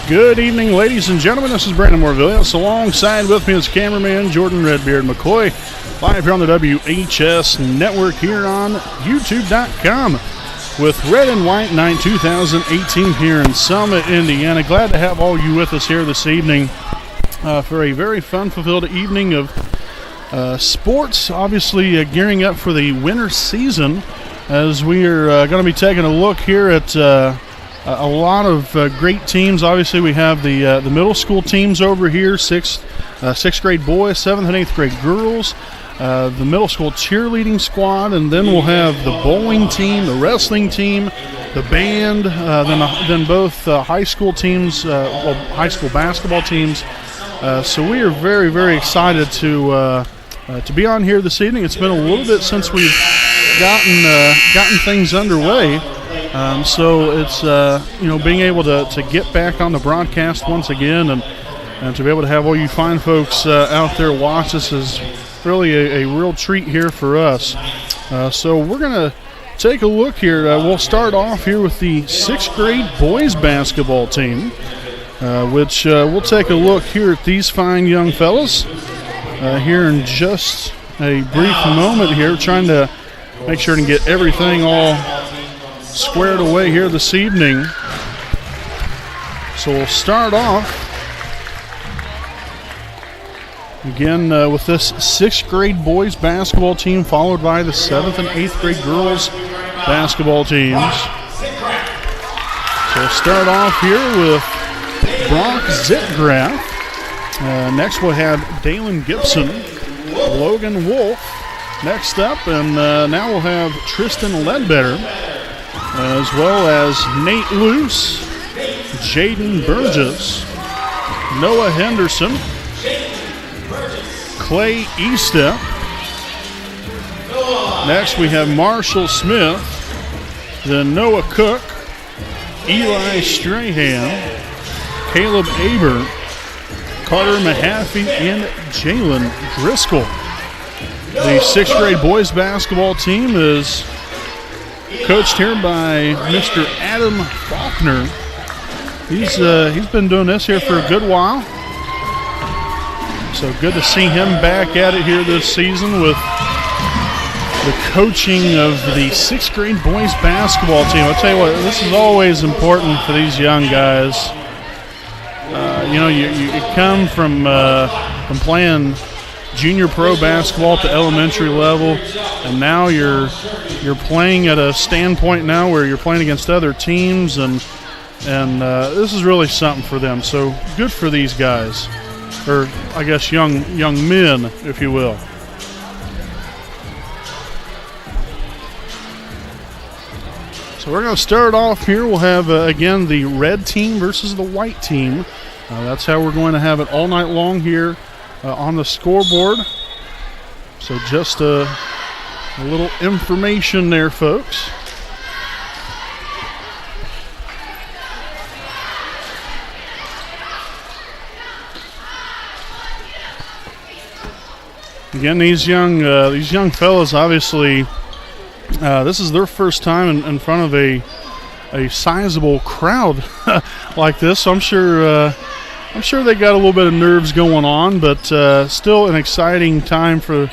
Good evening, ladies and gentlemen. This is Brandon Morvillius. Alongside with me is cameraman Jordan Redbeard McCoy. Live here on the WHS Network here on YouTube.com with Red and White Night 2018 here in Summit, Indiana. Glad to have all you with us here this evening for a very fun-fulfilled evening of sports. Obviously gearing up for the winter season as we are going to be taking a look here at a lot of great teams. Obviously, we have the middle school teams over here, sixth grade boys, 7th and 8th grade girls, the middle school cheerleading squad, and then we'll have the bowling team, the wrestling team, the band, then both high school teams, high school basketball teams. So we are very, very excited to be on here this evening. It's been a little bit since we've gotten things underway. So it's, being able to get back on the broadcast once again and to be able to have all you fine folks out there watch us is really a real treat here for us. So we're going to take a look here. We'll start off here with the 6th grade boys basketball team, which we'll take a look here at these fine young fellas here in just a brief moment here, trying to make sure to get everything all squared away here this evening. So we'll start off again with this 6th grade boys basketball team, followed by the 7th and 8th grade girls basketball teams. So we'll start off here with Brock Zitgraff. Next we'll have Dalen Gibson, Logan Wolf next up, and now we'll have Tristan Ledbetter, as well as Nate Luce, Jaden Burgess, Noah Henderson, Clay Eastep. Next we have Marshall Smith, then Noah Cook, Eli Strahan, Caleb Aber, Carter Mahaffey, and Jalen Driscoll. The 6th grade boys basketball team is coached here by Mr. Adam Faulkner. He's been doing this here for a good while. So good to see him back at it here this season with the coaching of the 6th grade boys basketball team. I'll tell you what, this is always important for these young guys. You come from playing junior pro basketball to elementary level, and now you're playing at a standpoint now where you're playing against other teams, and this is really something for them. So good for these guys, or I guess young men, if you will. So we're going to start off here. We'll have again the red team versus the white team. That's how we're going to have it all night long here on the scoreboard. So just a little information there, folks. Again, these young fellas, obviously, this is their first time in front of a sizable crowd like this. So I'm sure they got a little bit of nerves going on, but still an exciting time for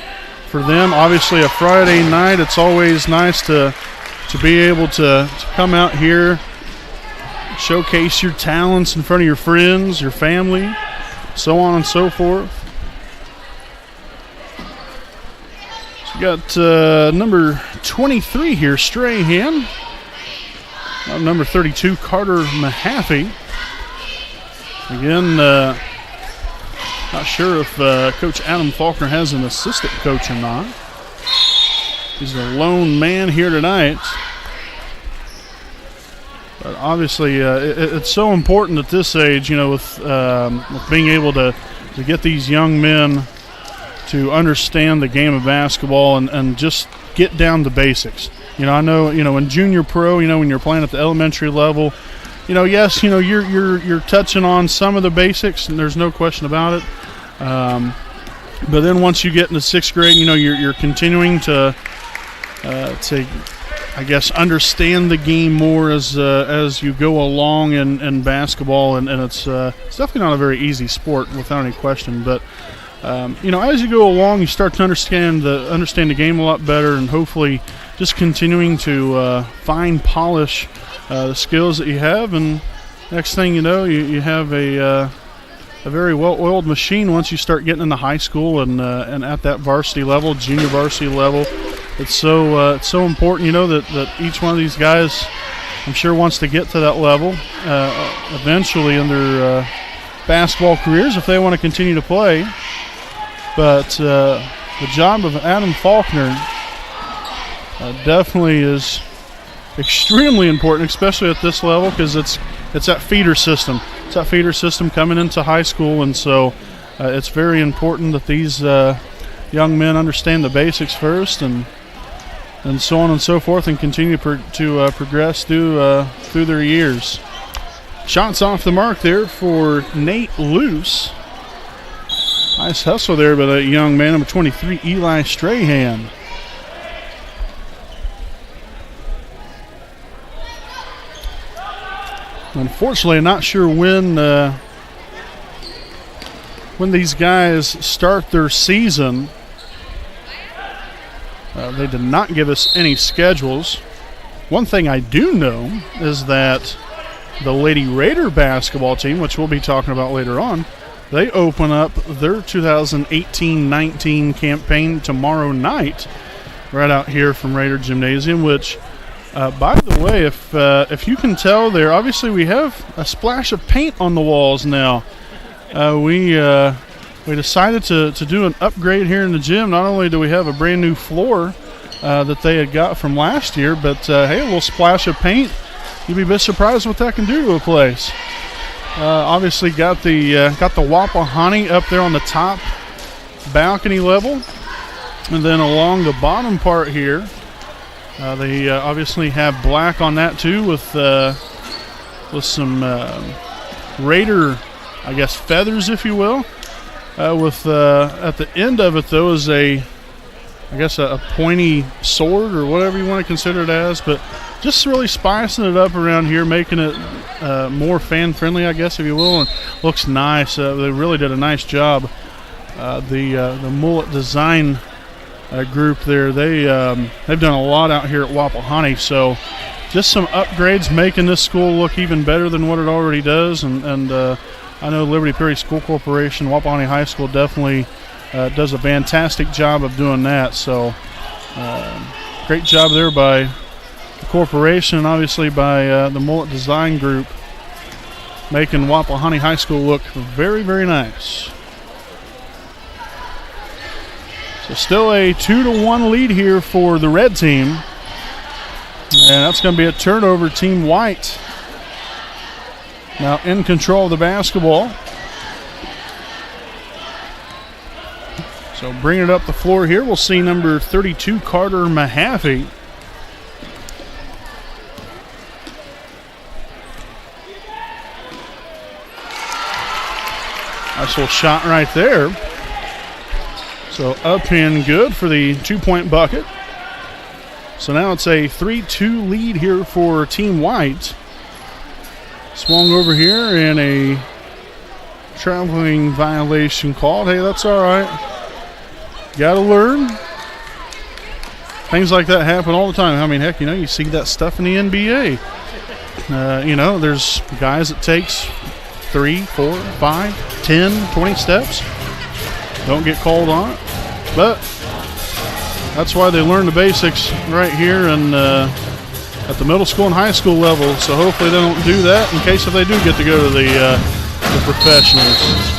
them. Obviously a Friday night, it's always nice to be able to come out here, showcase your talents in front of your friends, your family, so on and so forth. So you got number 23 here, Strahan. Number 32, Carter Mahaffey. Again, not sure if Coach Adam Faulkner has an assistant coach or not. He's a lone man here tonight. But obviously, it's so important at this age, with being able to get these young men to understand the game of basketball and just get down to basics. I know, in junior pro, when you're playing at the elementary level, yes, you're touching on some of the basics, and there's no question about it. But then once you get into 6th grade, you're continuing to I guess, understand the game more as you go along in basketball, and it's definitely not a very easy sport without any question. But as you go along, you start to understand the game a lot better, and hopefully just continuing to polish the skills that you have, and next thing you know, you have a very well-oiled machine once you start getting into high school and at that varsity level, junior varsity level. It's so important, that each one of these guys, I'm sure, wants to get to that level eventually in their basketball careers if they want to continue to play. But the job of Adam Faulkner definitely is extremely important, especially at this level, because it's that feeder system. It's that feeder system coming into high school, and so it's very important that these young men understand the basics first, and so on and so forth, and continue to progress through their years. Shots off the mark there for Nate Luce. Nice hustle there by that young man, number 23, Eli Strahan. Unfortunately, I'm not sure when these guys start their season. They did not give us any schedules. One thing I do know is that the Lady Raider basketball team, which we'll be talking about later on, they open up their 2018-19 campaign tomorrow night right out here from Raider Gymnasium, which, by the way, if you can tell there, obviously we have a splash of paint on the walls now. We decided to do an upgrade here in the gym. Not only do we have a brand new floor that they had got from last year, but hey, a little splash of paint. You'd be a bit surprised what that can do to a place. Obviously got the Wapahani up there on the top balcony level, and then along the bottom part here, they obviously have black on that too, with some Raider, I guess, feathers, if you will. With at the end of it, though, is a pointy sword or whatever you want to consider it as, but just really spicing it up around here, making it more fan-friendly, I guess, if you will, and looks nice. They really did a nice job. The Mullet Design group there, they've done a lot out here at Wapahani, so just some upgrades making this school look even better than what it already does, and I know Liberty Perry School Corporation, Wapahani High School definitely does a fantastic job of doing that. So great job there by the corporation, and obviously by the Mullet Design Group, making Wapahani High School look very, very nice. So still a 2-1 lead here for the red team. And that's going to be a turnover. Team White now in control of the basketball. So bringing it up the floor here, we'll see number 32, Carter Mahaffey. Nice little shot right there. So up and good for the 2-point bucket. So now it's a 3-2 lead here for Team White. Swung over here and a traveling violation called. Hey, that's all right. Got to learn. Things like that happen all the time. I mean, heck, you see that stuff in the NBA. There's guys that takes 3, 4, 5, 10, 20 steps. Don't get called on it. But that's why they learn the basics right here and at the middle school and high school level. So hopefully they don't do that in case if they do get to go to the professionals.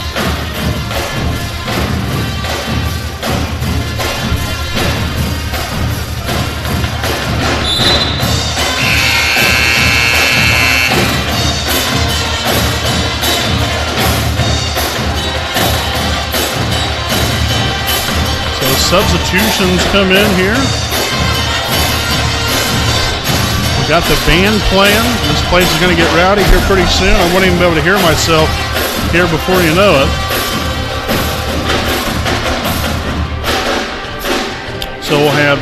Substitutions come in here. We got the band playing. This place is going to get rowdy here pretty soon. I won't even be able to hear myself here before you know it. So we'll have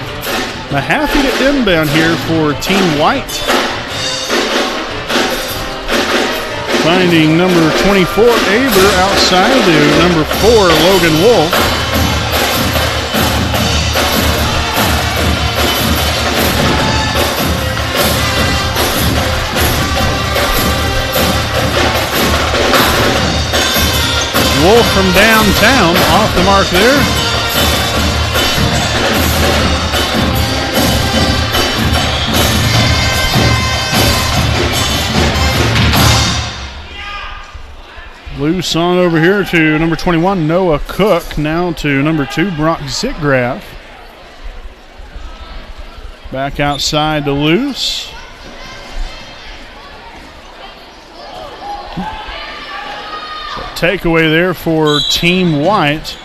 Mahaffey to inbound here for Team White. Finding number 24, Aber, outside to number 4, Logan Wolf. Wolf from downtown, off the mark there. Loose on over here to number 21, Noah Cook. Now to number 2, Brock Zitgraf. Back outside to Loose. Takeaway there for Team White.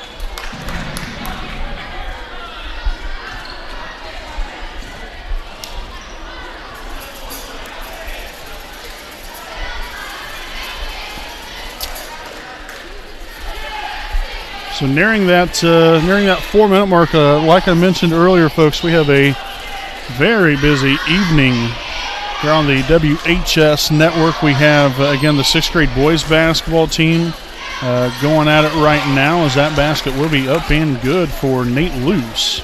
So nearing that 4-minute mark, like I mentioned earlier, folks, we have a very busy evening here on the WHS network. We have again the 6th grade boys basketball team. Going at it right now as that basket will be up and good for Nate Luce.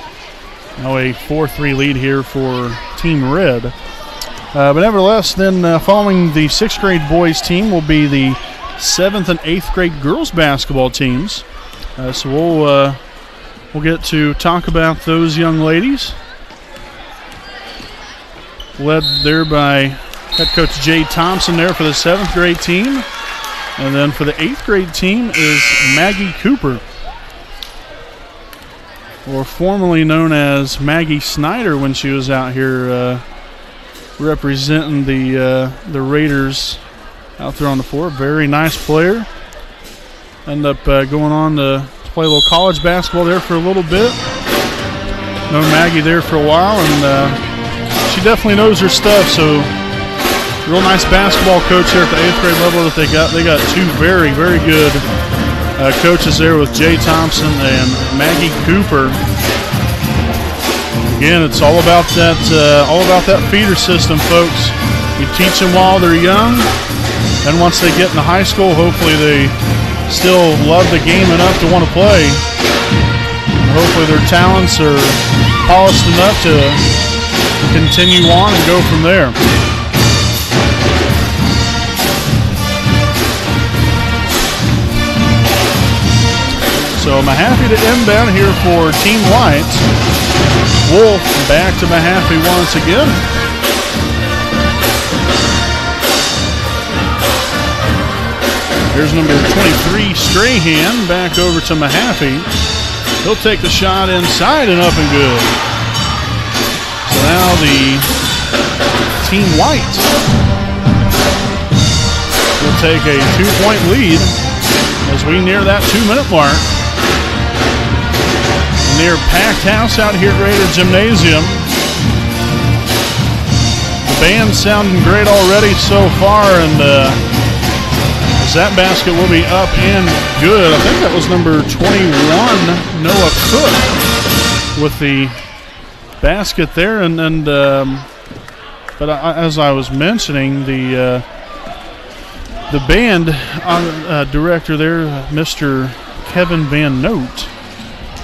Now a 4-3 lead here for Team Red. But nevertheless, then following the 6th grade boys team will be the 7th and 8th grade girls basketball teams. So we'll get to talk about those young ladies. Led there by head coach Jay Thompson there for the 7th grade team. And then for the 8th grade team is Maggie Cooper, or formerly known as Maggie Snyder when she was out here representing the Raiders out there on the floor. Very nice player. Ended up going on to play a little college basketball there for a little bit. Known Maggie there for a while, and she definitely knows her stuff. So real nice basketball coach here at the 8th grade level that they got. They got 2 very, very good coaches there with Jay Thompson and Maggie Cooper. Again, it's all about that feeder system, folks. You teach them while they're young, and once they get into high school, hopefully they still love the game enough to want to play. And hopefully their talents are polished enough to continue on and go from there. So Mahaffey to inbound here for Team White. Wolf back to Mahaffey once again. Here's number 23, Strahan, back over to Mahaffey. He'll take the shot inside and up and good. So now the Team White will take a 2-point lead as we near that 2-minute mark. Near packed house out here at Raider Gymnasium. The band's sounding great already so far, and as that basket will be up and good. I think that was number 21, Noah Cook, with the basket there. But as I was mentioning, the band director there, Mr. Kevin Van Noot,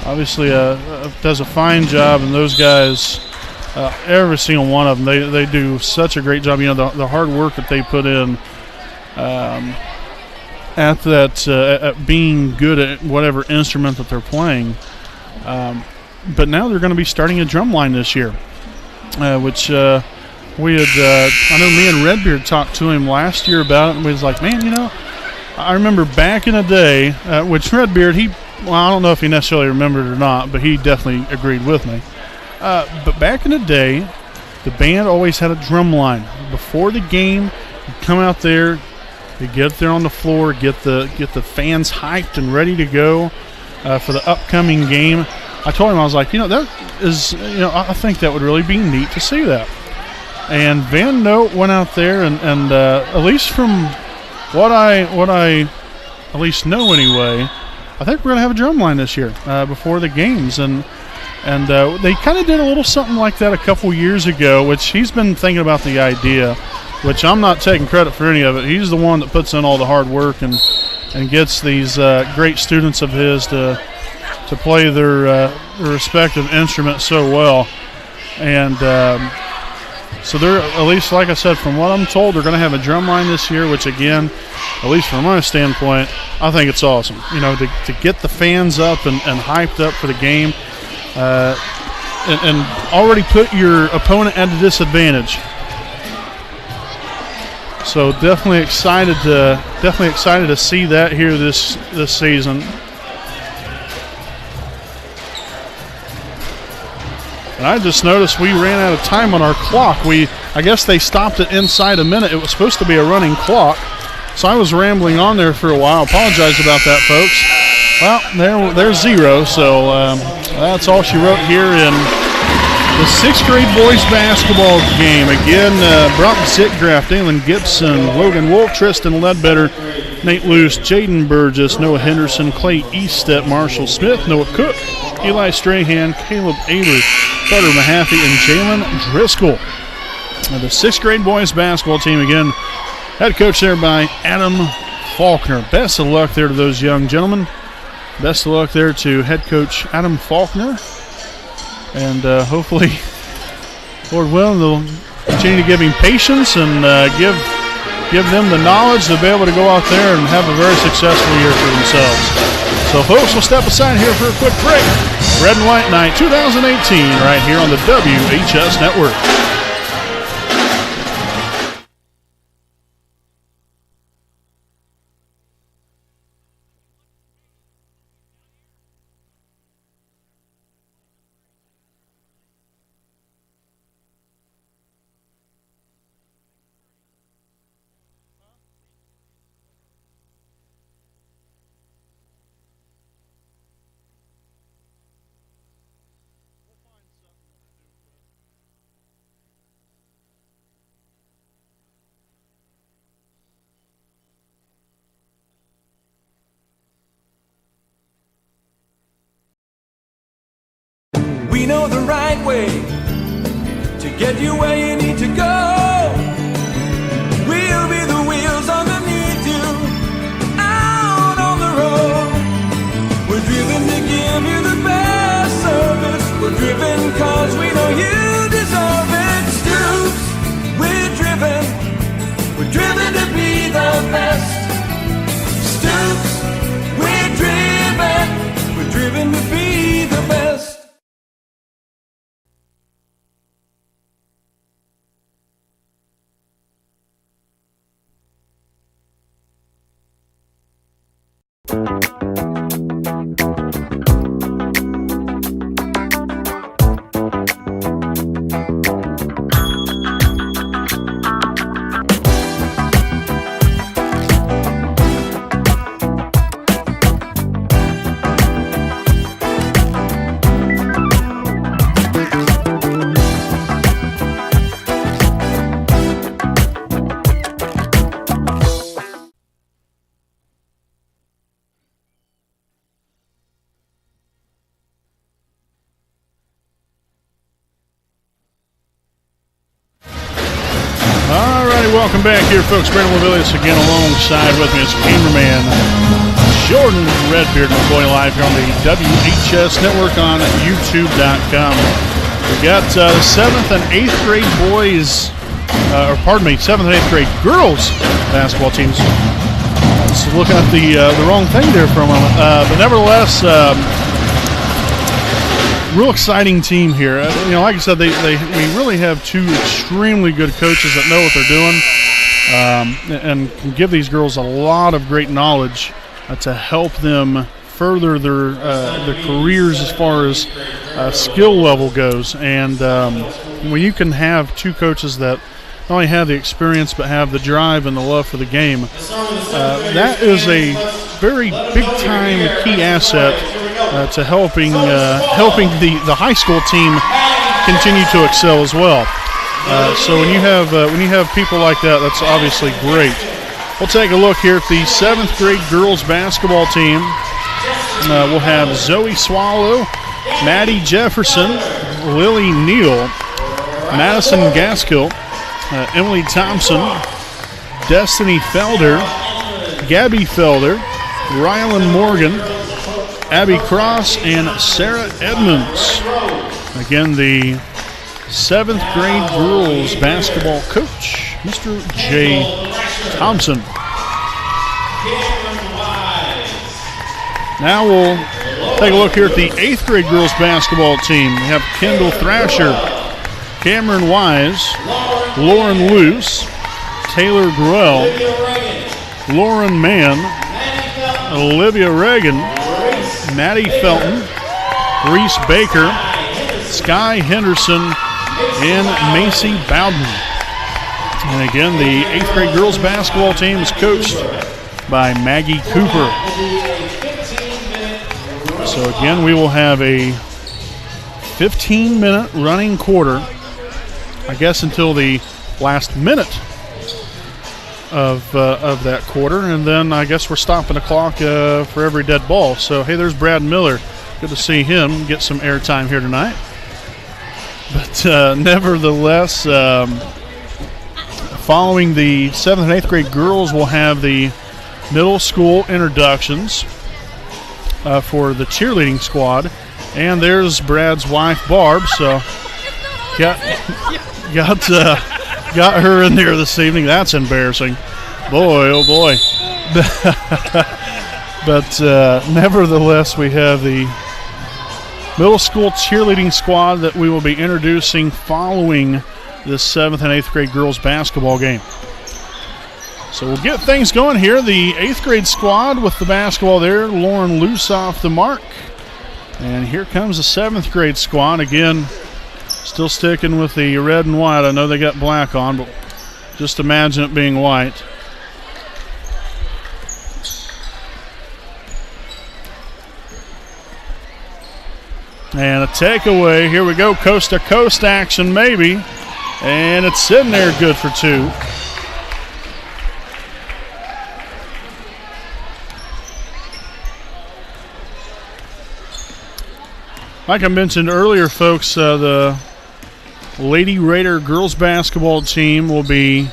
obviously does a fine job, and those guys, every single one of them, they do such a great job. You know, the hard work that they put in at being good at whatever instrument that they're playing. But now they're going to be starting a drum line this year, which we had, I know me and Redbeard talked to him last year about it, and we was like, man, you know, I remember back in the day, which Redbeard, I don't know if he necessarily remembered it or not, but he definitely agreed with me. But back in the day, the band always had a drum line. Before the game, you come out there, you get there on the floor, get the fans hyped and ready to go for the upcoming game. I told him, I was like, you know, that is, you know, I think that would really be neat to see that. And Van Noot went out there, and at least from what I at least know anyway, I think we're going to have a drum line this year before the games. And And they kind of did a little something like that a couple years ago, which he's been thinking about the idea, which I'm not taking credit for any of it. He's the one that puts in all the hard work and gets these great students of his to play their respective instruments so well. And so they're, at least like I said, from what I'm told, they're going to have a drum line this year, which again, at least from my standpoint, I think it's awesome. You know, to get the fans up and hyped up for the game. And already put your opponent at a disadvantage. So definitely excited to see that here this season. And I just noticed we ran out of time on our clock. I guess they stopped it inside a minute. It was supposed to be a running clock, so I was rambling on there for a while. Apologize about that, folks. Well, there's 0, so that's all she wrote here in the 6th grade boys basketball game. Again, Broughton Sitgraff, Dalen Gibson, Logan Wolf, Tristan Ledbetter, Nate Luce, Jaden Burgess, Noah Henderson, Clay Eastep, Marshall Smith, Noah Cook, Eli Strahan, Caleb Aber, Carter Mahaffey, and Jalen Driscoll. The 6th grade boys basketball team, again, head coach there by Adam Faulkner. Best of luck there to those young gentlemen. Best of luck there to head coach Adam Faulkner. And hopefully, Lord willing, they'll continue to give him patience and give them the knowledge to be able to go out there and have a very successful year for themselves. So, folks, we'll step aside here for a quick break. Red and White Night 2018 right here on the WHS Network. We know the right way to get you where you need to go. We'll be the wheels underneath you, out on the road. We're driven to give you the best service. We're driven cause we know you deserve it. Stoops, we're driven to be the best. Stoops, we're driven to be the best. Welcome back here, folks. Brandon Levilius again alongside with me as cameraman Jordan Redbeard McCoy live here on the WHS Network on YouTube.com. We got 7th and 8th grade boys, 7th and 8th grade girls basketball teams. Let's look at the wrong thing there for a moment. But nevertheless, real exciting team here. Like I said, we really have 2 extremely good coaches that know what they're doing and can give these girls a lot of great knowledge to help them further their careers as far as skill level goes. And when you can have 2 coaches that not only have the experience but have the drive and the love for the game, that is a very big-time key asset to helping the high school team continue to excel as well. So when you have people like that, that's obviously great. We'll take a look here at the 7th grade girls basketball team. We'll have Zoe Swallow, Maddie Jefferson, Lily Neal, Madison Gaskill, Emily Thompson, Destiny Felder, Gabby Felder, Rylan Morgan, Abby Cross, and Sarah Edmonds. Again, the 7th grade girls basketball coach, Mr. Jay Thompson. Now we'll take a look here at the 8th grade girls basketball team. We have Kendall Thrasher, Cameron Wise, Lauren Luce, Taylor Gruell, Lauren Mann, Olivia Reagan, Maddie Felton, Reese Baker, Sky Henderson, and Macy Bowden. And again, the 8th grade girls basketball team is coached by Maggie Cooper. So again, we will have a 15-minute running quarter, I guess until the last minute of that quarter, and then I guess we're stopping the clock for every dead ball. So, hey, there's Brad Miller. Good to see him get some airtime here tonight. But nevertheless, following the 7th and 8th grade girls, we'll have the middle school introductions for the cheerleading squad. And there's Brad's wife, Barb. So got her in there this evening. That's embarrassing. Boy, oh boy. But nevertheless, we have the middle school cheerleading squad that we will be introducing following this 7th and 8th grade girls basketball game. So we'll get things going here. The 8th grade squad with the basketball there. Lauren Luce off the mark. And here comes the 7th grade squad. Again, still sticking with the red and white. I know they got black on, but just imagine it being white. And a takeaway. Here we go. Coast-to-coast action maybe. And it's sitting there good for 2. Like I mentioned earlier, folks, the Lady Raider girls basketball team will be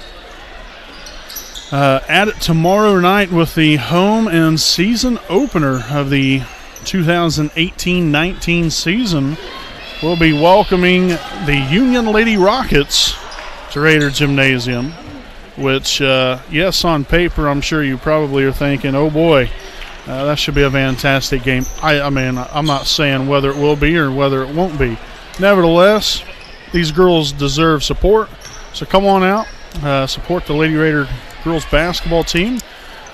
at it tomorrow night with the home and season opener of the 2018-19 season. We'll be welcoming the Union Lady Rockets to Raider Gymnasium, which, yes, on paper, I'm sure you probably are thinking, oh boy, that should be a fantastic game. I mean, I'm not saying whether it will be or whether it won't be. Nevertheless, these girls deserve support. So come on out, support the Lady Raider girls basketball team.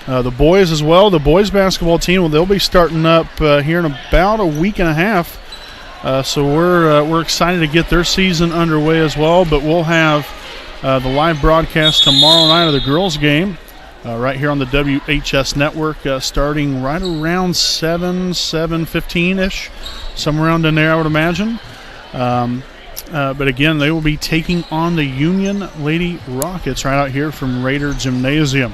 The boys as well. The boys basketball team, they'll be starting up here in about a week and a half. So we're excited to get their season underway as well. But we'll have the live broadcast tomorrow night of the girls game. Right here on the WHS network, starting right around 7:15-ish, somewhere around in there, I would imagine. But again, they will be taking on the Union Lady Rockets right out here from Raider Gymnasium.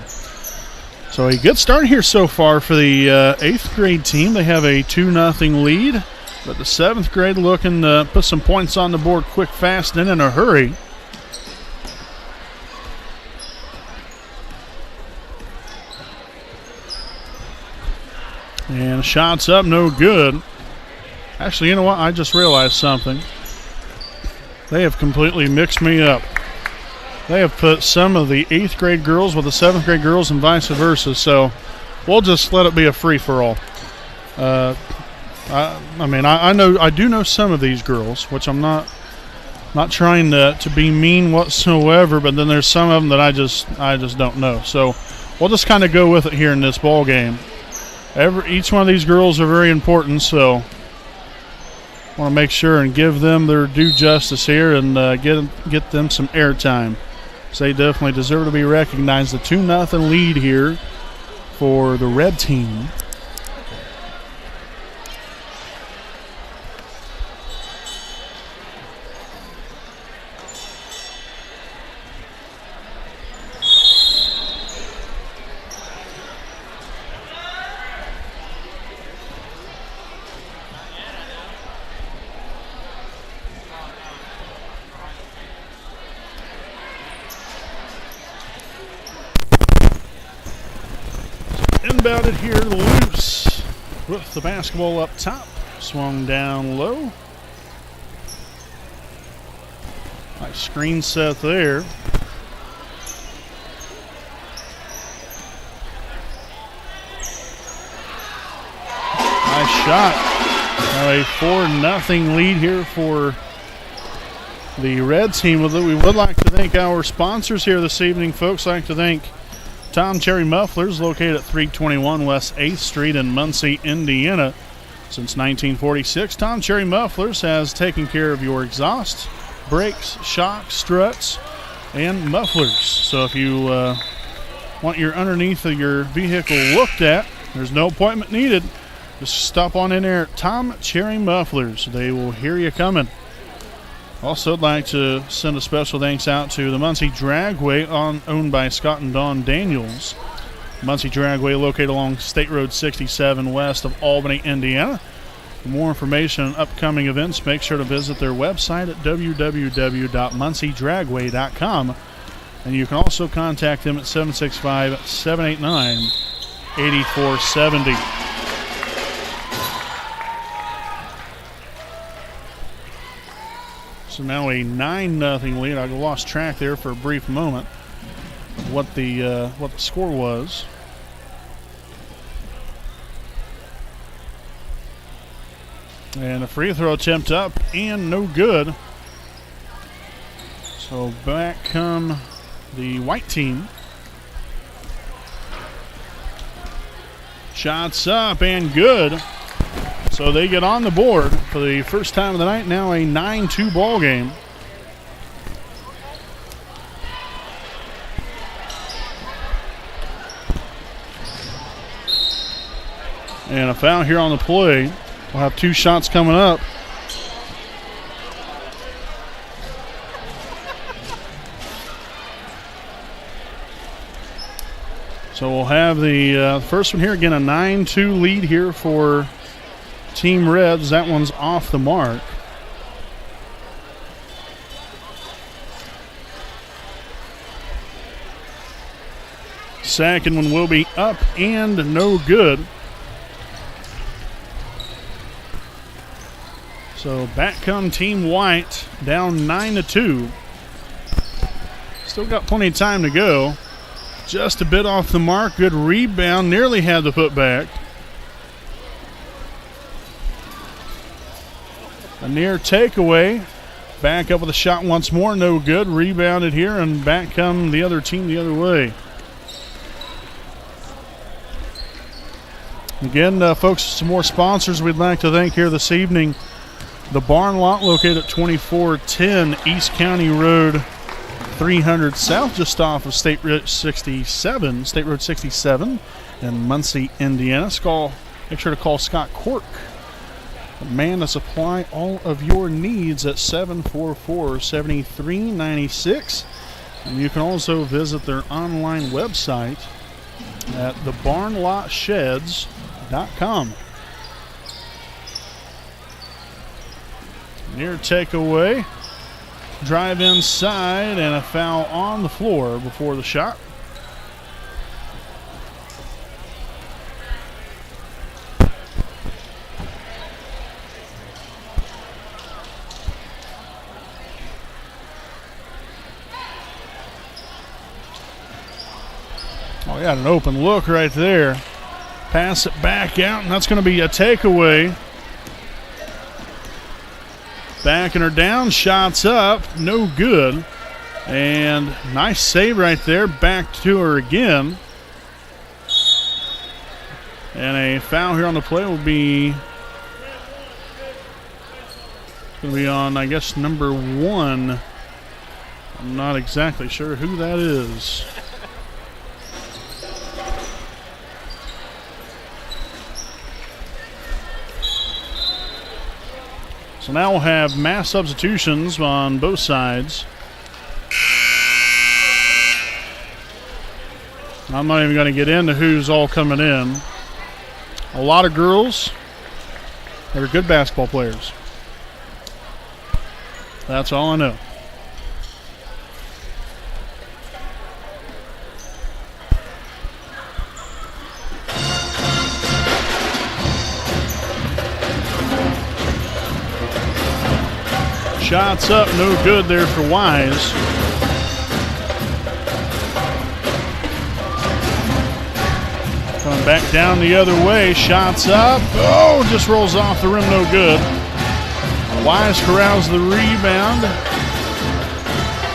So a good start here so far for the 8th grade team. They have a 2-0 lead, but the 7th grade looking to put some points on the board quick, fast, and in a hurry. And shots up, no good. Actually, you know what? I just realized something. They have completely mixed me up. They have put some of the 8th grade girls with the 7th grade girls and vice versa. So we'll just let it be a free-for-all. I do know some of these girls, which I'm not trying to be mean whatsoever, but then there's some of them that I just don't know. So we'll just kind of go with it here in this ball game. Each one of these girls are very important, so I want to make sure and give them their due justice here and get them some airtime. So they definitely deserve to be recognized. The 2-0 lead here for the red team. inbounded here loose with the basketball up top. Swung down low. Nice screen set there. Nice shot. Now a 4-0 lead here for the red team. We would like to thank our sponsors here this evening, folks. I'd like to thank Tom Cherry Mufflers, located at 321 West 8th Street in Muncie, Indiana. Since 1946, Tom Cherry Mufflers has taken care of your exhaust, brakes, shocks, struts, and mufflers. So if you want your underneath of your vehicle looked at, there's no appointment needed. Just stop on in there at Tom Cherry Mufflers. They will hear you coming. Also, I'd like to send a special thanks out to the Muncie Dragway, owned by Scott and Dawn Daniels. Muncie Dragway, located along State Road 67 west of Albany, Indiana. For more information on upcoming events, make sure to visit their website at www.munciedragway.com. And you can also contact them at 765-789-8470. So now a 9-0 lead. I lost track there for a brief moment. What the score was. And a free throw attempt up and no good. So back come the white team. Shots up and good. So they get on the board for the first time of the night. Now a 9-2 ball game. And a foul here on the play. We'll have 2 shots coming up. So we'll have the first one here. Again, a 9-2 lead here for Team Reds. That one's off the mark. Second one will be up and no good. So back come Team White, down 9-2. Still got plenty of time to go. Just a bit off the mark. Good rebound. Nearly had the putback. A near takeaway. Back up with a shot once more. No good. Rebounded here, and back come the other team the other way. Again, folks, some more sponsors we'd like to thank here this evening. The Barn Lot, located at 2410 East County Road 300 South, just off of State Road 67 in Muncie, Indiana. Make sure to call Scott Cork, the man to supply all of your needs, at 744-7396. And you can also visit their online website at thebarnlotsheds.com. Near takeaway. Drive inside and a foul on the floor before the shot. Oh, he had an open look right there. Pass it back out, and that's going to be a takeaway. Backing her down, shots up, no good. And nice save right there, back to her again. And a foul here on the play will be going to be on, I guess, number 1. I'm not exactly sure who that is. So now we'll have mass substitutions on both sides. I'm not even going to get into who's all coming in. A lot of girls that are good basketball players. That's all I know. Shots up, no good there for Wise. Coming back down the other way, shots up. Oh, just rolls off the rim, no good. Wise corrals the rebound.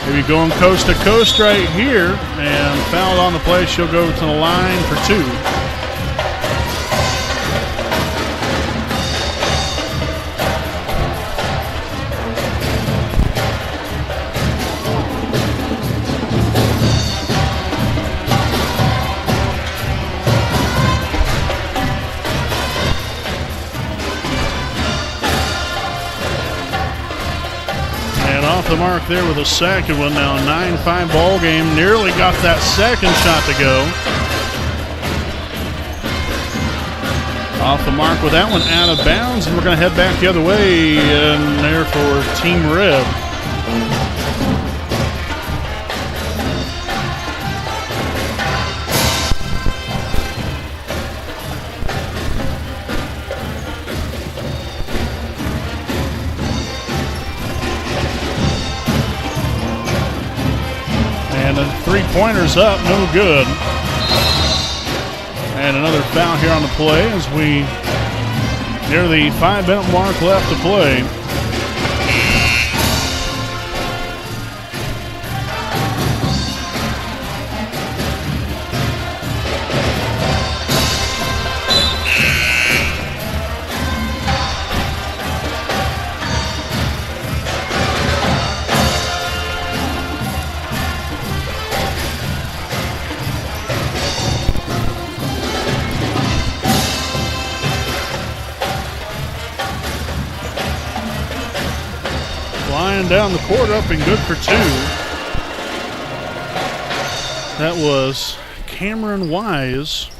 Maybe going coast to coast right here, and fouled on the play. She'll go to the line for 2. The mark there with a second one. Now 9-5 ball game. Nearly got that second shot to go. Off the mark with that one, out of bounds, and we're going to head back the other way, and there for Team Red. Three-pointers up, no good. And another foul here on the play as we near the 5-minute mark left to play. Flying down the court, up and good for 2. That was Cameron Wise.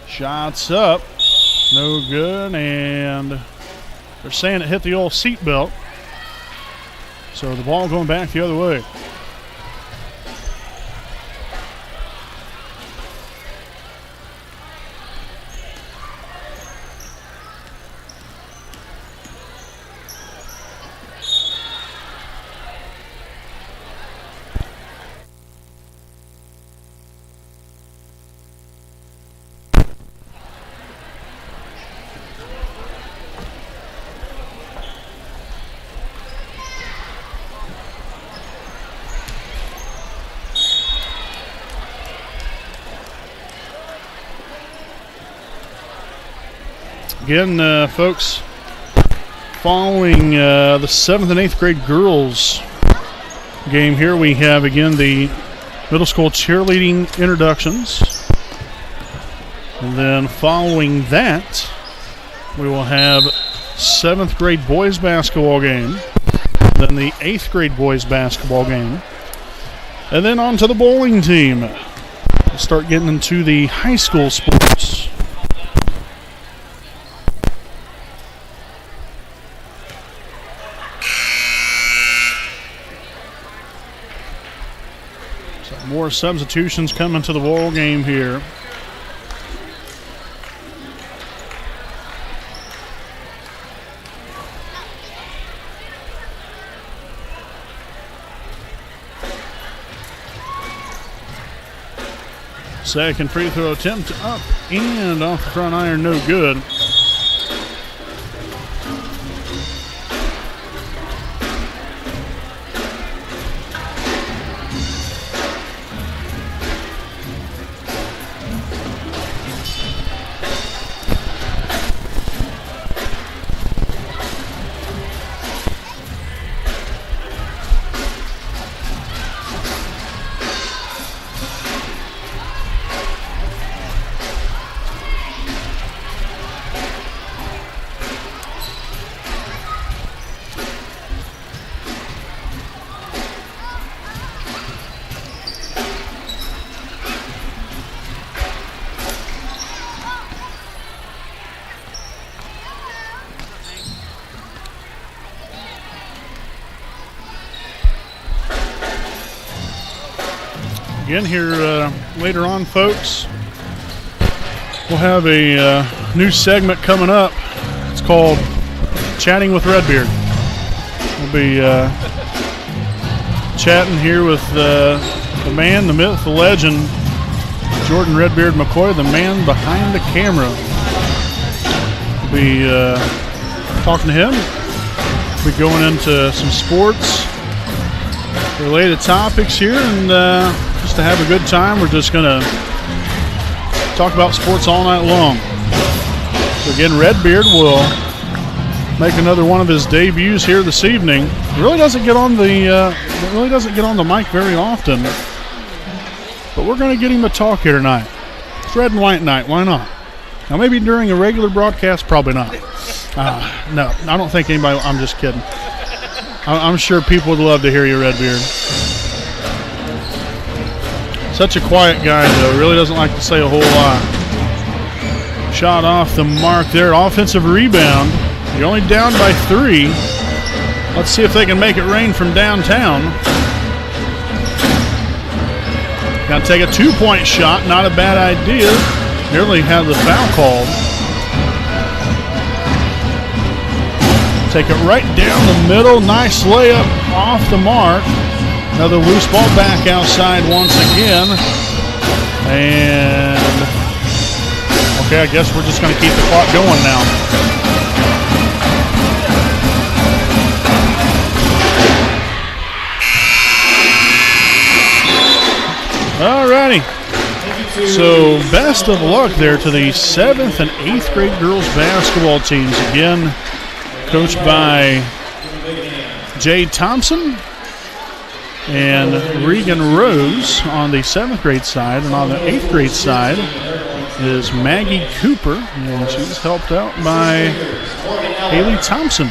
Shots up, no good, and they're saying it hit the old seatbelt. So the ball going back the other way. Again, folks, following the 7th and 8th grade girls game here, we have again the middle school cheerleading introductions. And then following that, we will have 7th grade boys basketball game, then the 8th grade boys basketball game, and then on to the bowling team. We'll start getting into the high school sports. More substitutions coming to the ball game here. Second free throw attempt up and off the front iron, no good. Again here later on, folks, we'll have a new segment coming up. It's called Chatting with Redbeard. We'll be chatting here with the man, the myth, the legend, Jordan Redbeard McCoy, the man behind the camera. We'll be talking to him. We'll be going into some sports related topics here, and just to have a good time, we're just going to talk about sports all night long. So again, Redbeard will make another one of his debuts here this evening. Really doesn't get on the mic very often, but we're going to get him to talk here tonight. It's red and white night. Why not? Now maybe during a regular broadcast, probably not. No, I don't think anybody. I'm just kidding. I'm sure people would love to hear you, Redbeard. Such a quiet guy, though. Really doesn't like to say a whole lot. Shot off the mark there. Offensive rebound. You're only down by 3. Let's see if they can make it rain from downtown. Got to take a 2-point shot. Not a bad idea. Nearly had the foul called. Take it right down the middle. Nice layup off the mark. Another loose ball back outside once again. And, okay, I guess we're just going to keep the clock going now. All righty. So, best of luck there to the 7th and 8th grade girls basketball teams. Again, coached by Jay Thompson and Regan Rose on the 7th grade side. And on the 8th grade side is Maggie Cooper, and she's helped out by Haley Thompson.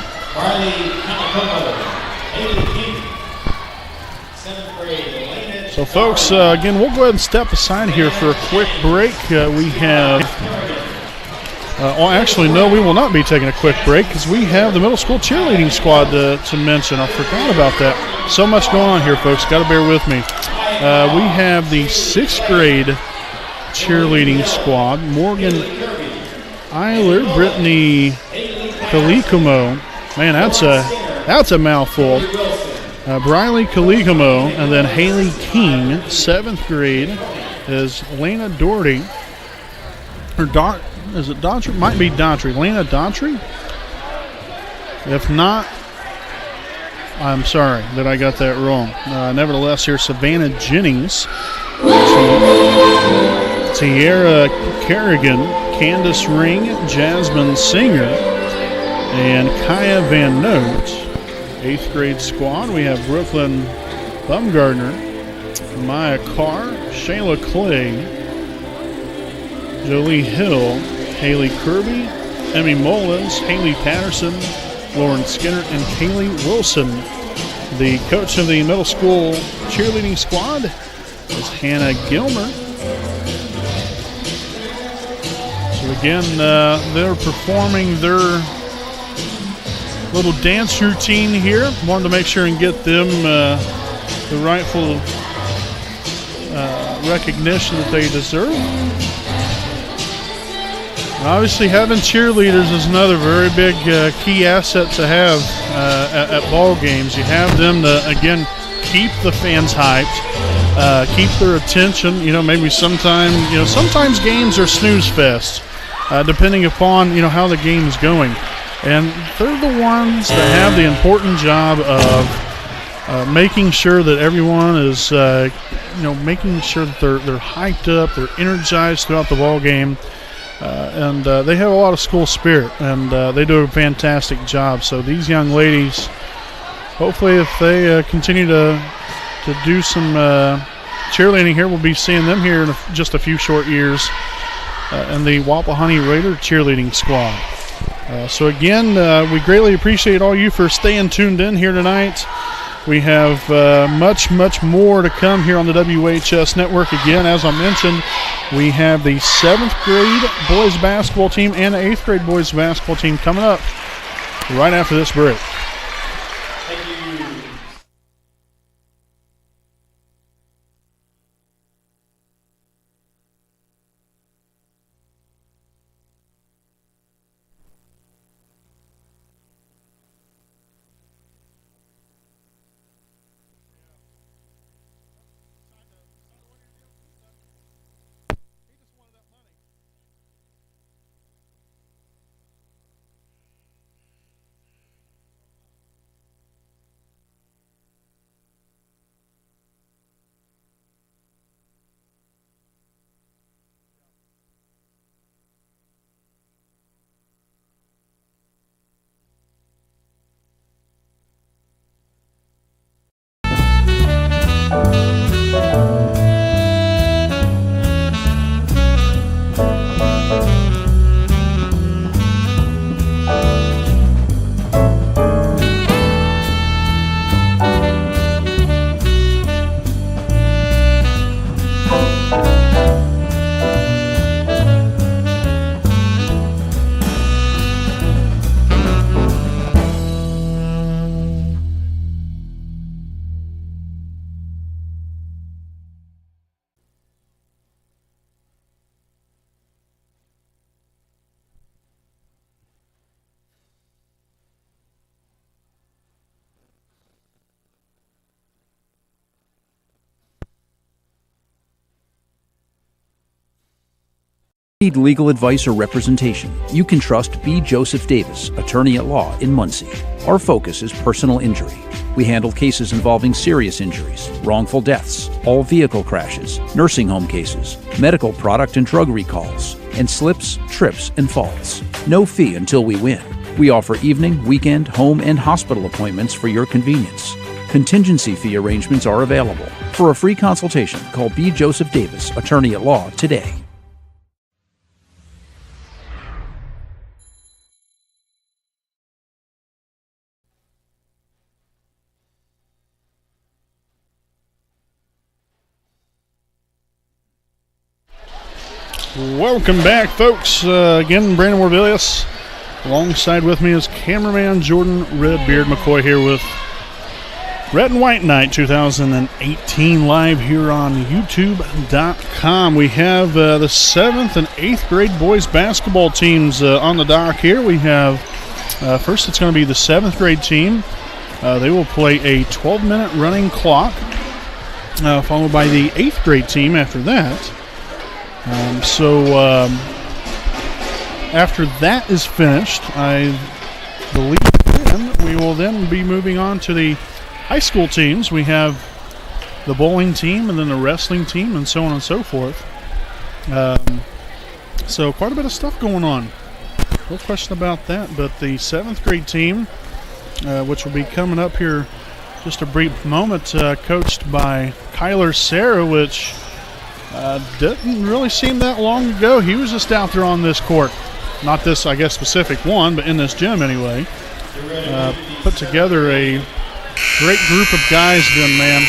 So, folks, again, we'll go ahead and step aside here for a quick break. We have, actually, no, we will not be taking a quick break because we have the middle school cheerleading squad to mention. I forgot about that. So much going on here, folks. Got to bear with me. We have the 6th grade cheerleading squad. Morgan Eiler, Brittany Kalikumo. Man, that's a mouthful. Briley Kaligamo, and then Haley King. 7th grade is Lena Doherty. Is it Daughtry? Might be Daughtry. Lena Daughtry? If not, I'm sorry that I got that wrong. Nevertheless, here's Savannah Jennings, Tiara Kerrigan, Candace Ring, Jasmine Singer, and Kaya Van Noot. 8th grade squad, we have Brooklyn Bumgardner, Maya Carr, Shayla Clay, Jolie Hill, Haley Kirby, Emmy Mullins, Haley Patterson, Lauren Skinner, and Kaylee Wilson. The coach of the middle school cheerleading squad is Hannah Gilmer. So again, they're performing their little dance routine here. Wanted to make sure and get them the rightful recognition that they deserve. And obviously, having cheerleaders is another very big key asset to have at ball games. You have them to, again, keep the fans hyped, keep their attention. Maybe sometimes games are snooze fest, depending upon how the game is going. And they're the ones that have the important job of making sure that everyone is, making sure that they're hyped up, they're energized throughout the ball game, and they have a lot of school spirit, and they do a fantastic job. So these young ladies, hopefully, if they continue to do some cheerleading here, we'll be seeing them here in just a few short years in the Wapahani Raider cheerleading squad. So again, we greatly appreciate all you for staying tuned in here tonight. We have much, much more to come here on the WHS Network. Again, as I mentioned, we have the 7th grade boys basketball team and the 8th grade boys basketball team coming up right after this break. Need legal advice or representation, you can trust B. Joseph Davis, attorney at law in Muncie. Our focus is personal injury. We handle cases involving serious injuries, wrongful deaths, all vehicle crashes, nursing home cases, medical product and drug recalls, and slips, trips, and falls. No fee until we win. We offer evening, weekend, home, and hospital appointments for your convenience. Contingency fee arrangements are available. For a free consultation, call B. Joseph Davis, attorney at law, today. Welcome back, folks. Again, Brandon Morvillius. Alongside with me is cameraman Jordan Redbeard McCoy here with Red and White Night 2018 live here on YouTube.com. We have the 7th and 8th grade boys basketball teams on the dock here. We have, first it's going to be the 7th grade team. They will play a 12-minute running clock, followed by the 8th grade team after that. After that is finished, I believe then we will then be moving on to the high school teams. We have the bowling team and then the wrestling team and so on and so forth. So quite a bit of stuff going on. No question about that, but the 7th grade team, which will be coming up here just a brief moment, coached by Kyler Sarah, which didn't really seem that long ago. He was just out there on this court. Not this, I guess, specific one, but in this gym anyway. Put together a great group of guys, young man.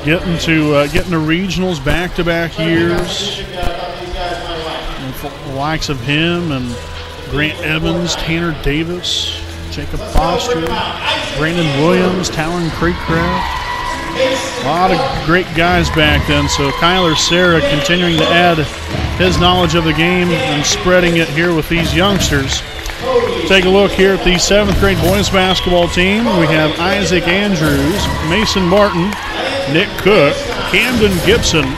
Getting to regionals back-to-back years. The likes of him and Grant Evans, Tanner Davis, Jacob Foster, Brandon Williams, Talon Creekcraft. A lot of great guys back then, so Kyler Sarah continuing to add his knowledge of the game and spreading it here with these youngsters. Take a look here at the 7th grade boys basketball team. We have Isaac Andrews, Mason Martin, Nick Cook, Camden Gibson,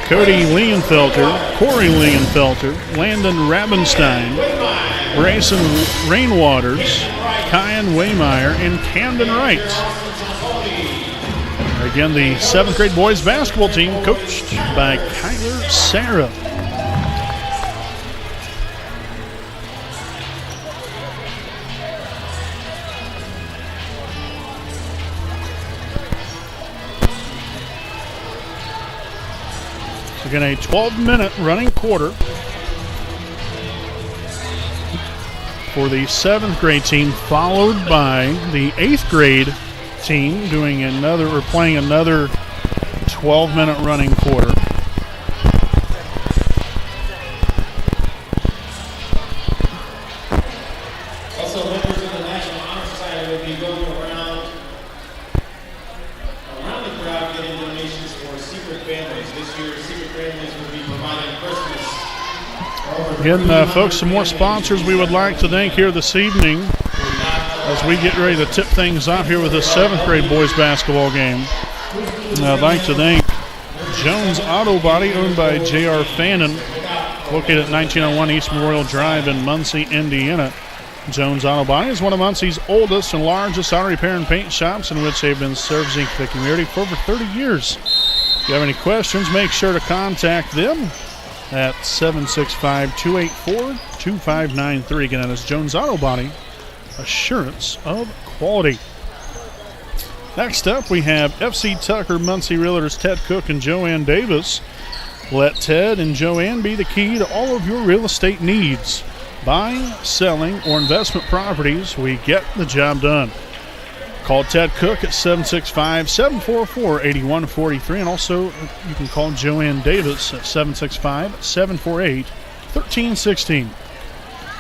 Cody Leonfelter, Corey Leonfelter, Landon Rabenstein, Grayson Rainwaters, Kyan Waymeyer, and Camden Wright. Again, the 7th grade boys basketball team coached by Kyler Sarah. So again, a 12-minute running quarter for the 7th grade team, followed by the 8th grade team doing another or playing another 12-minute running quarter. Also, members of the National Honor Society will be going around the crowd getting donations for secret families. This year, secret families will be providing Christmas. Again, folks, some more sponsors we would like to thank here this evening as we get ready to tip things off here with the 7th grade boys basketball game. I'd like to thank Jones Auto Body, owned by J.R. Fannin, located at 1901 East Memorial Drive in Muncie, Indiana. Jones Auto Body is one of Muncie's oldest and largest auto repair and paint shops, in which they've been servicing the community for over 30 years. If you have any questions, make sure to contact them at 765-284-2593. Again, that is Jones Auto Body, assurance of quality. Next up, we have FC Tucker Muncie Realtors Ted Cook and Joanne Davis. Let Ted and Joanne be the key to all of your real estate needs. Buying, selling, or investment properties, we get the job done. Call Ted Cook at 765-744-8143, and also you can call Joanne Davis at 765-748-1316.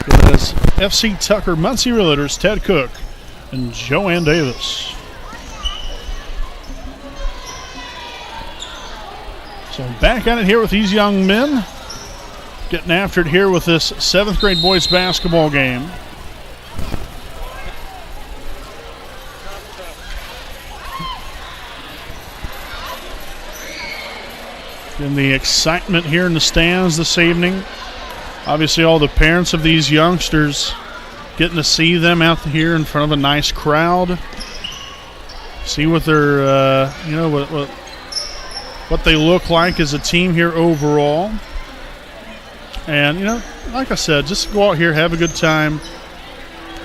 That is FC Tucker Muncie Realtors Ted Cook and Joanne Davis. So back at it here with these young men, getting after it here with this 7th grade boys basketball game. And the excitement here in the stands this evening. obviously all the parents of these youngsters getting to see them out here in front of a nice crowd. See what they're, what they look like as a team here overall. And, like I said, just go out here, have a good time,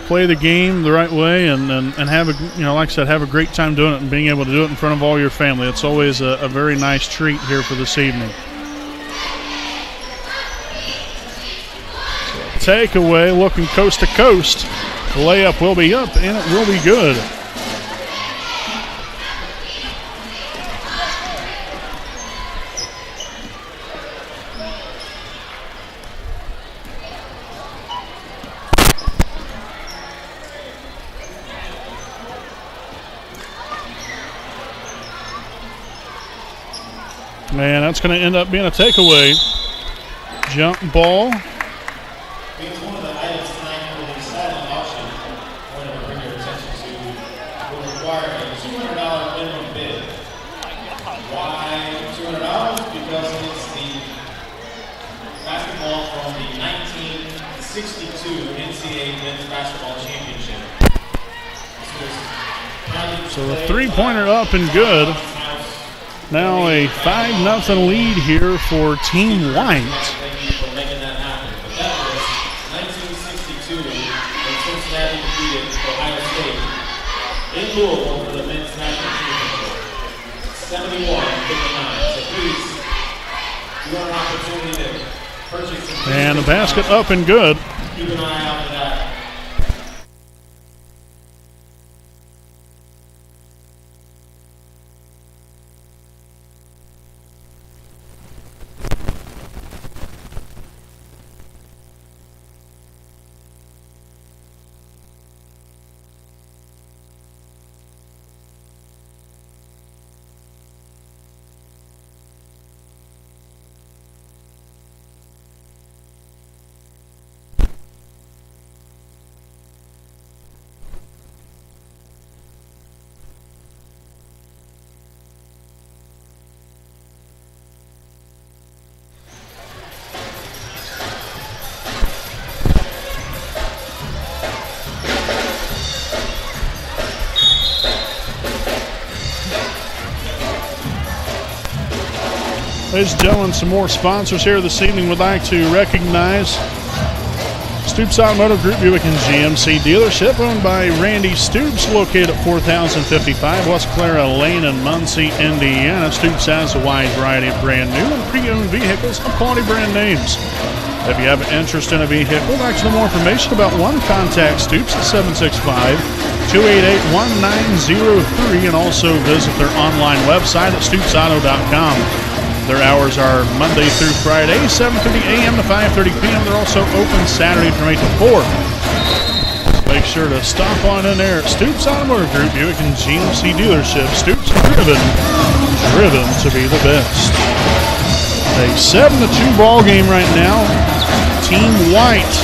play the game the right way, and have like I said, have a great time doing it and being able to do it in front of all your family. It's always a very nice treat here for this evening. Takeaway, looking coast to coast. The layup will be up, and it will be good. Man, that's going to end up being a takeaway. Jump ball. Because one of the items tonight for the silent auction, I want to bring your attention to, will require a $200 minimum bid. Why $200? Because it's the basketball from the 1962 NCAA Men's Basketball Championship. So the three-pointer up and good. Now a 5-0 lead here for Team White. Thank you for making that happen. But that was 1962 when Cincinnati defeated Ohio State in Louisville for the men's national championship. 71-59. So please, you have an opportunity to purchase some. And the basket up and good. Keep an eye out for that. Ladies and gentlemen, some more sponsors here this evening would like to recognize Stoops Automotive Group Buick and GMC dealership owned by Randy Stoops, located at 4055 West Clara Lane in Muncie, Indiana. Stoops has a wide variety of brand new and pre-owned vehicles of quality brand names. If you have an interest in a vehicle, would like to know more information about one, contact Stoops at 765-288-1903 and also visit their online website at stoopsauto.com. Their hours are Monday through Friday, 7:30 a.m. to 5:30 p.m. They're also open Saturday from 8 to 4. Make sure to stop on in there at Stoops Automotive Group, Buick and GMC dealership. Stoops driven to be the best. A 7-2 ball game right now. Team White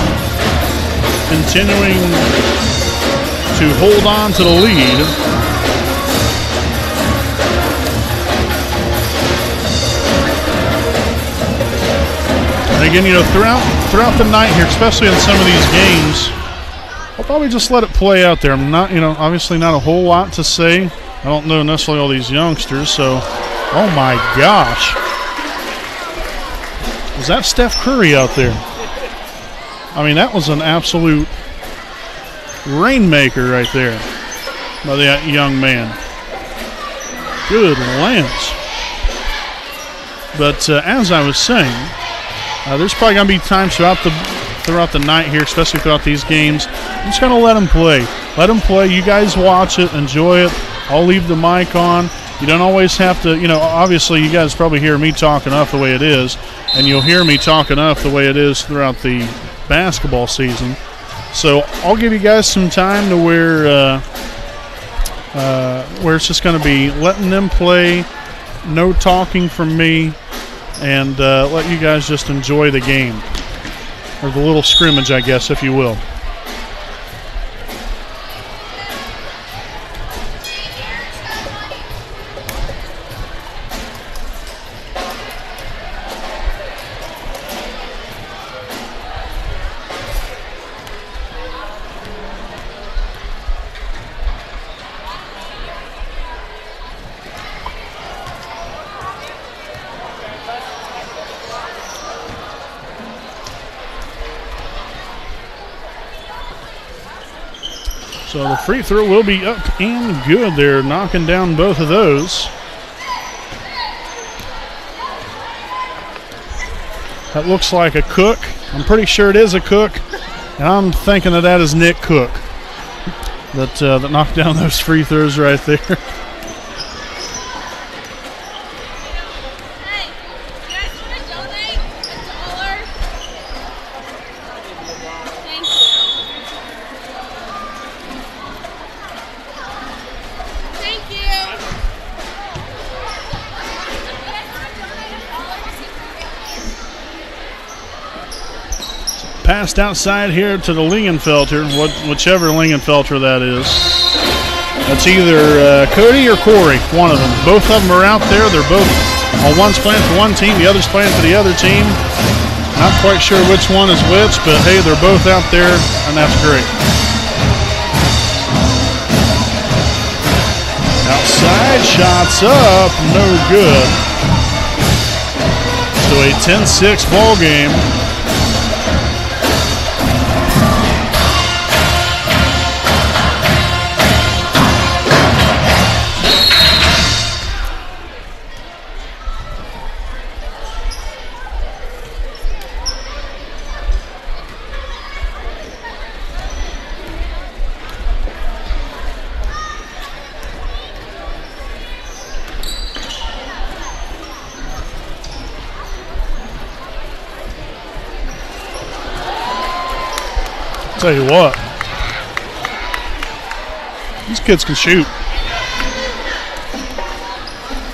continuing to hold on to the lead. And again, throughout the night here, especially in some of these games, I'll probably just let it play out there. I'm not, obviously not a whole lot to say. I don't know necessarily all these youngsters, so, oh my gosh. Was that Steph Curry out there? I mean, that was an absolute rainmaker right there by that young man. Good Lance. But as I was saying, there's probably going to be times throughout the night here, especially throughout these games. I'm just going to let them play. Let them play. You guys watch it. Enjoy it. I'll leave the mic on. You don't always have to, obviously you guys probably hear me talk enough the way it is, and you'll hear me talk enough the way it is throughout the basketball season. So I'll give you guys some time to where it's just going to be letting them play, no talking from me, and let you guys just enjoy the game, or the little scrimmage, I guess, if you will. So the free throw will be up and good. They're knocking down both of those. That looks like a Cook. I'm pretty sure it is a Cook. And I'm thinking that is Nick Cook that knocked down those free throws right there. Hey, you guys want to donate $1? Thank you. Thank you. Passed outside here to the Lingenfelter, whichever Lingenfelter that is. That's either Cody or Corey, one of them. Both of them are out there. They're both, one's playing for one team, the other's playing for the other team. Not quite sure which one is which, but hey, they're both out there, and that's great. Outside, shots up, no good. So a 10-6 ball game. Tell you what, these kids can shoot.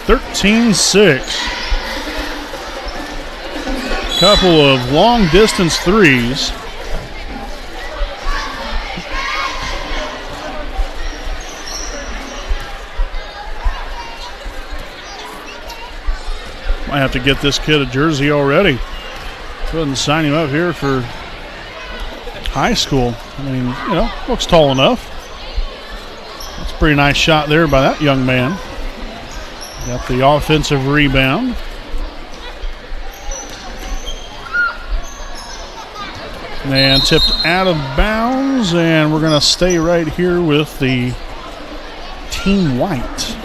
13-6. Couple of long distance threes. Might have to get this kid a jersey already. Go ahead and sign him up here for high school. I mean, you know, looks tall enough. That's a pretty nice shot there by that young man. Got the offensive rebound. And tipped out of bounds, and we're going to stay right here with the Team White.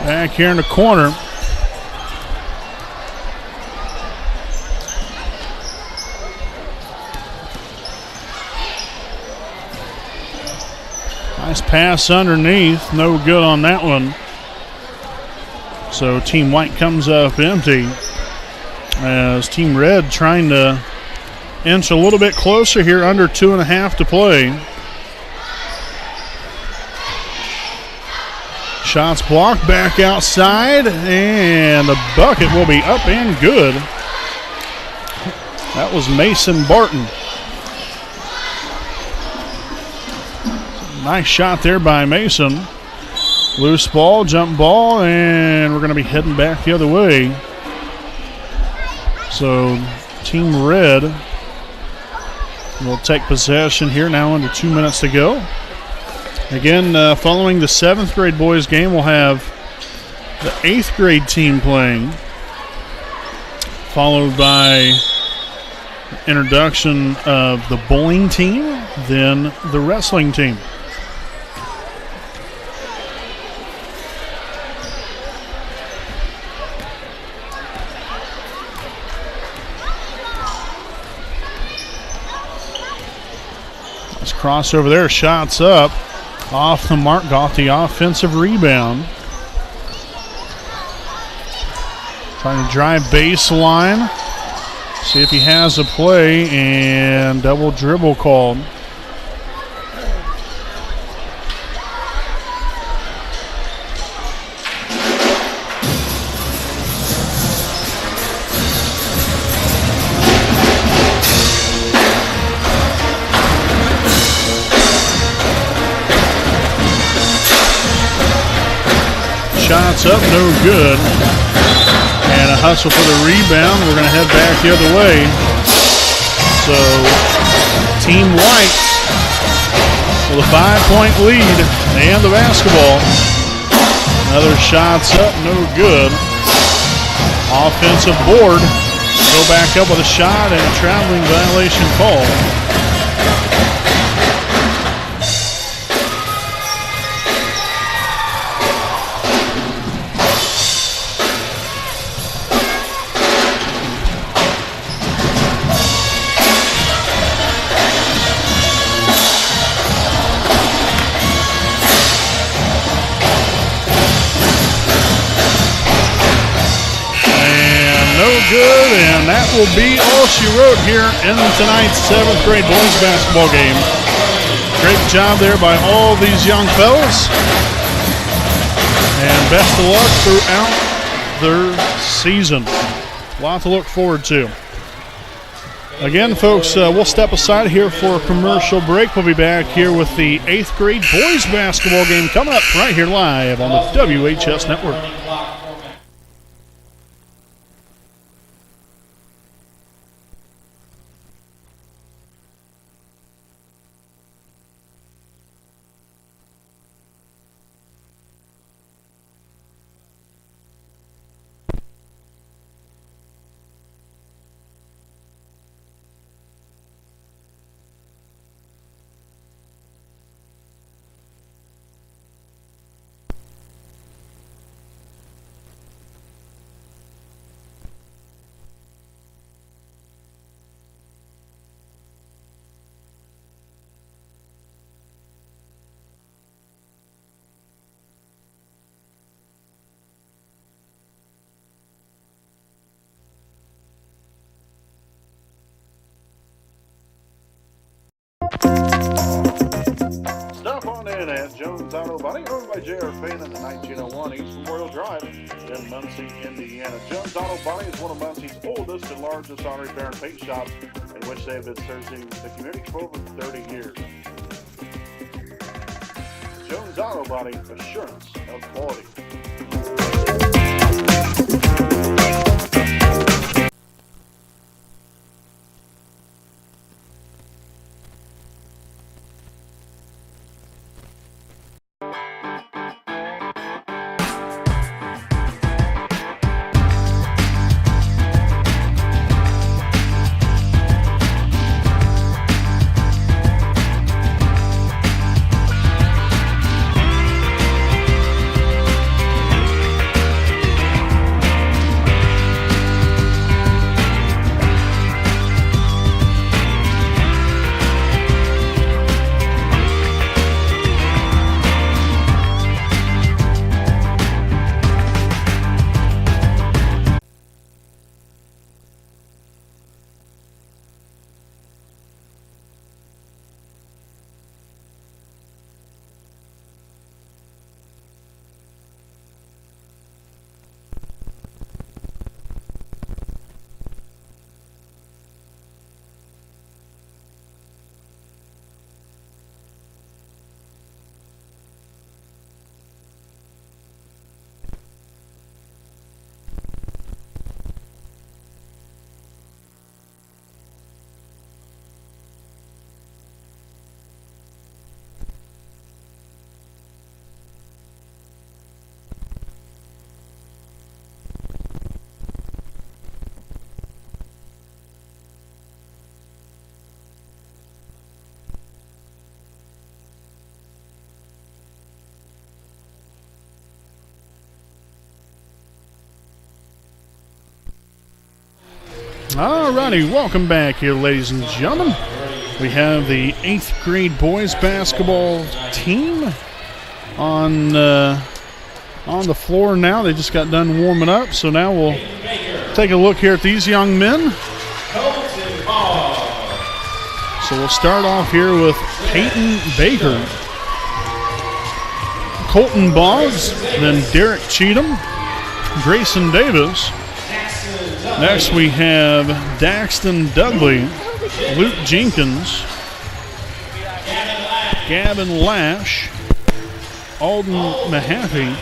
Back here in the corner. Nice pass underneath. No good on that one. So Team White comes up empty. As Team Red trying to inch a little bit closer here, under 2.5 to play. Shots blocked back outside, and the bucket will be up and good. That was Mason Barton. Nice shot there by Mason. Loose ball, jump ball, and we're going to be heading back the other way. So Team Red will take possession here now, under 2 minutes to go. Again, following the 7th grade boys game, we'll have the 8th grade team playing, followed by introduction of the bowling team, then the wrestling team. Let's cross over there, shots up. Off the mark, got the offensive rebound. Trying to drive baseline. See if he has a play, and double dribble called. Shots up, no good. And a hustle for the rebound. We're going to head back the other way. So Team White with a 5-point lead and the basketball. Another shot's up, no good. Offensive board. Go back up with a shot and a traveling violation call. Good, and that will be all she wrote here in tonight's 7th grade boys basketball game. Great job there by all these young fellas, and best of luck throughout their season. A lot to look forward to. Again, folks, we'll step aside here for a commercial break. We'll be back here with the 8th grade boys basketball game coming up right here live on the WHS Network. Stop on in at Jones Auto Body, owned by J.R. Payne in the 1901 East Memorial Drive in Muncie, Indiana. Jones Auto Body is one of Muncie's oldest and largest auto repair and paint shops, in which they have been serving the community for over 30 years. Jones Auto Body, assurance of quality. Alrighty, welcome back here, ladies and gentlemen. We have the 8th grade boys basketball team on the floor now. They just got done warming up, so now we'll take a look here at these young men. So we'll start off here with Peyton Baker, Colton Boggs, then Derek Cheatham, Grayson Davis. Next we have Daxton Dudley, Luke Jenkins, Gavin Lash, Alden Mahaffey,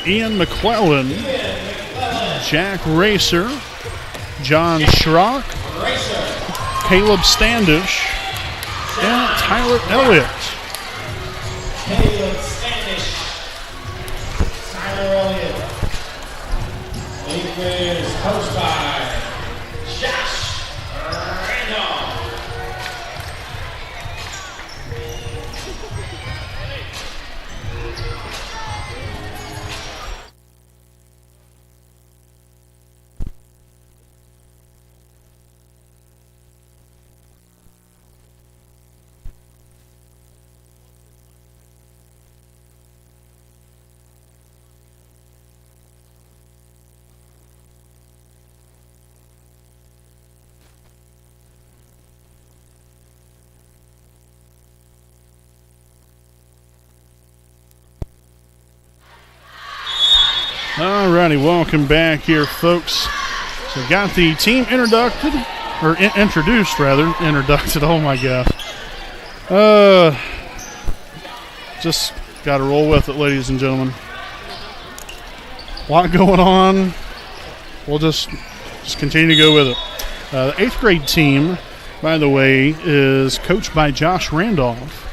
Ian McClellan, Jack Racer, John Schrock, Caleb Standish, and Tyler Elliott. Caleb Standish. Tyler Elliott. 8th graders coached by Josh Randolph. Alrighty, welcome back here, folks. So got the team introduced. Oh my gosh. Just got to roll with it, ladies and gentlemen. A lot going on. We'll just continue to go with it. The 8th grade team, by the way, is coached by Josh Randolph.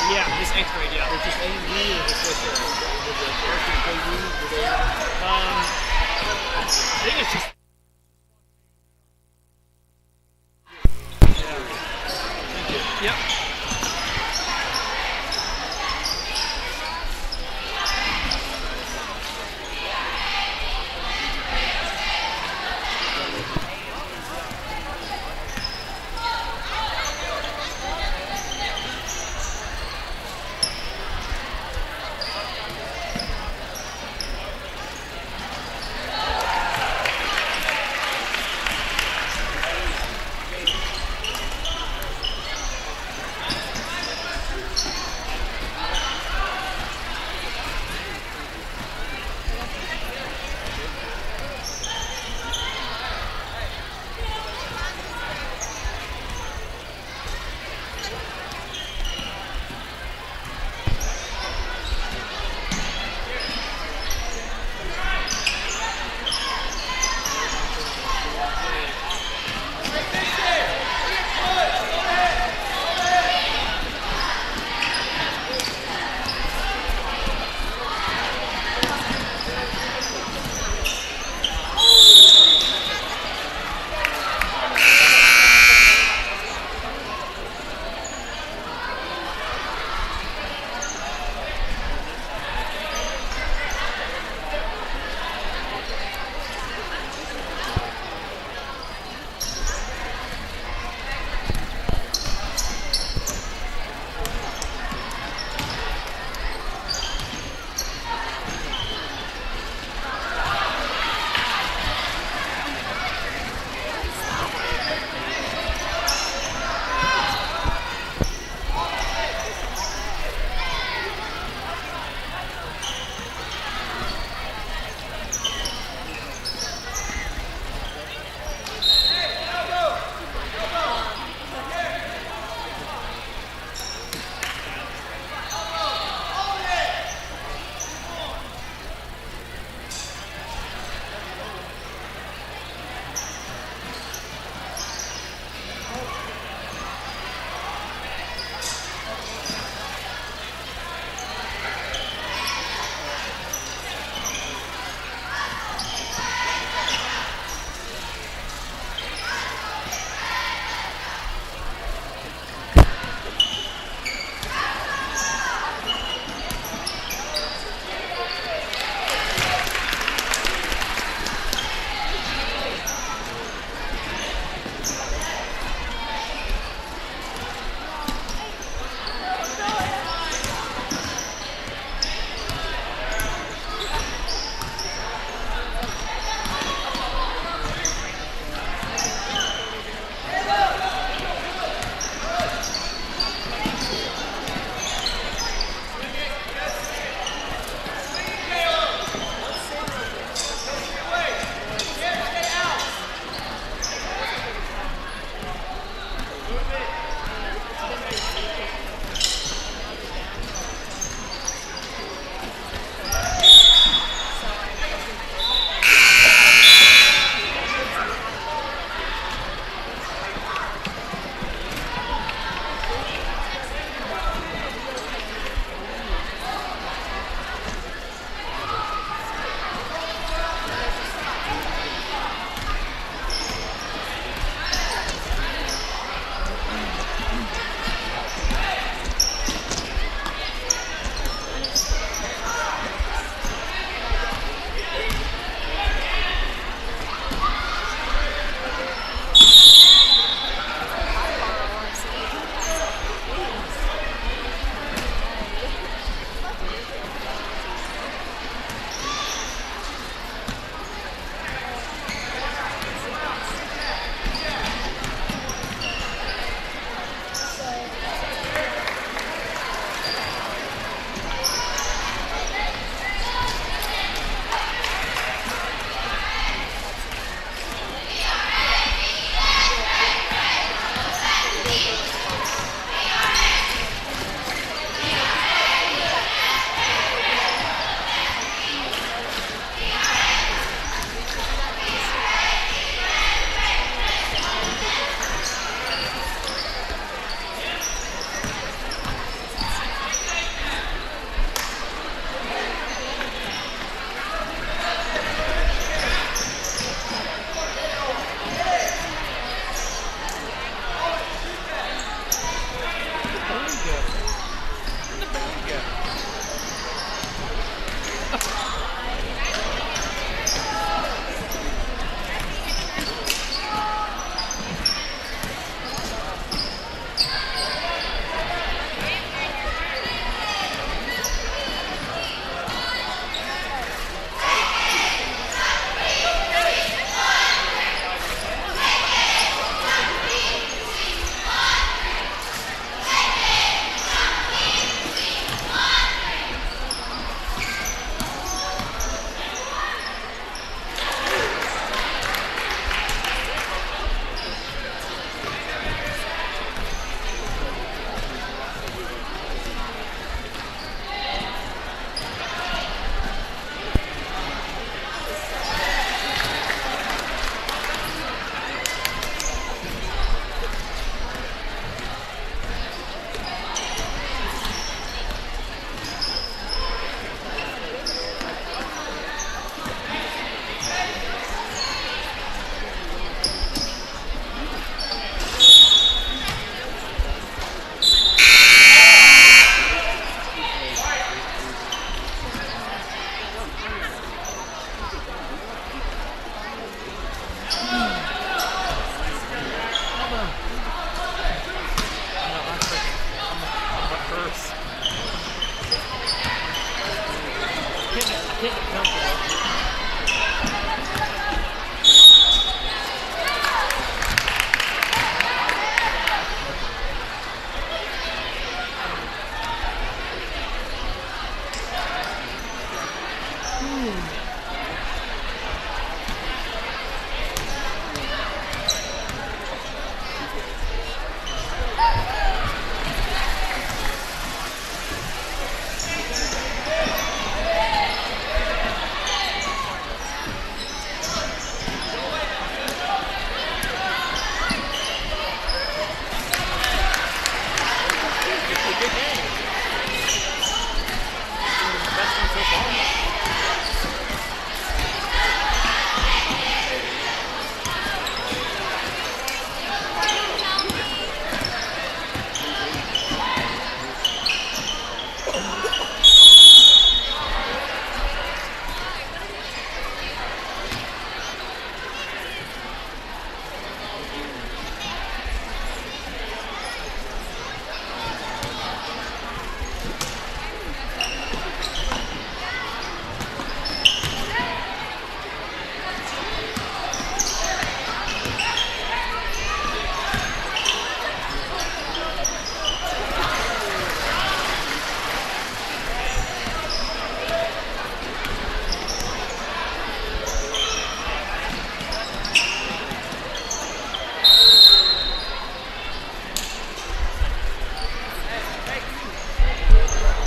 Yeah, this 8th grade, yeah. It's just A and B, or just like the varsity KD? I think it's just. Yeah. Yep.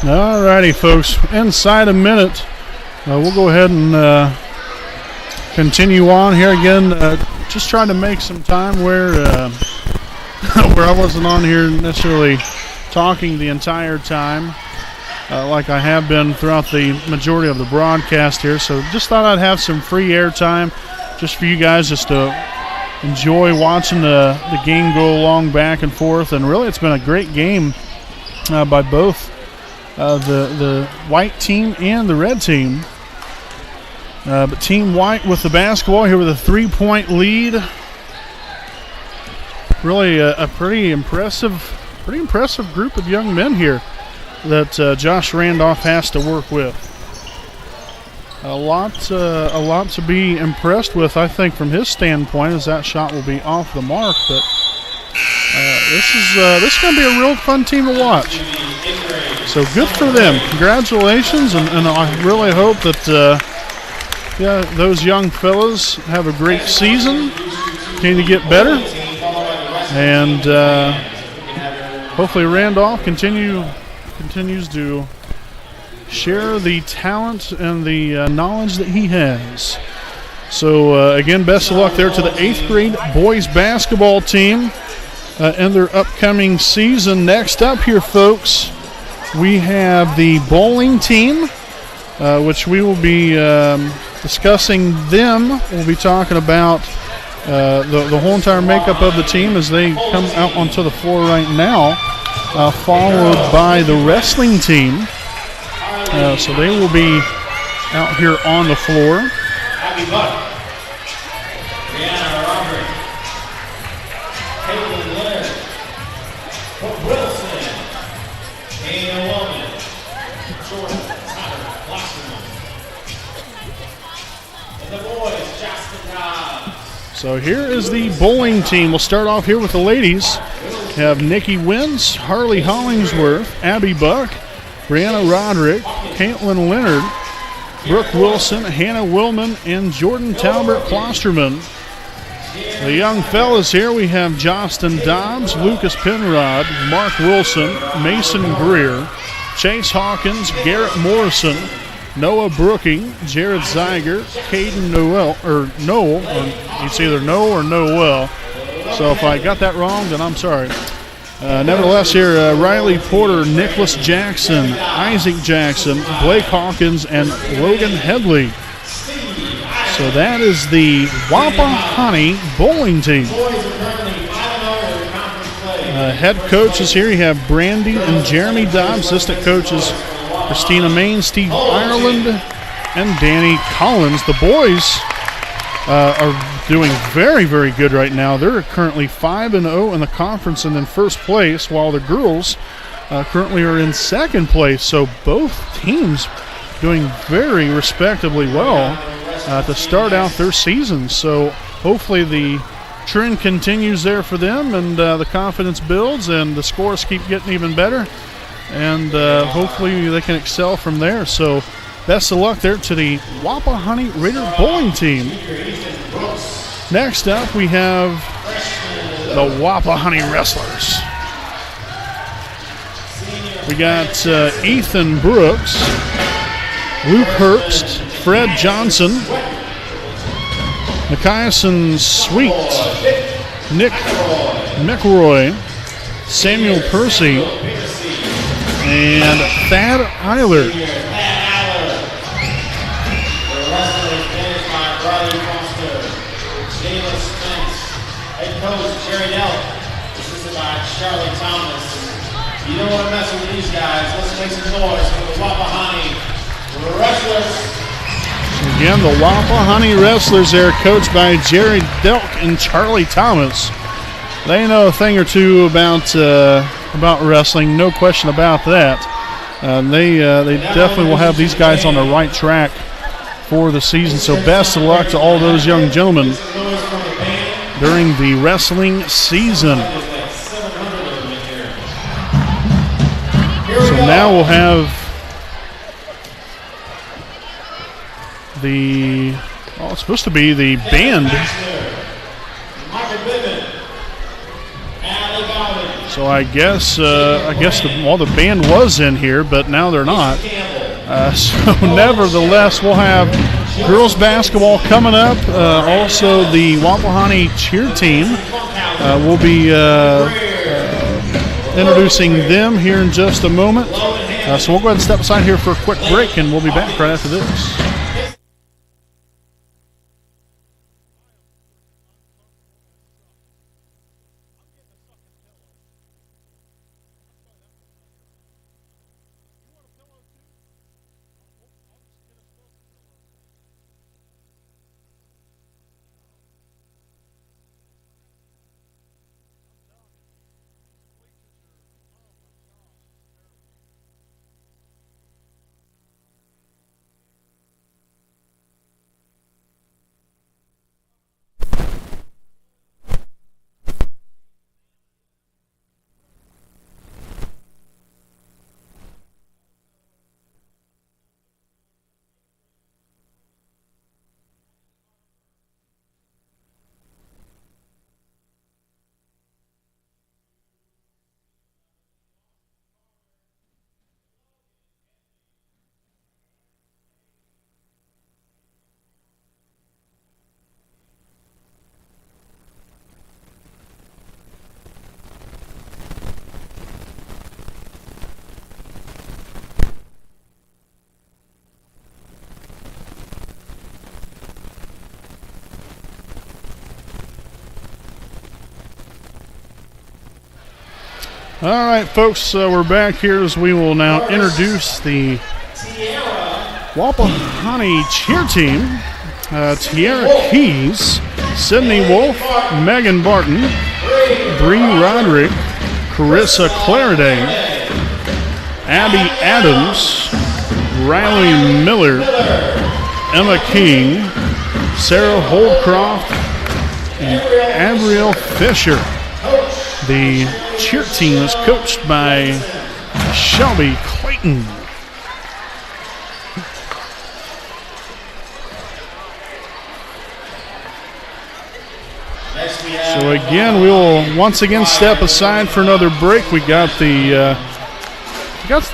All righty, folks. Inside a minute, we'll go ahead and continue on here again. Just trying to make some time where where I wasn't on here necessarily talking the entire time like I have been throughout the majority of the broadcast here. So just thought I'd have some free air time just for you guys just to enjoy watching the game go along back and forth. And really, it's been a great game by both the white team and the red team. But Team White with the basketball here with a 3-point lead. Really a pretty impressive group of young men here that Josh Randolph has to work with. A lot to be impressed with, I think, from his standpoint, as that shot will be off the mark. But this is going to be a real fun team to watch. So good for them. Congratulations, and I really hope that those young fellas have a great season, continue to get better, and hopefully Randolph continues to share the talent and the knowledge that he has. So again, best of luck there to the 8th grade boys basketball team in their upcoming season. Next up here, folks, we have the bowling team, which we will be discussing them. We'll be talking about the whole entire makeup of the team as they come out onto the floor right now, followed by the wrestling team. So they will be out here on the floor. Abby Buck, Brianna Roderick, Caitlin Leonard, Brooke Wilson, Dana Woman, Jordan Tyler Wasserman, and the boys, Justin Dobbs. So here is the bowling team. We'll start off here with the ladies. We have Nikki Wins, Harley Hollingsworth, Abby Buck, Brianna Roderick, Caitlin Leonard, Brooke Wilson, Hannah Willman, and Jordan Talbert Klosterman. The young fellas here, we have Justin Dobbs, Lucas Penrod, Mark Wilson, Mason Greer, Chase Hawkins, Garrett Morrison, Noah Brooking, Jared Zeiger, Caden Noel. It's either Noel or Noel. So if I got that wrong, then I'm sorry. Nevertheless here, Riley Porter, Nicholas Jackson, Isaac Jackson, Blake Hawkins, and Logan Headley. So that is the Wapahani bowling team. Head coaches here, you have Brandy and Jeremy Dobbs. Assistant coaches, Christina Main, Steve Ireland, and Danny Collins. The boys are doing very, very good right now. They're currently 5-0 in the conference and in first place, while the girls currently are in second place. So both teams doing very respectably well to start out their season. So hopefully the trend continues there for them, and the confidence builds, and the scores keep getting even better, and hopefully they can excel from there. So best of luck there to the Wapahani Raider bowling team. Next up, we have the Wapahani Wrestlers. We got Ethan Brooks, Luke Herbst, Fred Johnson, Nikiason Sweet, Nick McRoy, Samuel Percy, and Thad Eiler. Charlie Thomas. You don't want to mess with these guys. Let's make some noise for the Wapahani Wrestlers. Again, the Wapahani Wrestlers there, coached by Jerry Delk and Charlie Thomas. They know a thing or two about wrestling, no question about that. They definitely will have these guys on the right track for the season. So best of luck to all those young gentlemen during the wrestling season. So now we'll have it's supposed to be the band. Michael Bibbin, Allie Gobbins, So I guess the band was in here, but now they're not. So nevertheless, we'll have girls basketball coming up. Also, the Wapahani cheer team. We'll be introducing them here in just a moment. So we'll go ahead and step aside here for a quick break, and we'll be back right after this. All right, folks, we're back here as we will now introduce the Wapahani cheer team. Tiara Keys, Sydney Wolf, Megan Barton, Bree Roderick, Carissa Clariday, Abby Adams, Riley Miller, Emma King, Sarah Holdcroft, and Abrielle Fisher. The cheer team is coached by Shelby Clayton. So again, we will once again step aside for another break. We got the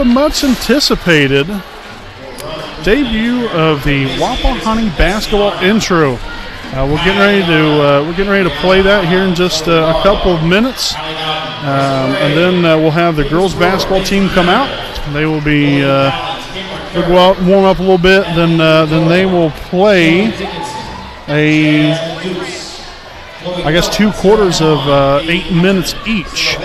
much anticipated debut of the Wapahani basketball intro. We're getting ready to play that here in just a couple of minutes, and then we'll have the girls basketball team come out. They will be they'll go out and warm up a little bit. Then they will play I guess 2 quarters of 8 minutes each,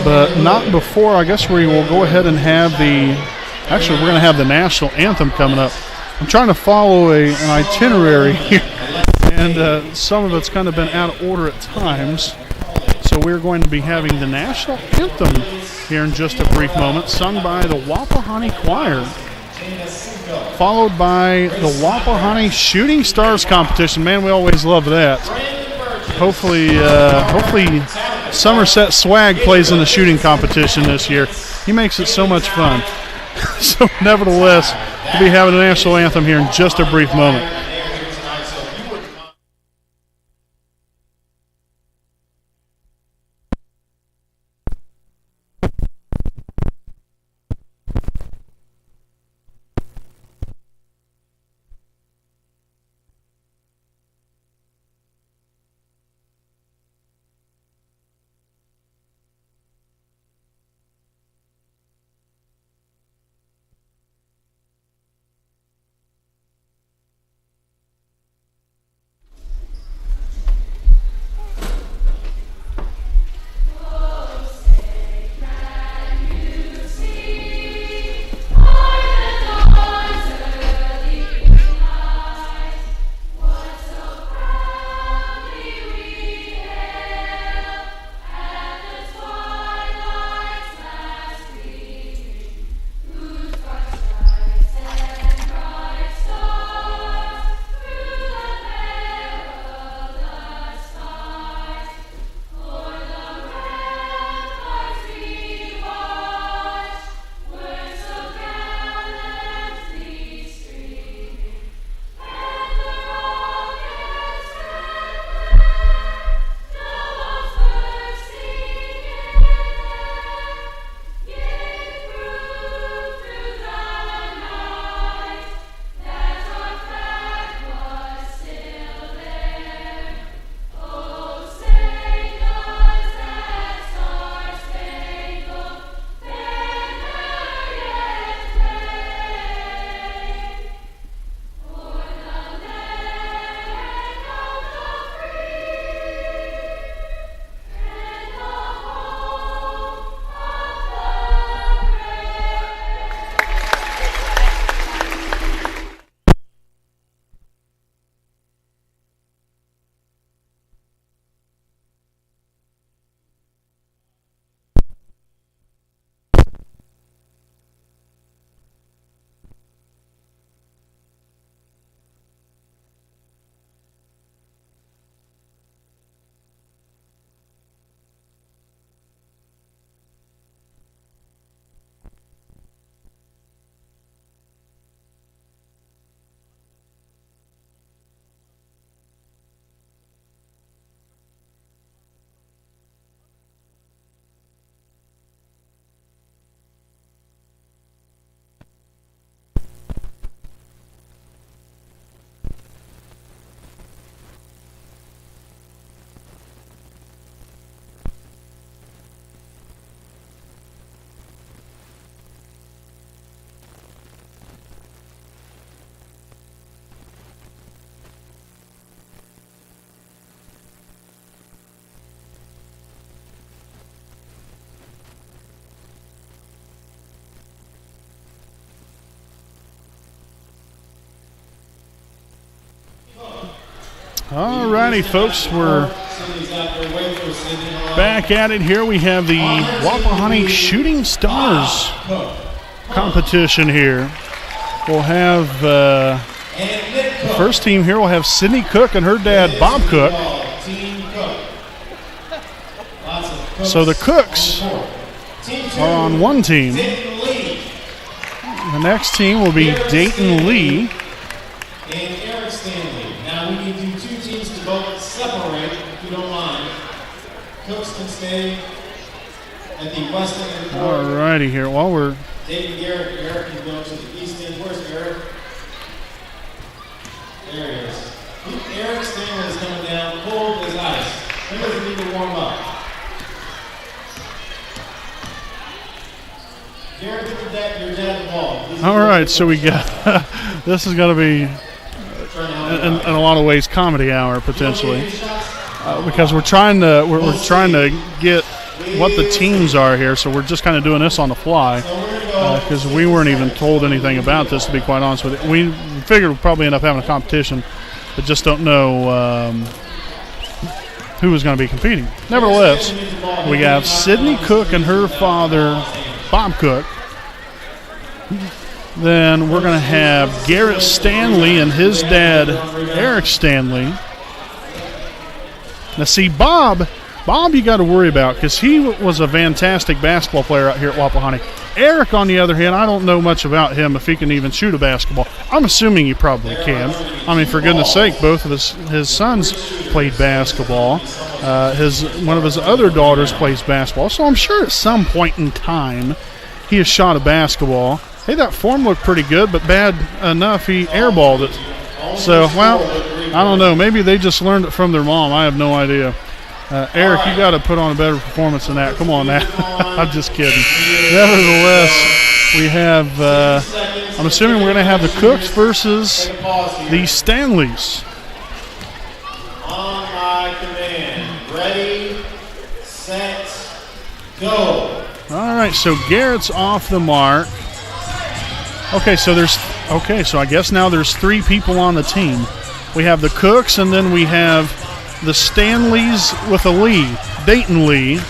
but not before. I guess we will go ahead and have we're going to have the national anthem coming up. I'm trying to follow an itinerary here, and some of it's kind of been out of order at times. So we're going to be having the national anthem here in just a brief moment, sung by the Wapahani Choir, followed by the Wapahani Shooting Stars competition. Man, we always love that. Hopefully Somerset Swag plays in the shooting competition this year. He makes it so much fun. So nevertheless, we'll be having a national anthem here in just a brief moment. All righty, folks, we're Cindy's out there waiting for Cindy. back at it here. We have the Wapahani Shooting Stars competition here. We'll have And Nick Cook. first team here. We'll have Sydney Cook and her dad, Bob Cook. Team Cook. Lots of Cooks So the Cooks on the court. Team 2, are on one team. Dayton Lee The next team will be Dayton Lee. and Eric Stanley. Now we need you 2 teams to both separate, if you don't mind. Cooks can stay at the west end of the court. All righty here. While we're Dayton Garrett, Eric can go to the east end. Where's Eric? There he is. Eric Stanley is coming down, cold as ice. He doesn't need to warm up. Garrett, give your dad the ball. all right, so we got this is going to be in a lot of ways comedy hour potentially because we're trying to get what the teams are here. So we're just kind of doing this on the fly because we weren't even told anything about this, to be quite honest with you. We figured we'd probably end up having a competition, but just don't know who was going to be competing. Nevertheless, we have Sydney Cook and her father, Bob Cook. Then we're going to have Garrett Stanley and his dad, Eric Stanley. Now, see, Bob you got to worry about because he was a fantastic basketball player out here at Wapahani. Eric, on the other hand, I don't know much about him, if he can even shoot a basketball. I'm assuming he probably can. I mean, for goodness sake, both of his sons played basketball. One of his other daughters plays basketball. So I'm sure at some point in time he has shot a basketball. Hey, that form looked pretty good, but bad enough he airballed it. So, well, I don't know. Maybe they just learned it from their mom. I have no idea. Eric, you got to put on a better performance than that. Come on now. I'm just kidding. Nevertheless, we have, I'm assuming we're going to have the Cooks versus the Stanleys. On my command. Ready, set, go. All right, so Garrett's off the mark. Okay, so I guess now there's 3 people on the team. We have the Cooks, and then we have the Stanleys with a Lee, Dayton Lee.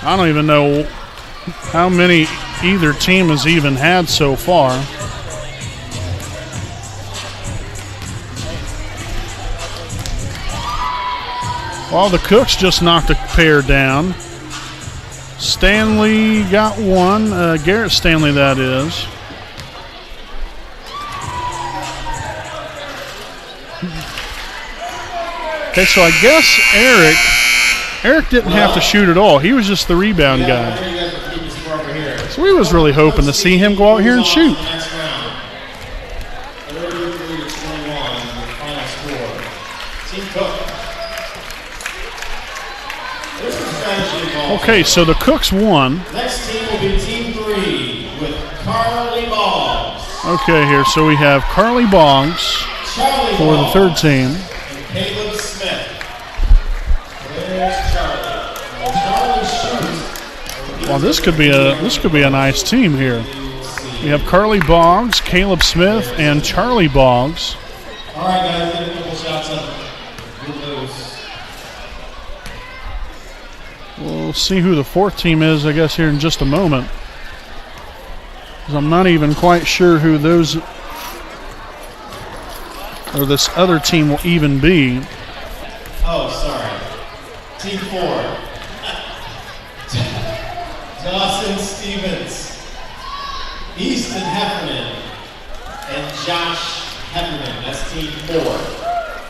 I don't even know how many either team has even had so far. Well, the Cooks just knocked a pair down. Stanley got one. Garrett Stanley, that is. Okay, so I guess Eric didn't have to shoot at all. He was just the rebound guy. So we was really hoping to see him go out here and shoot. Okay, so the Cooks won. Next team will be Team 3 with Carly Boggs. Okay, here, so we have Carly Boggs Charlie for the Boggs third team. and Caleb Smith. There's Charlie. Charlie shoots. Well, this could be a nice team here. We have Carly Boggs, Caleb Smith, and Charlie Boggs. All right, guys, get a couple shots up. Good news. We'll see who the fourth team is, I guess, here in just a moment. 'Cause I'm not even quite sure who those or this other team will even be. Oh, sorry. Team 4. Dawson Stevens, Easton Heffernan, and Josh Heffernan. That's Team 4.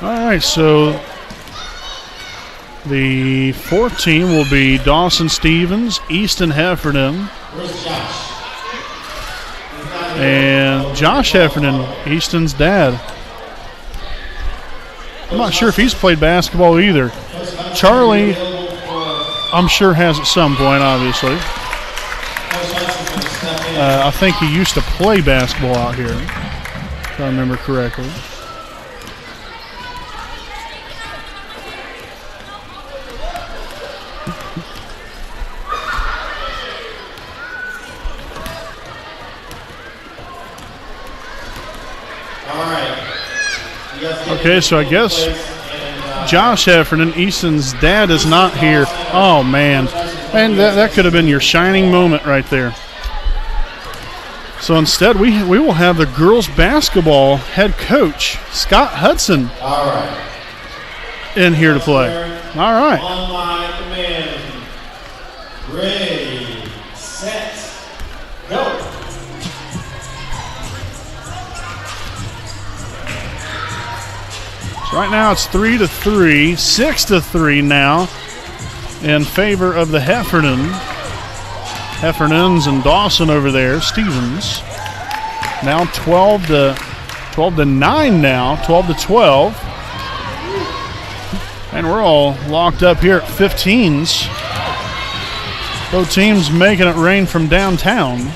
All right, so the fourth team will be Dawson Stevens, Easton Heffernan, Where's Josh? He's not here. and Josh Heffernan, Easton's dad. I'm not sure if he's played basketball either. Charlie, I'm sure, has at some point, obviously. Coach Hudson's going to step in. I think he used to play basketball out here, if I remember correctly. Okay, so I guess Josh Heffernan, Easton's dad, is not here. Oh, man. Man, that could have been your shining moment right there. So instead, we will have the girls basketball head coach, Scott Hudson, in here to play. All right. On my command. Ready, set, go. So right now it's 3-3, 6-3 now in favor of the Heffernans and Dawson over there. Stevens now 12-9 now, 12-12. And we're all locked up here at 15s. Both teams making it rain from downtown.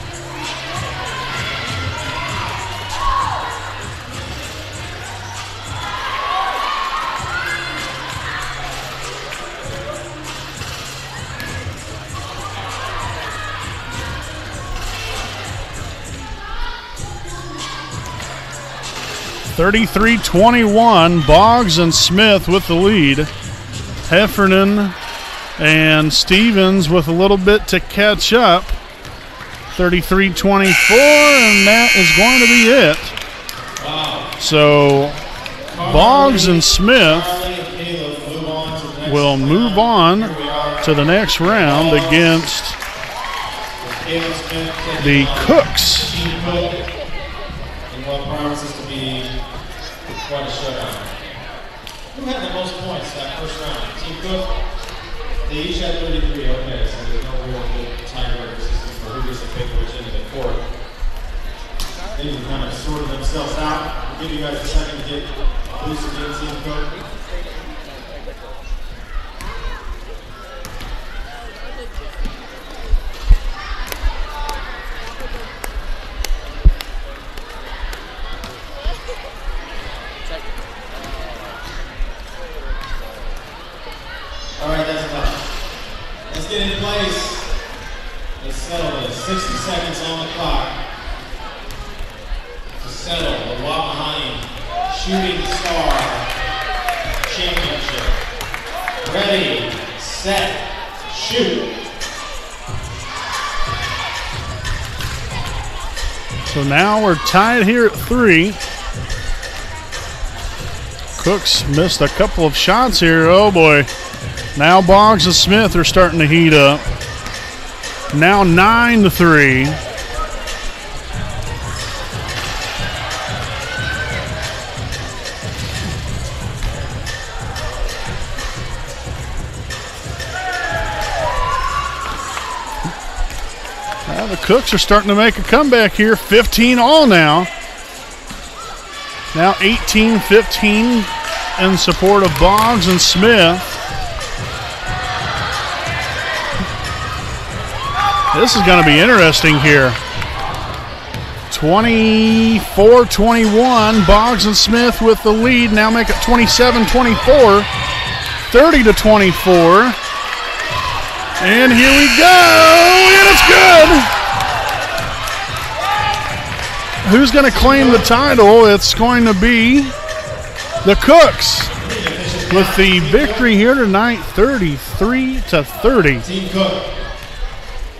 (33-21), Boggs and Smith with the lead. Heffernan and Stevens with a little bit to catch up. 33-24, and that is going to be it. So Boggs and Smith will move on to the next round against the Cooks. And what promises to be quite a showdown. Who had the most points that first round? Team Cook? They each had 33. Okay, so there's no real good tiebreaker system for who gets to pick which end of the court. They can kind of sort themselves out. We'll give you guys a second to get loose against Team Cook. All right, that's enough. Let's get in place. Let's settle this. 60 seconds on the clock. To settle the Wapahani Shooting Star Championship. Ready, set, shoot. So now we're tied here at 3. Cooks missed a couple of shots here. Oh boy. Now Boggs and Smith are starting to heat up. Now 9-3. Now the Cooks are starting to make a comeback here. 15 all now. Now 18-15 in support of Boggs and Smith. This is going to be interesting here. 24-21, Boggs and Smith with the lead. Now make it 27-24, 30-24. And here we go, and it's good. Who's going to claim the title? It's going to be the Cooks with the victory here tonight, 33-30. Team Cook.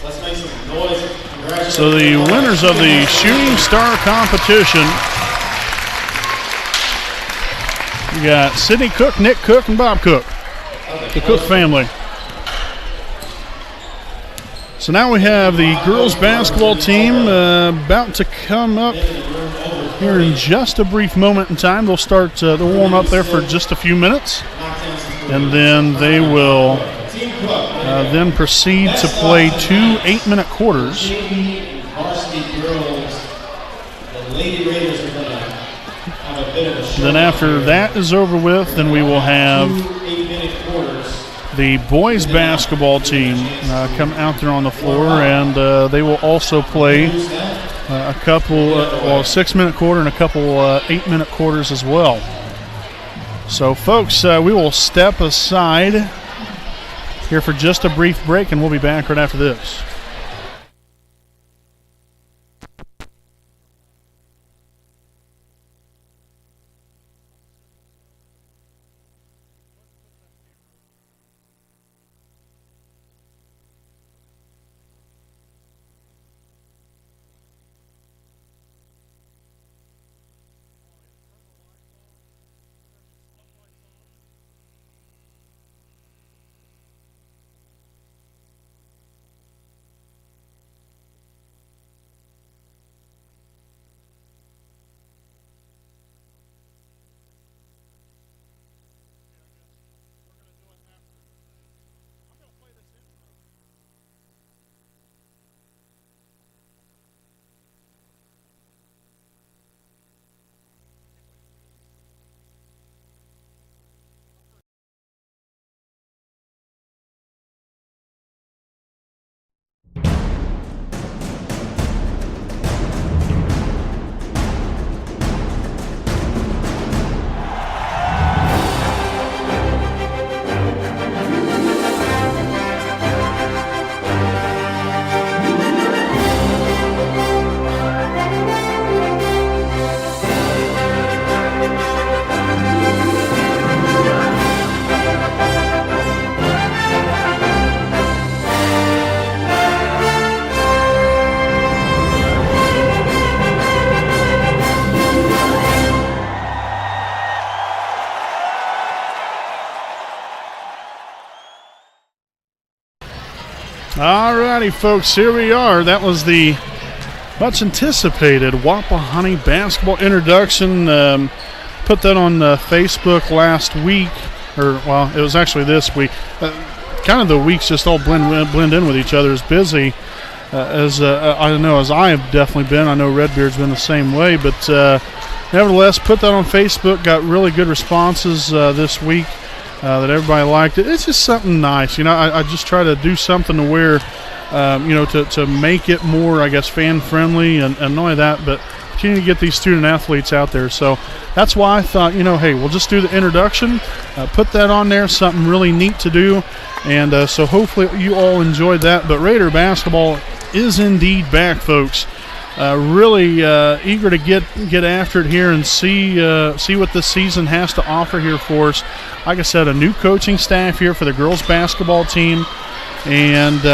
Let's make some noise. Congratulations. So the winners of the Shooting Star competition, we got Sidney Cook, Nick Cook, and Bob Cook, the Cook family. So now we have the girls basketball team about to come up here in just a brief moment in time. They'll start, they'll warm up there for just a few minutes, and then they will then proceed to play 2 8-minute quarters. Then after that is over with, then we will have the boys basketball team come out there on the floor, and they will also play a couple, 6-minute quarter and a couple 8-minute quarters as well. So, folks, we will step aside here for just a brief break, and we'll be back right after this. All righty, folks, here we are. That was the much anticipated Wapahani basketball introduction. Put that on Facebook last week, it was actually this week. Kind of the weeks just all blend in with each other. As busy as I know, as I have definitely been. I know Redbeard's been the same way, but nevertheless, put that on Facebook. Got really good responses this week. That everybody liked it. It's just something nice. I just try to do something to where, to make it more, I guess, fan-friendly, and not only that, but continue to get these student athletes out there. So that's why I thought, hey, we'll just do the introduction, put that on there, something really neat to do, and so hopefully you all enjoyed that. But Raider basketball is indeed back, folks. Really eager to get after it here and see what this season has to offer here for us. Like I said, a new coaching staff here for the girls basketball team, and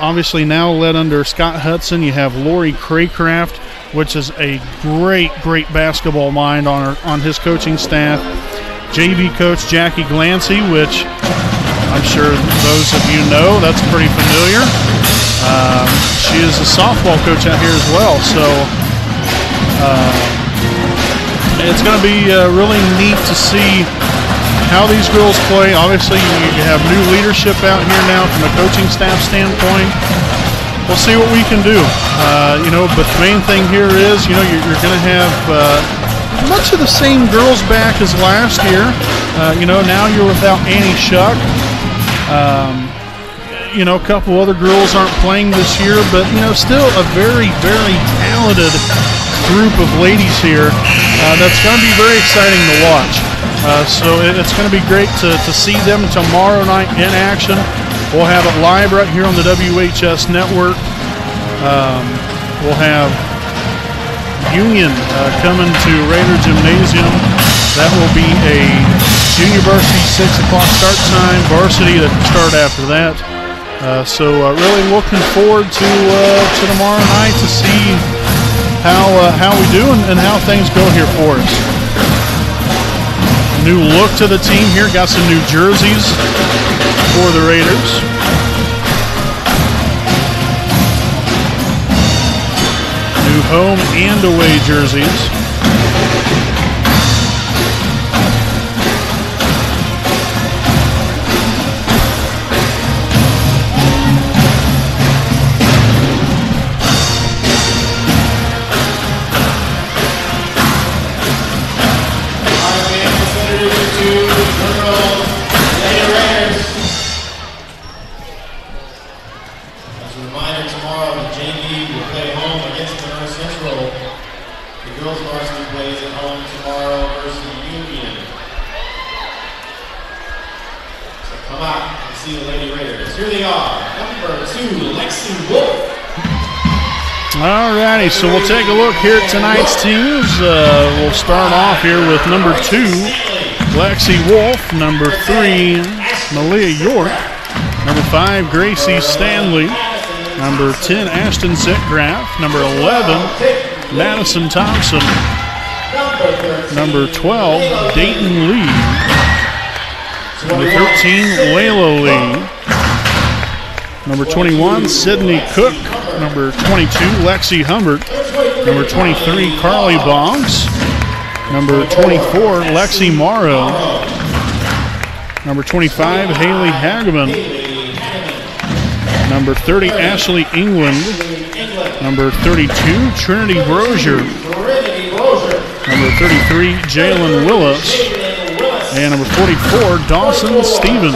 obviously now led under Scott Hudson. You have Lori Craycraft, which is a great basketball mind on his coaching staff. JV coach Jackie Glancy, which I'm sure those of you know, that's pretty familiar. She is a softball coach out here as well, so it's going to be really neat to see how these girls play. Obviously, you have new leadership out here now from a coaching staff standpoint. We'll see what we can do, but the main thing here is, you're going to have much of the same girls back as last year. Now you're without Annie Shuck. A couple other girls aren't playing this year, but, still a very, very talented group of ladies here. That's going to be very exciting to watch. So it's going to be great to see them tomorrow night in action. We'll have it live right here on the WHS network. We'll have Union coming to Raider Gymnasium. That will be a junior varsity 6 o'clock start time, varsity that can start after that. So really looking forward to tomorrow night to see how we do and how things go here for us. New look to the team here. Got some new jerseys for the Raiders. New home and away jerseys. come out and see the Lady Raiders. Here they are. Number 2, Lexi Wolf. Alrighty, so we'll take a look here at tonight's teams. We'll start off here with number 2, Lexi Wolf. Number 3, Malia York. Number 5, Gracie Stanley. Number 10, Ashton Zitgraff. Number 11, Madison Thompson. Number 12, Dayton Lee. Number 13, Layla Lee. Number 21, Sydney Cook. Number 22, Lexi Humbert. Number 23, Carly Boggs. Number 24, Lexi Morrow. Number 25, Haley Hageman. Number 30, Ashley England. Number 32, Trinity Brozier. Number 33, Jalen Willis. And number 44, Dawson Stevens.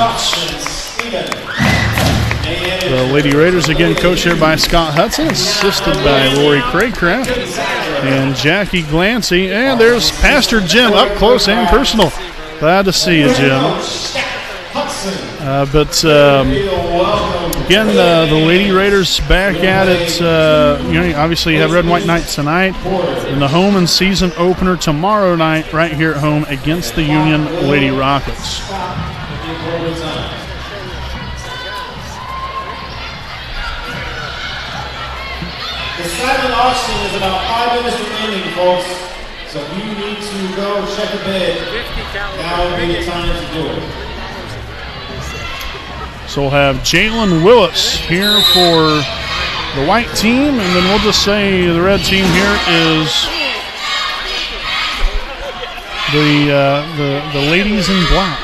The Lady Raiders again coached here by Scott Hudson, assisted by Lori Craycraft and Jackie Glancy. And there's Pastor Jim up close and personal. Glad to see you, Jim. Again, the Lady Raiders back at it. Obviously you have Red and White night tonight, and the home and season opener tomorrow night right here at home against the Union Lady Rockets. The silent auction is about 5 minutes from ending, folks. So if you need to go check a bid, now would be the time to do it. So we'll have Jalen Willis here for the white team, and then we'll just say the red team here is the ladies in black.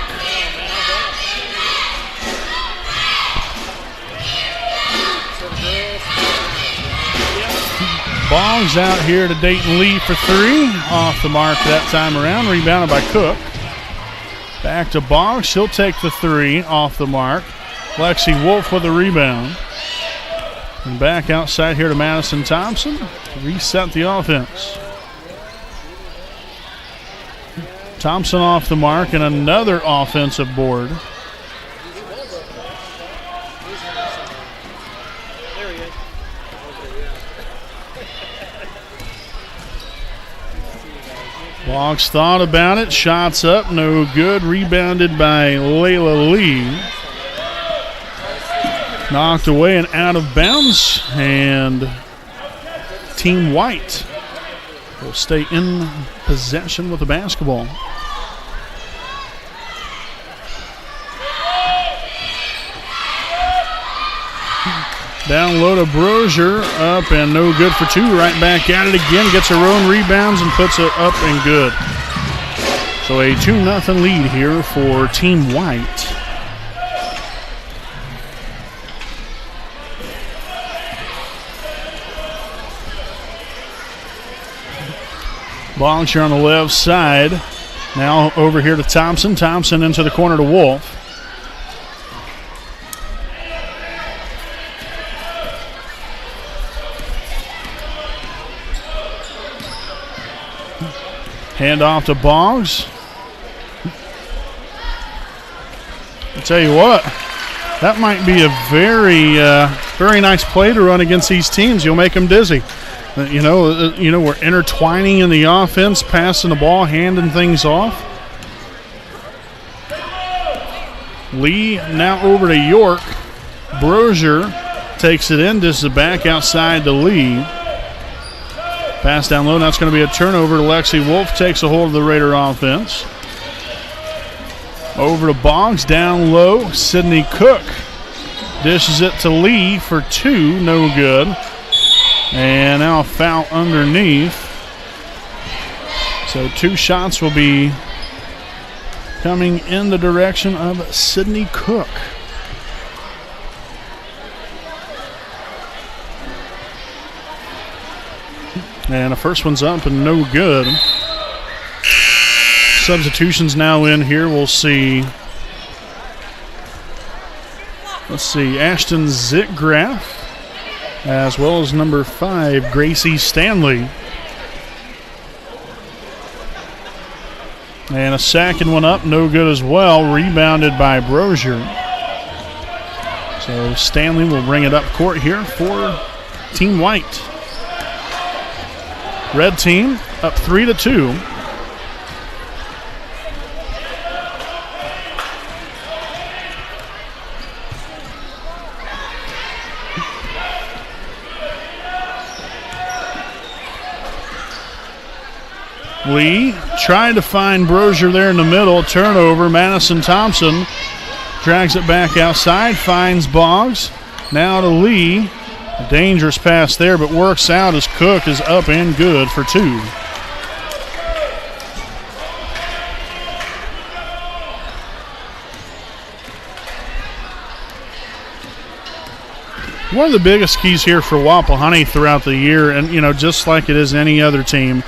Boggs out here to Dayton Lee for 3. Off the mark that time around. Rebounded by Cook. Back to Boggs. She'll take the 3 off the mark. Lexi Wolf with the rebound. And back outside here to Madison Thompson to reset the offense. Thompson off the mark and another offensive board. Boggs thought about it. Shots up, no good. Rebounded by Layla Lee. Knocked away and out of bounds. And Team White will stay in possession with the basketball. Down low to Brozier, up and no good for 2. Right back at it again, gets her own rebounds and puts it up and good. So a 2-0 lead here for Team White. Boggs here on the left side. Now over here to Thompson. Thompson into the corner to Wolf. Hand off to Boggs. I'll tell you what, that might be a very nice play to run against these teams. You'll make them dizzy. We're intertwining in the offense, passing the ball, handing things off. Lee now over to York. Brozier takes it in, just the back outside to Lee. Pass down low, now it's going to be a turnover to Lexi Wolf. Takes a hold of the Raider offense. Over to Boggs, down low. Sydney Cook dishes it to Lee for 2, no good. And now a foul underneath. So 2 shots will be coming in the direction of Sydney Cook. And the first one's up and no good. Substitutions now in here. We'll see. Let's see. Ashton Zitgraff, as well as number 5, Gracie Stanley. And a second one up, no good as well. Rebounded by Brozier. So Stanley will bring it up court here for Team White. Red team up 3-2. Lee trying to find Brozier there in the middle. Turnover. Madison Thompson drags it back outside. Finds Boggs. Now to Lee. A dangerous pass there, but works out as Cook is up and good for 2. One of the biggest keys here for Wapahani throughout the year, and just like it is any other team,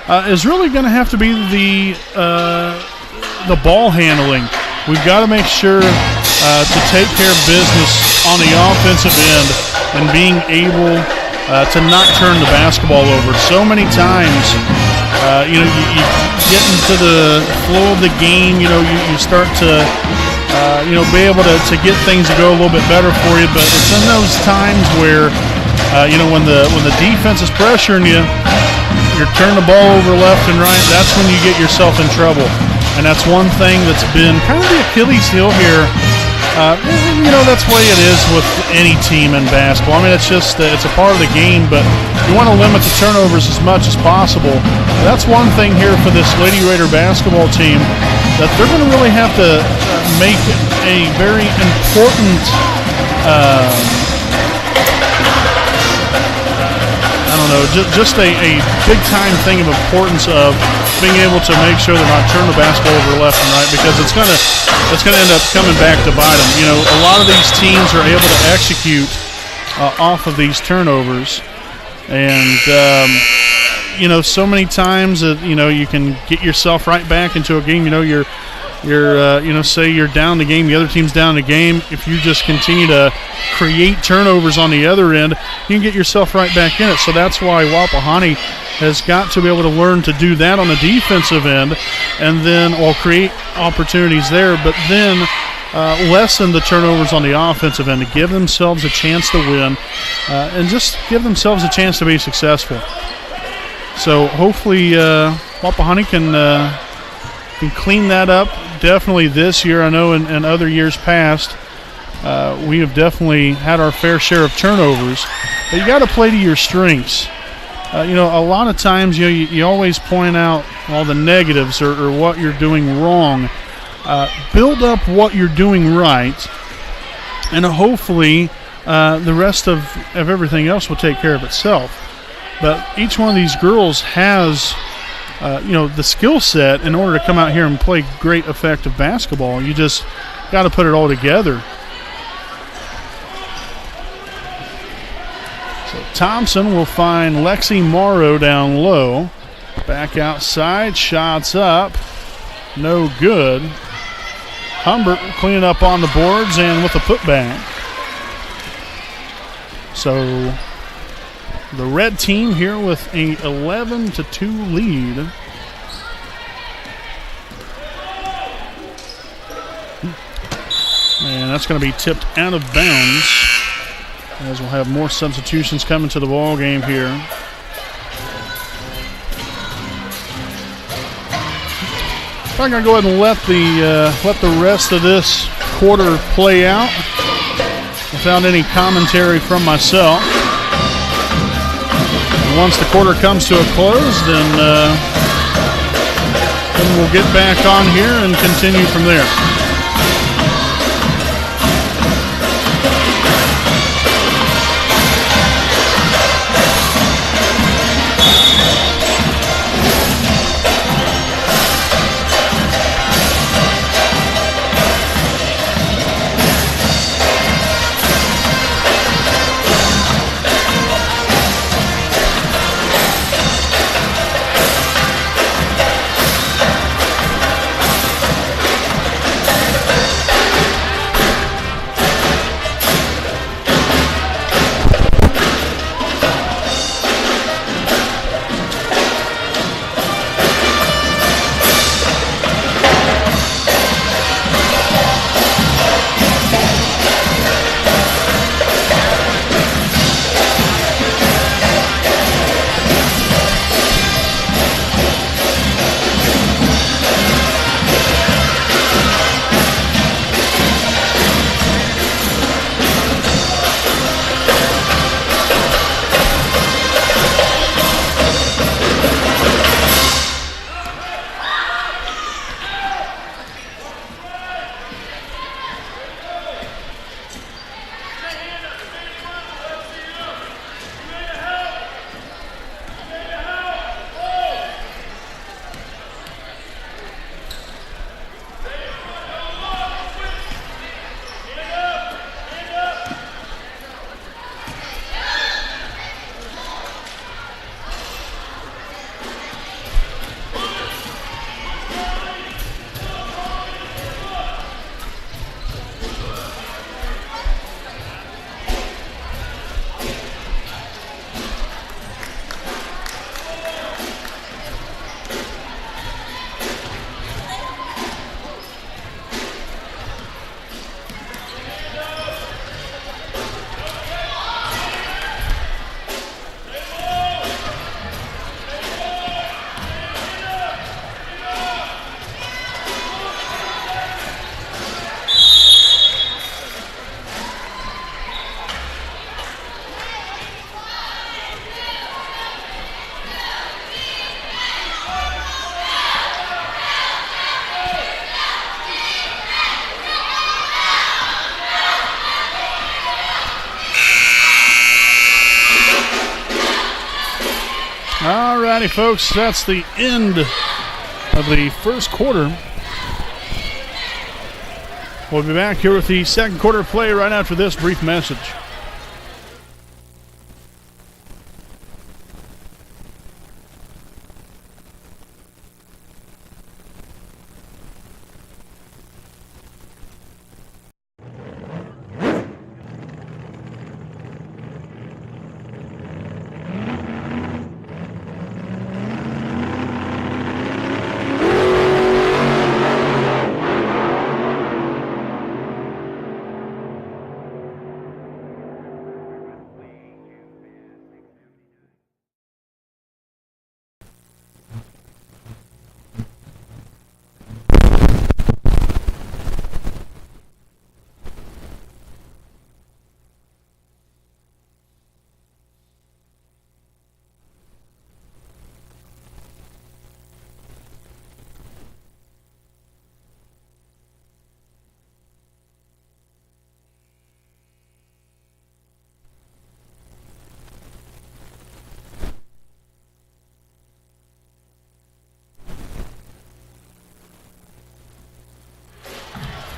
is really going to have to be the ball handling. We've got to make sure to take care of business on the offensive end and being able to not turn the basketball over. So many times, you get into the flow of the game. You start to be able to get things to go a little bit better for you. But it's in those times where when the defense is pressuring you, you're turning the ball over left and right. That's when you get yourself in trouble. And that's one thing that's been kind of the Achilles heel here. That's the way it is with any team in basketball. I mean, it's just it's a part of the game, but you want to limit the turnovers as much as possible. That's one thing here for this Lady Raider basketball team that they're going to really have to make a very important just a big-time thing of importance of being able to make sure they're not turning the basketball over left and right, because it's gonna end up coming back to bite them. A lot of these teams are able to execute off of these turnovers, and so many times that you can get yourself right back into a game. Say you're down the game, the other team's down the game. If you just continue to create turnovers on the other end, you can get yourself right back in it. So that's why Wapahani has got to be able to learn to do that on the defensive end, and then create opportunities there, but then lessen the turnovers on the offensive end to give themselves a chance to win, and just give themselves a chance to be successful. So hopefully Wapahani can clean that up. Definitely this year. I know in other years past, we have definitely had our fair share of turnovers. But you got to play to your strengths. A lot of times you always point out all the negatives or what you're doing wrong. Build up what you're doing right, and hopefully the rest of everything else will take care of itself. But each one of these girls has the skill set in order to come out here and play great, effective basketball. You just got to put it all together. So Thompson will find Lexi Morrow down low. Back outside, shots up. No good. Humbert cleaning up on the boards and with a putback. So the red team here with a 11-2 lead. And that's going to be tipped out of bounds, as we'll have more substitutions coming to the ball game here. I'm going to go ahead and let the rest of this quarter play out without any commentary from myself. Once the quarter comes to a close, then we'll get back on here and continue from there. righty, folks, that's the end of the first quarter. We'll be back here with the second quarter play right after this brief message.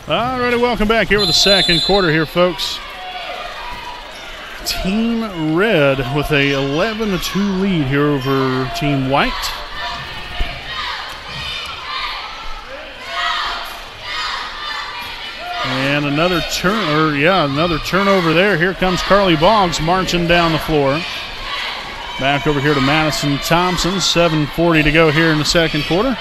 Alrighty, welcome back here with the second quarter here, folks. Team Red with a 11-2 lead here over Team White. And another turnover there. Here comes Carly Boggs marching down the floor. Back over here to Madison Thompson. 7:40 to go here in the second quarter.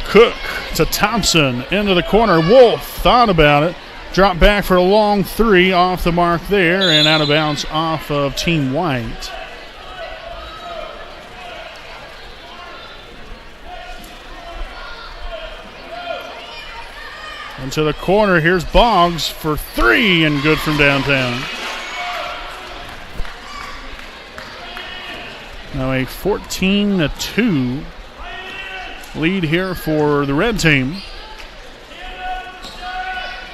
Cook to Thompson into the corner. Wolf thought about it. Dropped back for a long three, off the mark there, and out of bounds off of Team White. Into the corner, here's Boggs for three, and good from downtown. Now a 14-2 lead here for the red team.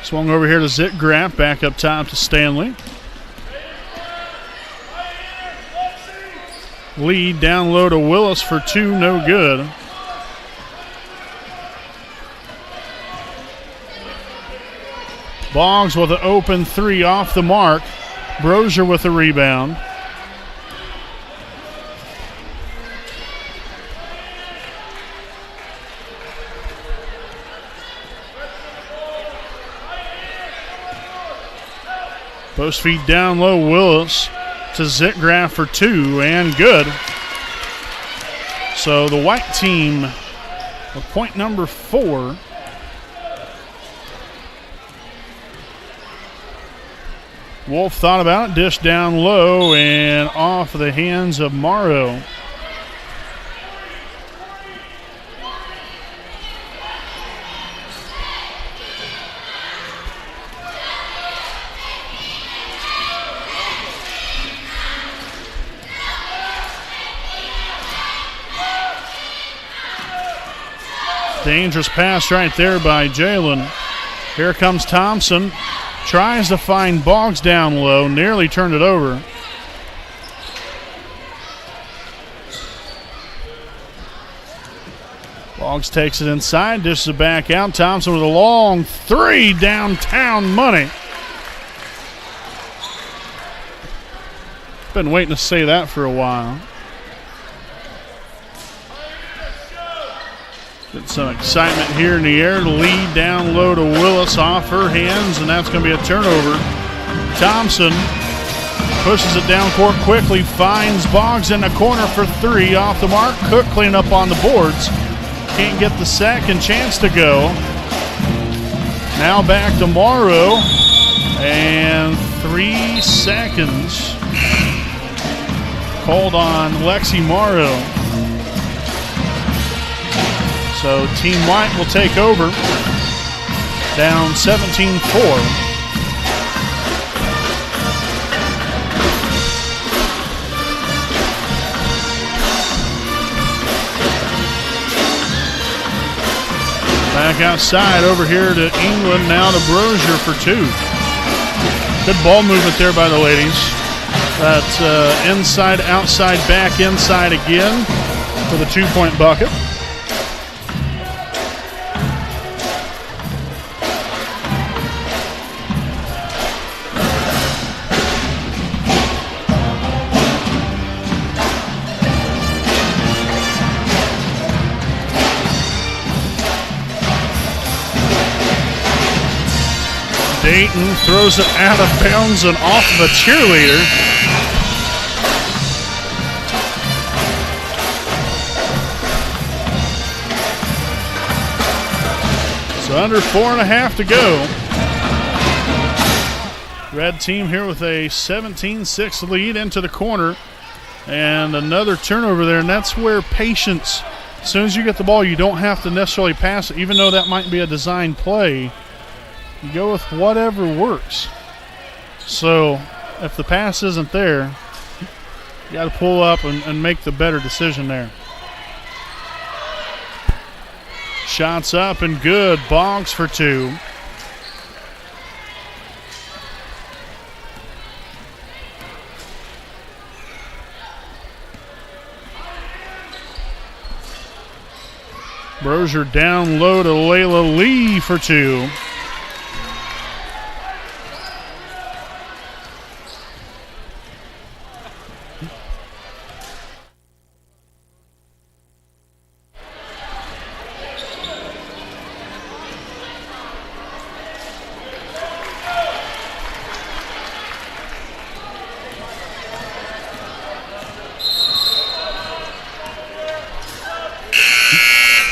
Swung over here to Zitgraf, back up top to Stanley. Lead down low to Willis for two, no good. Boggs with an open three off the mark. Brozier with the rebound. Post feed down low, Willis to Zitgraf for two, and good. So the white team with point number 4. Wolf thought about it, dish down low, and off the hands of Morrow. Dangerous pass right there by Jalen. Here comes Thompson. Tries to find Boggs down low. Nearly turned it over. Boggs takes it inside. Dishes it back out. Thompson with a long three. Downtown money. Been waiting to say that for a while. Get some excitement here in the air. Lead down low to Willis off her hands, and that's going to be a turnover. Thompson pushes it down court quickly, finds Boggs in the corner for three off the mark. Cook clean up on the boards. Can't get the second chance to go. Now back to Morrow, and 3 seconds called on Lexi Morrow. So Team White will take over, down 17-4. Back outside over here to England, now to Brozier for two. Good ball movement there by the ladies. That's inside, outside, back, inside again for the 2-point bucket. Dayton throws it out of bounds and off of a cheerleader. So under 4.5 to go. Red team here with a 17-6 lead into the corner. And another turnover there, and that's where patience. As soon as you get the ball, you don't have to necessarily pass it, even though that might be a design play. You go with whatever works. So if the pass isn't there, you got to pull up and make the better decision there. Shots up and good. Boggs for 2. Brozier down low to Layla Lee for 2.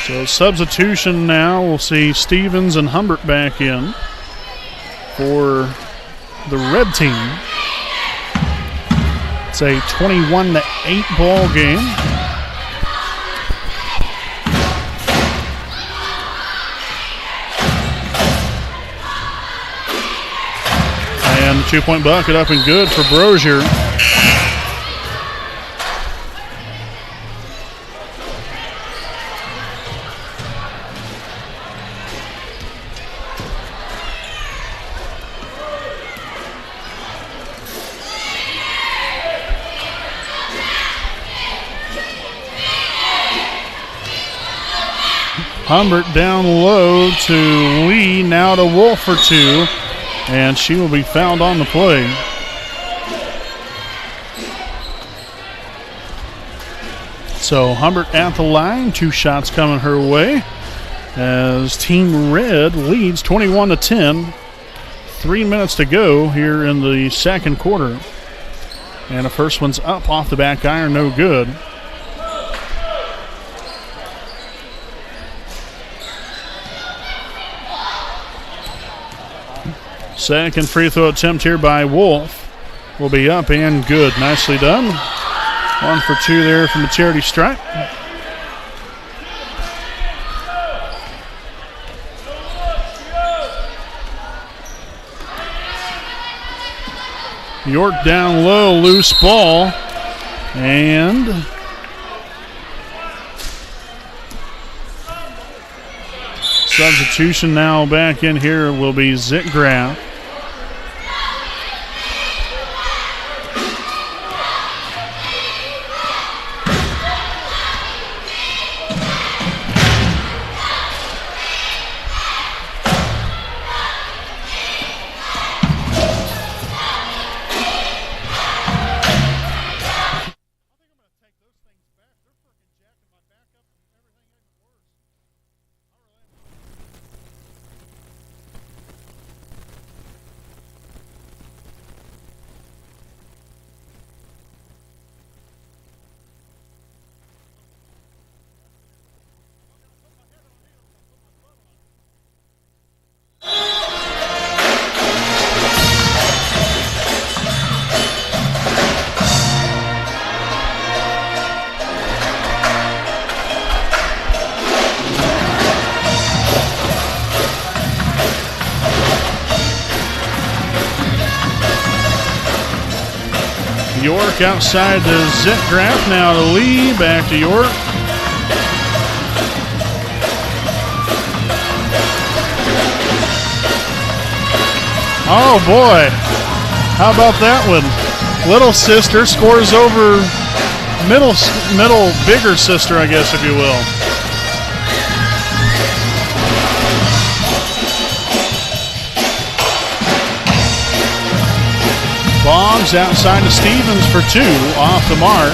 So substitution now. We'll see Stevens and Humbert back in for the red team. It's a 21-8 ball game. And the 2-point bucket up and good for Brozier. Humbert down low to Lee, now to Wolf for 2, and she will be fouled on the play. So Humbert at the line, 2 shots coming her way as Team Red leads 21-10. 3 minutes to go here in the second quarter. And the first one's up off the back iron, no good. Second free throw attempt here by Wolf will be up and good. Nicely done. 1 for 2 there from the charity stripe. York down low, loose ball. And substitution now back in here will be Zitgraf. York outside to Zitgraf, now to Lee, back to York. Oh boy, how about that one? Little sister scores over middle, bigger sister, I guess, if you will. Boggs outside to Stevens for 2, off the mark.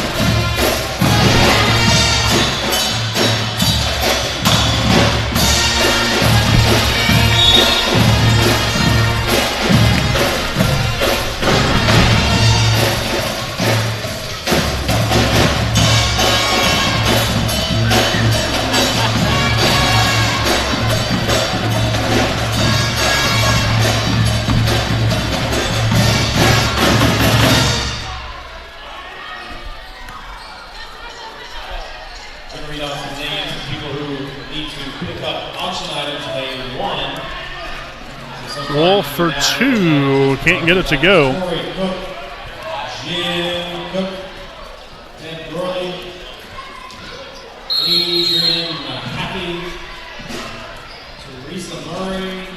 Wolf for 2. Can't get it to go. Jim Cook, Ted Gurley, Adrian Happy, Teresa Murray,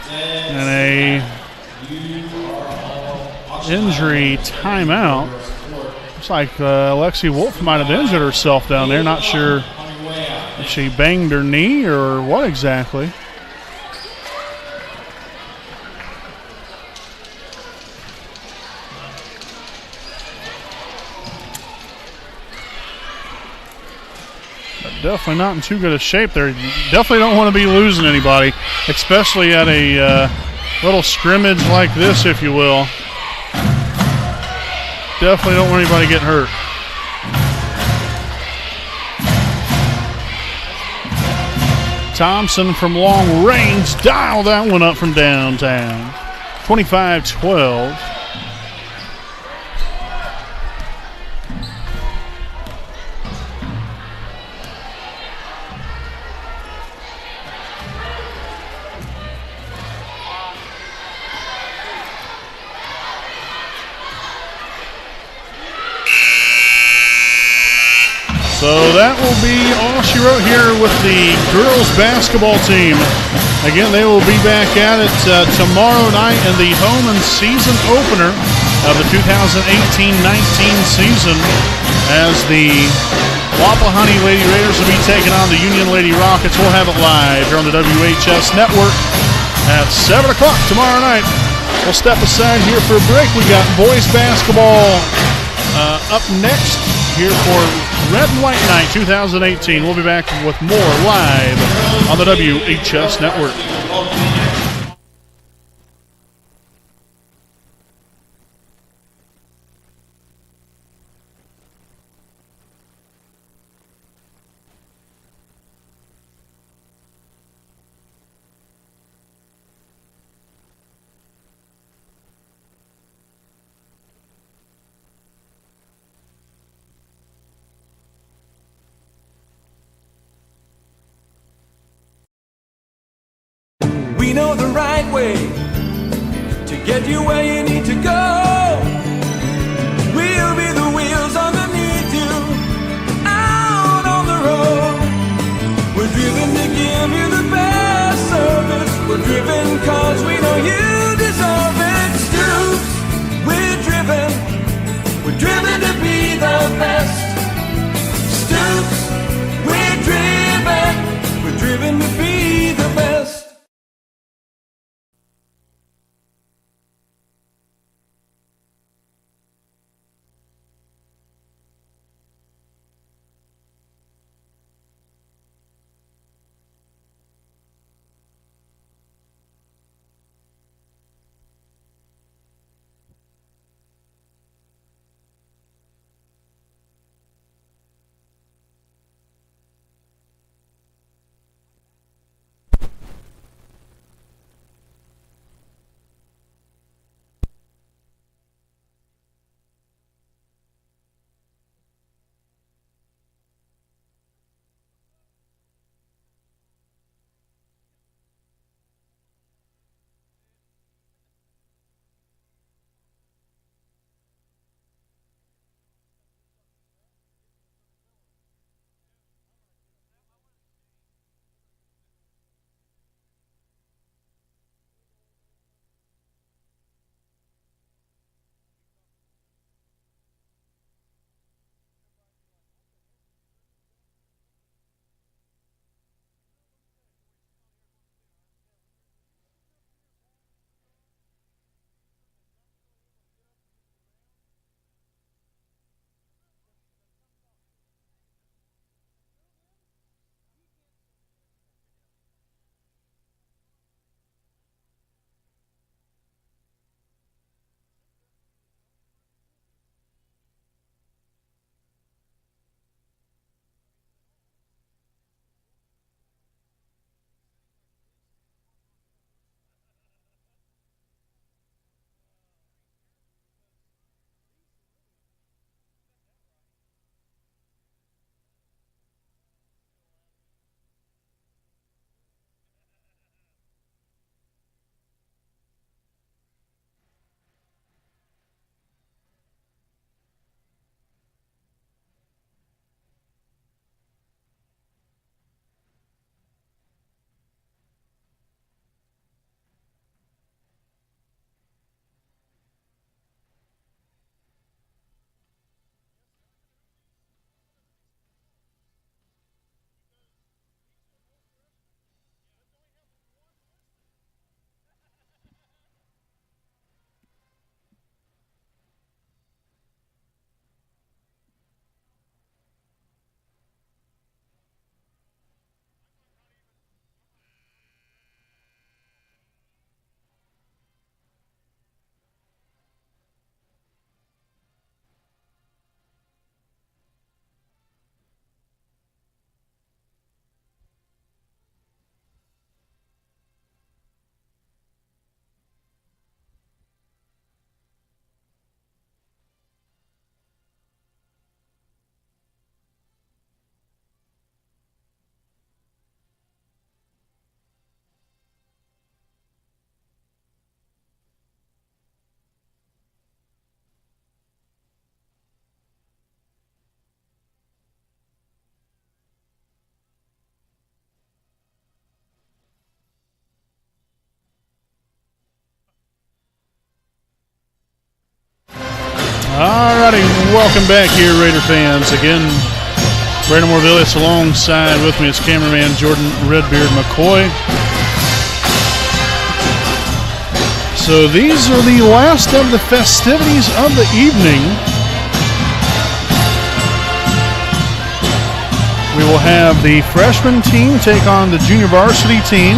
and a injury timeout. Looks like Lexi Wolf might have injured herself down there. Not sure if she banged her knee or what exactly. Definitely not in too good a shape there. You definitely don't want to be losing anybody, especially at a little scrimmage like this, if you will. Definitely don't want anybody getting hurt. Thompson from long range, dial that one up from downtown. 25-12. So that will be all she wrote here with the girls basketball team. Again, they will be back at it tomorrow night in the home and season opener of the 2018-19 season as the Wapahani Lady Raiders will be taking on the Union Lady Rockets. We'll have it live here on the WHS Network at 7 o'clock tomorrow night. We'll step aside here for a break. We got boys basketball up next here for Red and White Night 2018. We'll be back with more live on the WHS Network. We know the right way to get you where you need to go. We'll be the wheels underneath you, out on the road. We're driven to give you the best service. We're driven cause we know you deserve it. Stoops, we're driven to be the best. Stoops, we're driven to be the best. Alrighty, welcome back here, Raider fans. Again, Brandon Morvillius alongside with me is cameraman Jordan Redbeard McCoy. So these are the last of the festivities of the evening. We will have the freshman team take on the junior varsity team.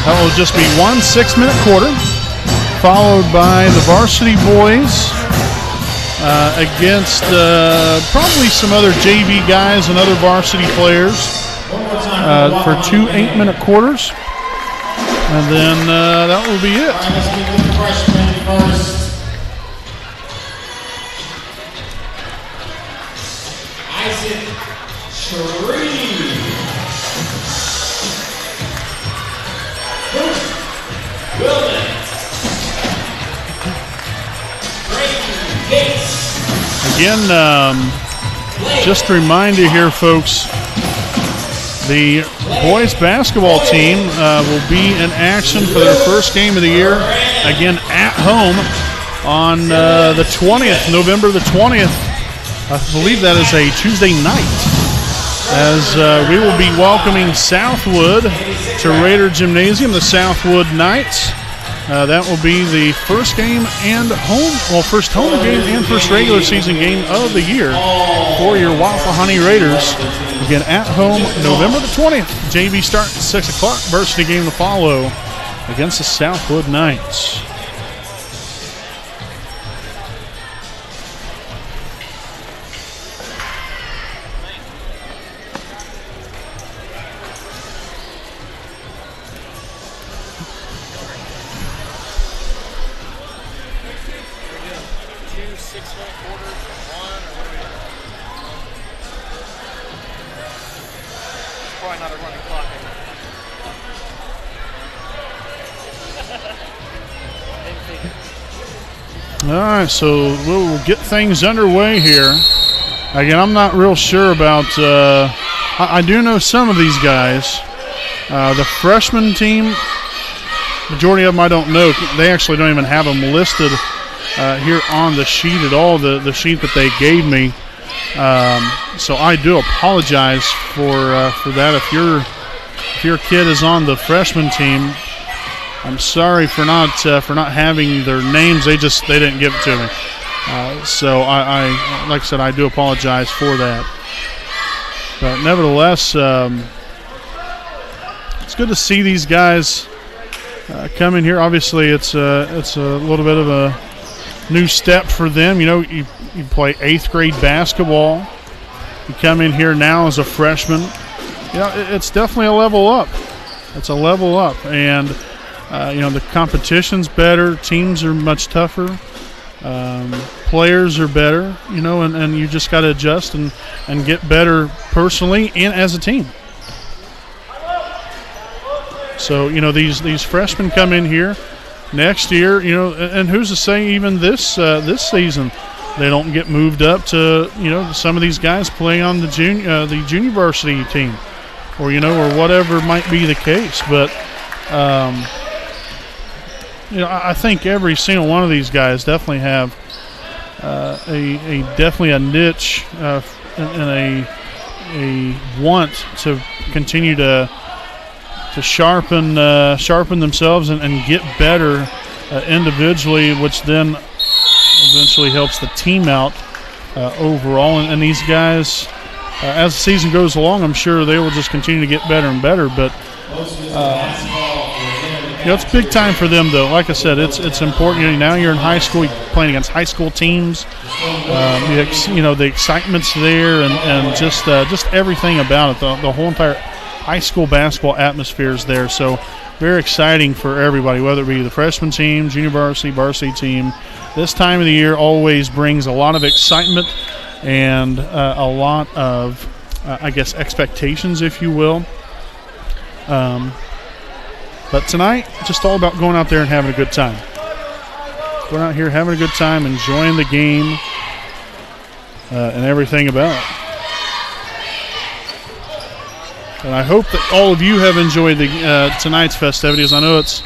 That will just be 1 6-minute quarter, followed by the varsity boys against probably some other JV guys and other varsity players for 2 8-minute quarters. And then that will be it. All right, let's begin with the freshmen first. Isaac Shreve. Wilman. Brayton Gates. Again, just a reminder here, folks, the boys basketball team will be in action for their first game of the year, again at home on the 20th, November the 20th. I believe that is a Tuesday night, as we will be welcoming Southwood to Raider Gymnasium, the Southwood Knights. That will be the first game and first home game and first regular season game of the year for your Waffahoney Raiders. Again, at home, November the 20th. JV start at 6 o'clock. Varsity game to follow against the Southwood Knights. All right, so we'll get things underway here. Again, I'm not real sure about I do know some of these guys. The freshman team, majority of them I don't know. They actually don't even have them listed here on the sheet at all, the sheet that they gave me. So I do apologize for that. If your kid is on the freshman team, I'm sorry for not having their names. They didn't give it to me. So I like I said, I do apologize for that. But nevertheless, it's good to see these guys come in here. Obviously, it's a little bit of a new step for them. You know, you play 8th grade basketball. You come in here now as a freshman. You know, it's definitely a level up. It's a level up, and you know, the competition's better. Teams are much tougher. Players are better. You know, and you just got to adjust and get better personally and as a team. So, you know, these freshmen come in here next year, you know, and who's to say even this season they don't get moved up to, you know, some of these guys playing on the junior varsity team, or, you know, or whatever might be the case. But you know, I think every single one of these guys definitely have definitely a niche and a want to continue to sharpen themselves and get better individually, which then eventually helps the team out overall. And these guys, as the season goes along, I'm sure they will just continue to get better and better. But you know, it's big time for them, though. Like I said, it's important. You know, now you're in high school, you're playing against high school teams. You know, the excitement's there, and just everything about it. The whole entire high school basketball atmosphere is there. So very exciting for everybody, whether it be the freshman team, junior varsity team. This time of the year always brings a lot of excitement and a lot of, I guess, expectations, if you will. But tonight, just all about going out there and having a good time. Going out here, having a good time, enjoying the game, and everything about it. And I hope that all of you have enjoyed tonight's festivities. I know it's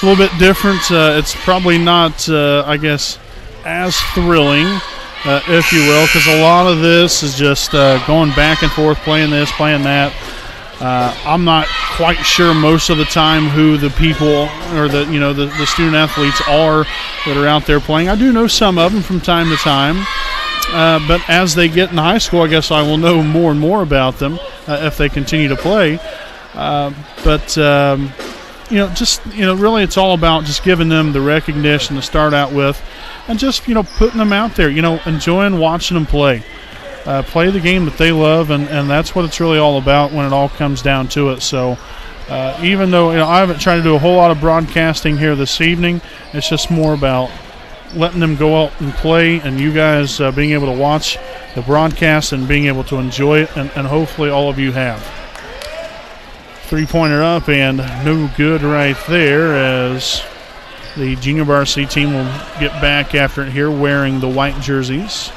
a little bit different. It's probably not, I guess, as thrilling if you will, because a lot of this is just going back and forth, playing this, playing that. I'm not quite sure most of the time who the people or the student athletes are that are out there playing. I do know some of them from time to time, but as they get in high school, I guess I will know more and more about them if they continue to play. Really it's all about just giving them the recognition to start out with and just, putting them out there, enjoying watching them play. Play the game that they love, and that's what it's really all about when it all comes down to it. So even though I haven't tried to do a whole lot of broadcasting here this evening, it's just more about letting them go out and play and you guys being able to watch the broadcast and being able to enjoy it, and hopefully all of you have. Three-pointer up and no good right there as the junior varsity team will get back after it here wearing the white jerseys.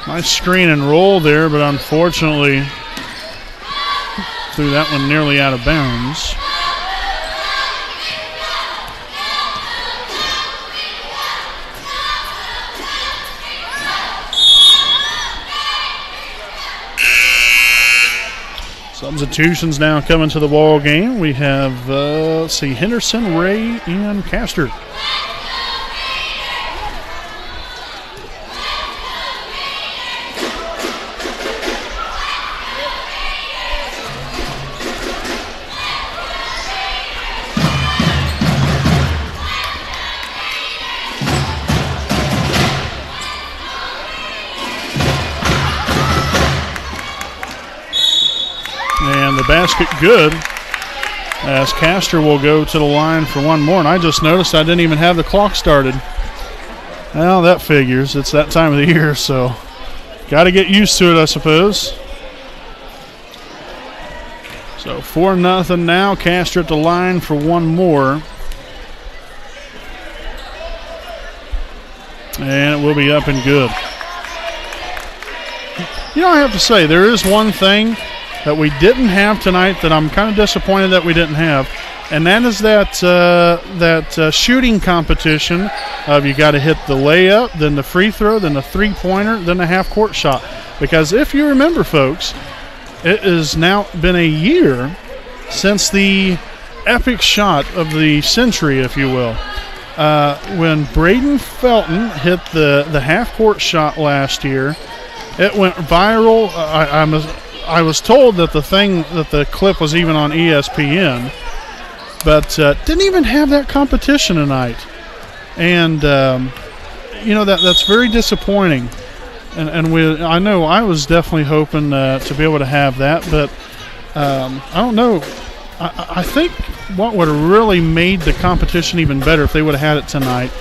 Nice screen and roll there, but unfortunately threw that one nearly out of bounds. Substitutions now coming to the ball game. We have, Henderson, Ray, and Castor. Basket good as Castor will go to the line for one more. And I just noticed I didn't even have the clock started. Well, that figures. It's that time of the year, so got to get used to it, I suppose. So 4-0 now. Castor at the line for one more. And it will be up and good. I have to say, there is one thing that we didn't have tonight that I'm kind of disappointed that we didn't have, and that is that shooting competition of you got to hit the layup, then the free throw, then the three-pointer, then the half-court shot. Because if you remember, folks, it has now been a year since the epic shot of the century, if you will. When Braden Felton hit the half-court shot last year, it went viral. I was told that the clip was even on ESPN, but didn't even have that competition tonight, and that's very disappointing. And I know I was definitely hoping to be able to have that, but I don't know. I think what would have really made the competition even better if they would have had it tonight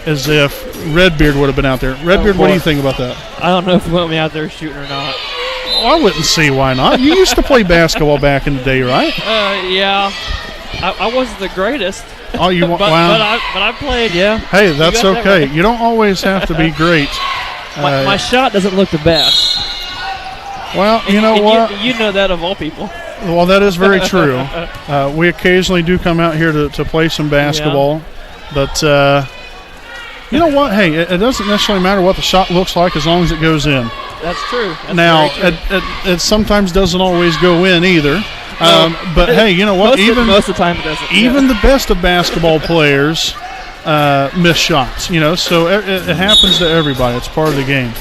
is if Redbeard would have been out there. Redbeard, what do you think about that? I don't know if he want me out there shooting or not. I wouldn't see why not. You used to play basketball back in the day, right? Yeah. I wasn't the greatest. Oh, you but I played, yeah. Hey, that's okay. You don't always have to be great. My shot doesn't look the best. Well, you know what? You know that of all people. Well, that is very true. We occasionally do come out here to play some basketball, but you know what? Hey, it doesn't necessarily matter what the shot looks like as long as it goes in. That's true. That's now, very true. It sometimes doesn't always go in either. But hey, you know what? Most of the time it doesn't. Even the best of basketball players miss shots. So it happens to everybody. It's part of the game.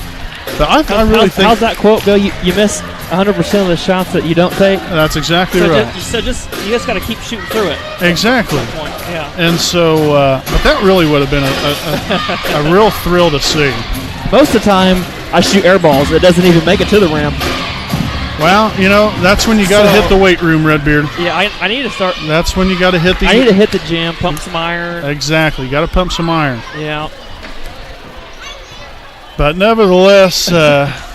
But I really think. How's that quote, Bill? You miss 100% of the shots that you don't take. That's exactly right. You just got to keep shooting through it. Exactly. Yeah. And so, but that really would have been a real thrill to see. Most of the time, I shoot air balls. It doesn't even make it to the rim. Well, that's when you got to hit the weight room, Redbeard. Yeah, I need to start. That's when you got to hit the. I need to hit the gym, pump some iron. Exactly, you got to pump some iron. Yeah. But nevertheless,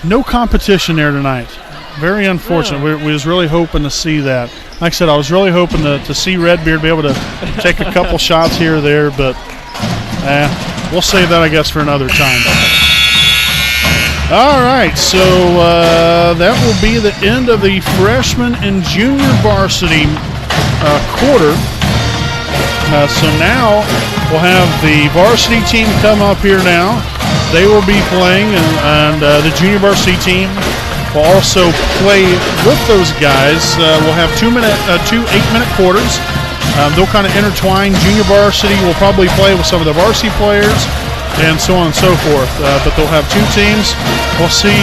no competition there tonight. Very unfortunate. Yeah. We was really hoping to see that. like I said, I was really hoping to see Redbeard be able to take a couple shots here or there, but we'll save that, I guess, for another time. All right, so that will be the end of the freshman and junior varsity quarter. So now we'll have the varsity team come up here now. They will be playing, and the junior varsity team will also play with those guys. We'll have two 8-minute quarters. They'll kind of intertwine. Junior varsity will probably play with some of the varsity players, and so on and so forth. But they'll have two teams. We'll see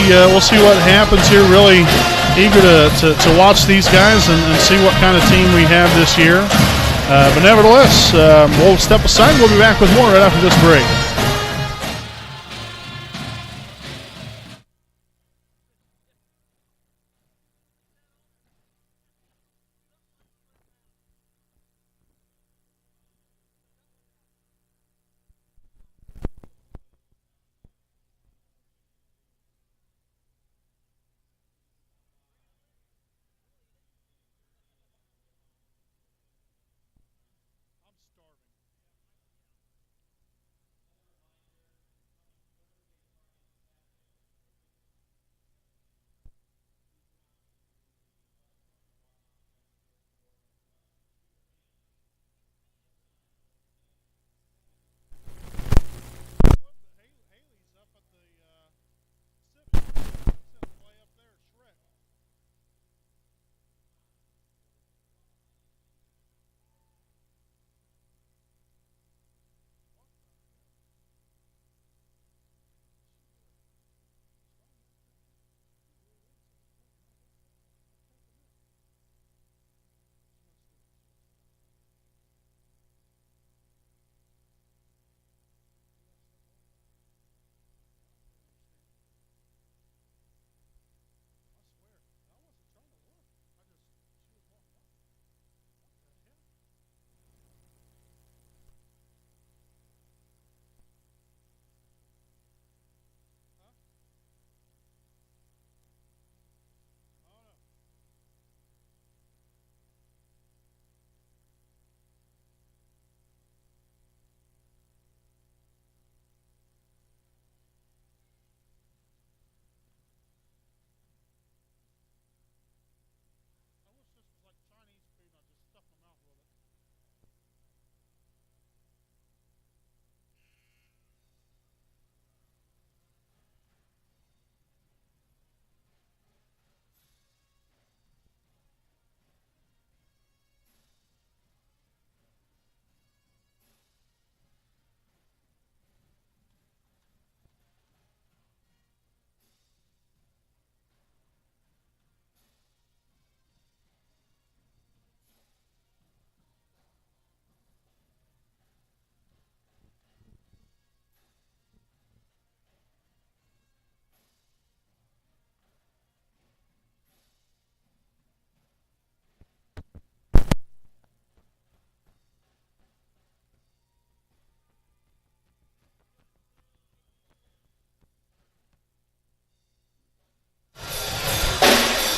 what happens here. Really eager to watch these guys and see what kind of team we have this year. But nevertheless, we'll step aside. We'll be back with more right after this break.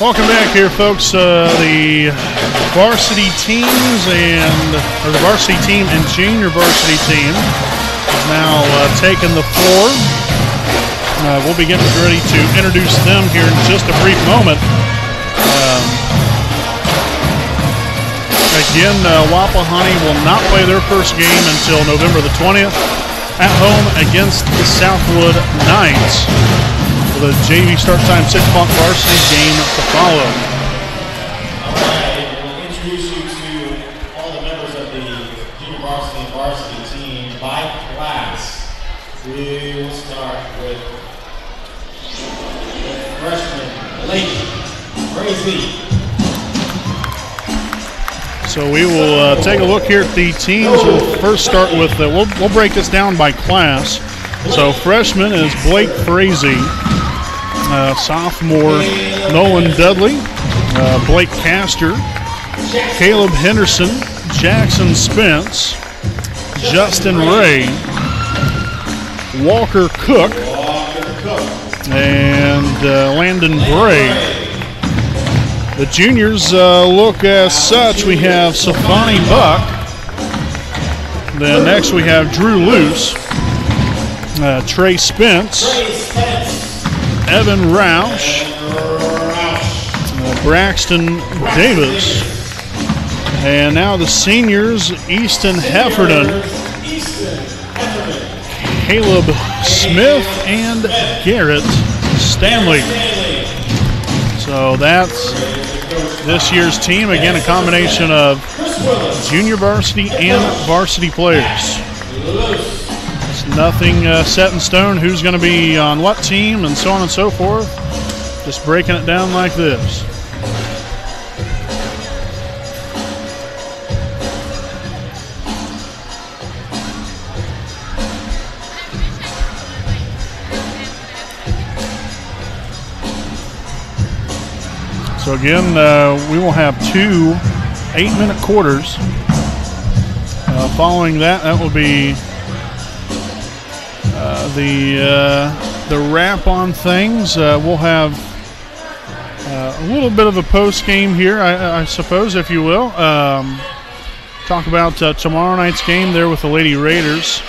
Welcome back here, folks. The varsity teams or the varsity team and junior varsity team is now taking the floor. We'll be getting ready to introduce them here in just a brief moment. Again, Wapahani will not play their first game until November the 20th at home against the Southwood Knights. The JV start time 6 o'clock varsity game to follow. All right, we'll introduce you to all the members of the junior varsity and varsity team by class. We will start with freshman Blake Frazee. So we will take a look here at the teams. We'll first start with we'll break this down by class. So freshman is Blake Frazee. Sophomore Nolan Dudley, Blake Castor, Caleb Henderson, Jackson Spence, Justin Ray, Walker Cook, and Landon Bray. The juniors look as such. We have Safani Buck. Then next we have Drew Luce, Trey Spence, Evan Roush, Braxton Davis, and now the seniors, Easton Heffernan, Caleb Smith, and Garrett Stanley. So that's this year's team. Again, a combination of junior varsity and varsity players. It's nothing set in stone who's going to be on what team and so on and so forth. Just breaking it down like this. So again, we will have 2 8-minute quarters. Following that, that will be the wrap on things. We'll have a little bit of a post game here, I suppose, if you will. Talk about tomorrow night's game there with the Lady Raiders.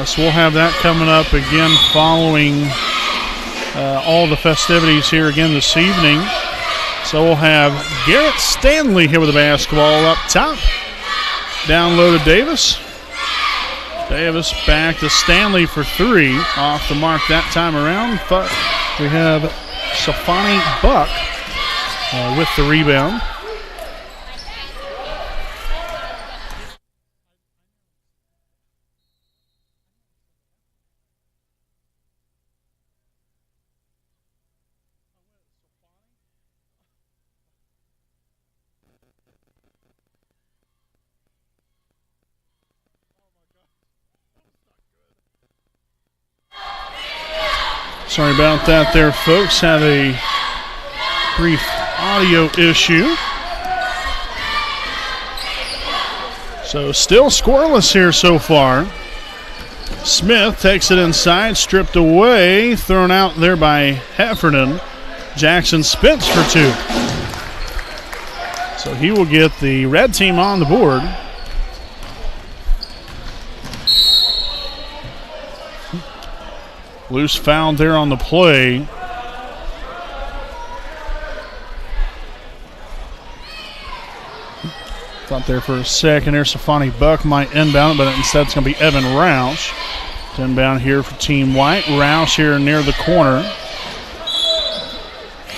So we'll have that coming up again following all the festivities here again this evening. So we'll have Garrett Stanley here with the basketball up top. Down low to Davis. Davis back to Stanley for 3. Off the mark that time around. But we have Safani Buck with the rebound. Sorry about that there, folks. Had a brief audio issue. So still scoreless here so far. Smith takes it inside, stripped away, thrown out there by Heffernan. Jackson Spence for 2. So he will get the red team on the board. Loose foul there on the play. Thought there for a second there Safani Buck might inbound, but instead it's going to be Evan Roush. Inbound here for Team White. Roush here near the corner.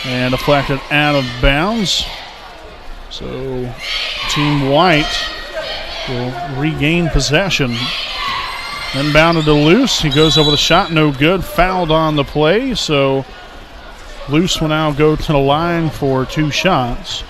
And deflected out of bounds. So Team White will regain possession. Inbounded to Luce. He goes over the shot. No good. Fouled on the play. So Luce will now go to the line for 2 shots.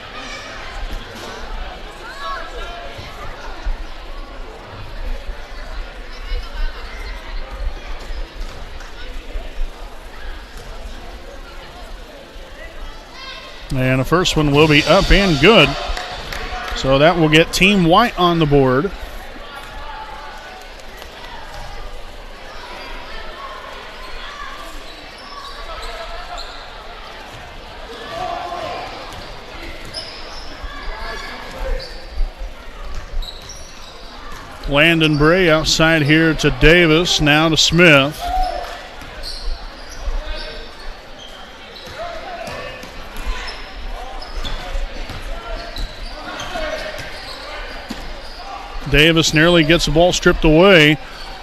And the first one will be up and good. So that will get Team White on the board. Landon Bray outside here to Davis, now to Smith. Davis nearly gets the ball stripped away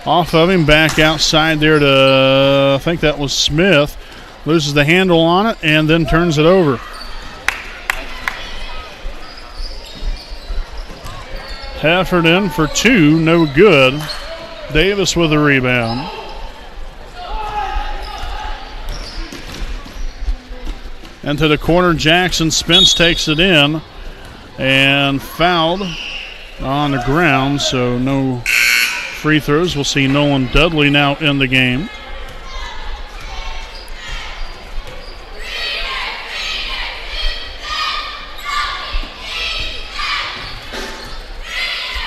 off of him, back outside there to, I think that was Smith. Loses the handle on it and then turns it over. Heffernan for 2, no good. Davis with a rebound. Into the corner, Jackson Spence takes it in and fouled on the ground, so no free throws. We'll see Nolan Dudley now in the game.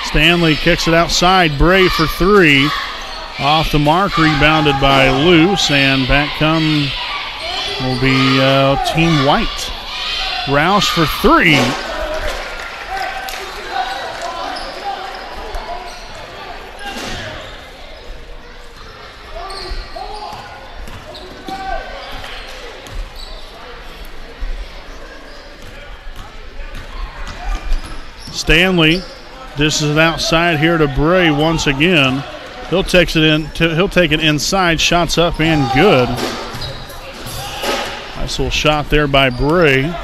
Stanley kicks it outside. Bray for 3. Off the mark, rebounded by Luce, and back come will be Team White. Roush for three. Stanley dishes it outside here to Bray once again. He'll take it inside. Shots up and good. Nice little shot there by Bray.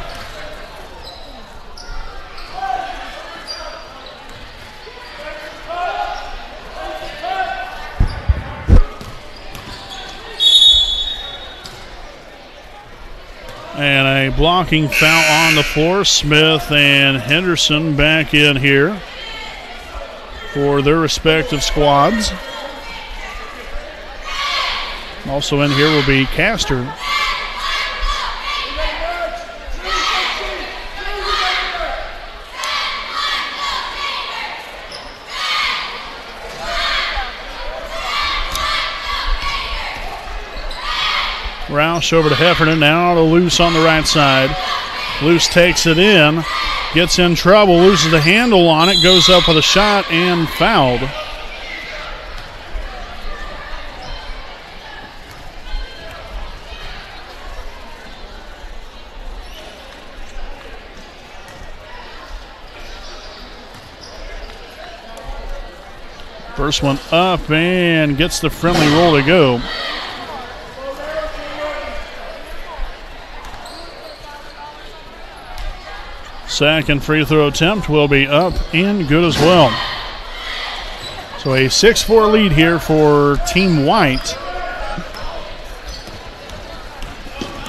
And a blocking foul on the floor. Smith and Henderson back in here for their respective squads. Also in here will be Castor. Roush over to Heffernan, now to Luce on the right side. Luce takes it in, gets in trouble, loses the handle on it, goes up with a shot and fouled. First one up and gets the friendly roll to go. Second free throw attempt will be up and good as well. So a 6-4 lead here for Team White.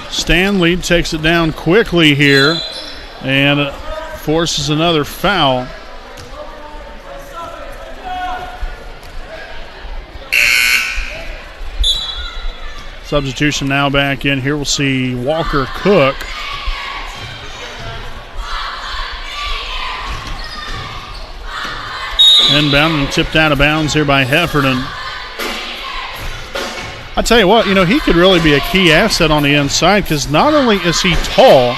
Stanley takes it down quickly here and forces another foul. Substitution now back in here. We'll see Walker Cook. Inbound and tipped out of bounds here by Heffernan. I tell you what, he could really be a key asset on the inside because not only is he tall,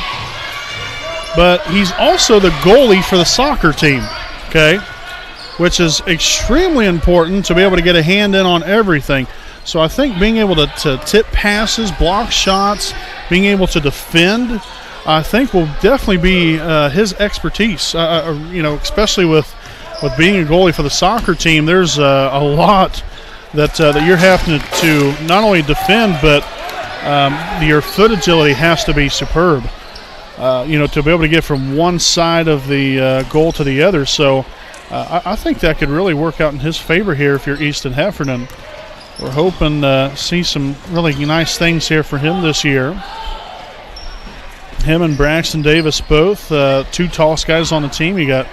but he's also the goalie for the soccer team, okay? Which is extremely important to be able to get a hand in on everything. So I think being able to tip passes, block shots, being able to defend, I think will definitely be his expertise, especially with being a goalie for the soccer team. There's a lot that you're having to not only defend, but your foot agility has to be superb, to be able to get from one side of the goal to the other. So I think that could really work out in his favor here if you're Easton Heffernan. We're hoping to see some really nice things here for him this year. Him and Braxton Davis both, two tallest guys on the team. You got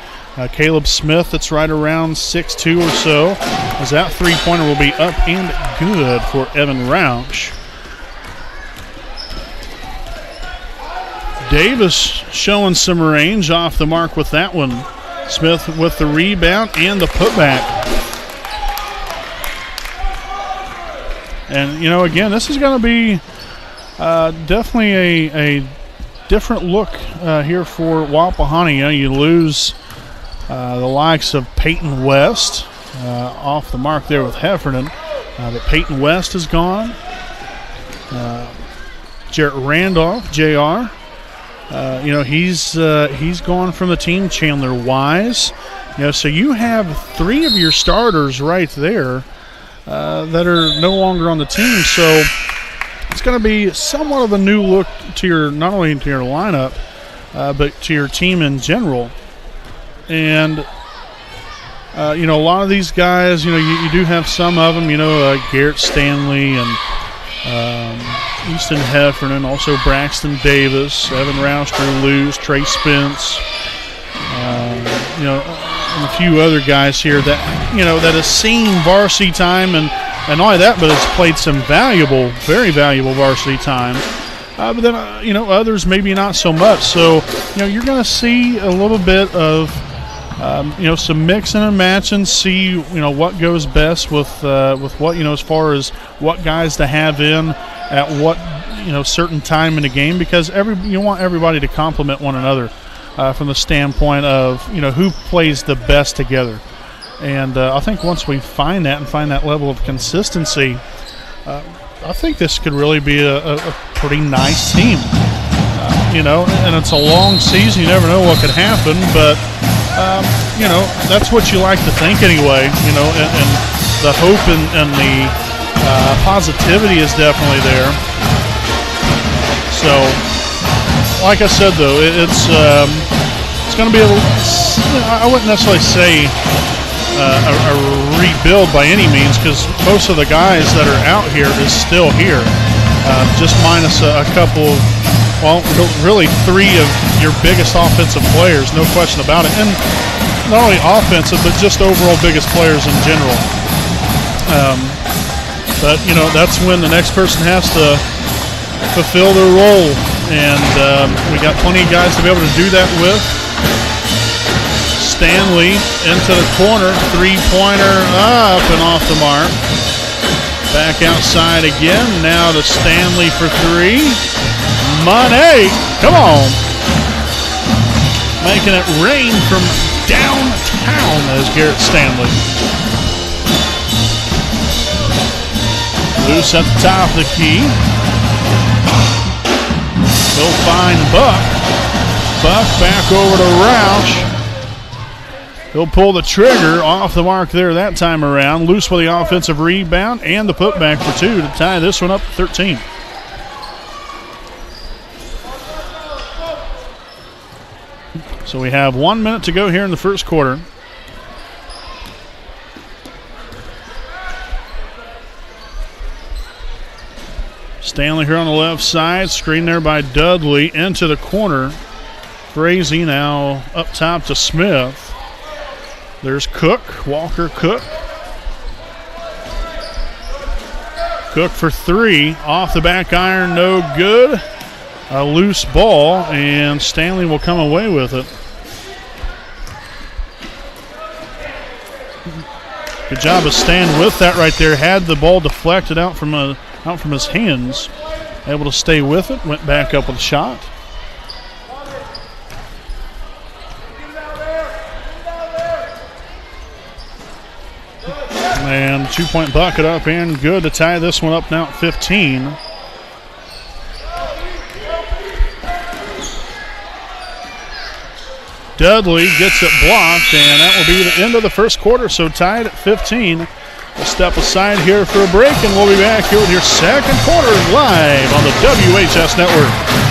Caleb Smith that's right around 6'2" or so. As that three-pointer will be up and good for Evan Roush. Davis showing some range off the mark with that one. Smith with the rebound and the putback. And, again, this is going to be definitely a different look here for Wapahani. You lose the likes of Peyton West off the mark there with Heffernan. But Peyton West is gone. Jarrett Randolph, JR. He's gone from the team. Chandler Wise. So you have three of your starters right there that are no longer on the team. So it's going to be somewhat of a new look to your, not only to your lineup, but to your team in general. And a lot of these guys, you do have some of them, Garrett Stanley and Easton Heffernan, also Braxton Davis, Evan Roush, Drew Luce, Trey Spence, and a few other guys here that, that has seen varsity time and not only that, but has played some very valuable varsity time. But then, others maybe not so much. So, you're going to see a little bit of some mixing and matching, see, what goes best with what, as far as what guys to have in at what, certain time in the game, because you want everybody to complement one another from the standpoint of who plays the best together. And I think once we find that level of consistency, I think this could really be a pretty nice team. And it's a long season. You never know what could happen, but that's what you like to think anyway. And the hope and the positivity is definitely there. So, like I said, though, it's going to be I wouldn't necessarily say a rebuild by any means, because most of the guys that are out here is still here, just minus a couple of, well, really three of your biggest offensive players, no question about it. And not only offensive, but just overall biggest players in general. But, that's when the next person has to fulfill their role. And we got plenty of guys to be able to do that with. Stanley into the corner, three-pointer up and off the mark. Back outside again, now to Stanley for three. Money, come on. Making it rain from downtown as Garrett Stanley. Loose at the top of the key. He'll find Buck. Buck back over to Roush. He'll pull the trigger off the mark there that time around. Loose with the offensive rebound and the putback for two to tie this one up 13. So we have 1 minute to go here in the first quarter. Stanley here on the left side. Screen there by Dudley into the corner. Frazee now up top to Smith. There's Cook, Walker Cook. Cook for three. Off the back iron, no good. A loose ball, and Stanley will come away with it. Good job of staying with that right there. Had the ball deflected out from his hands. Able to stay with it. Went back up with a shot. And 2-point bucket up and good to tie this one up now at 15. Dudley gets it blocked, and that will be the end of the first quarter, so tied at 15. We'll step aside here for a break, and we'll be back here with your second quarter live on the WHS Network.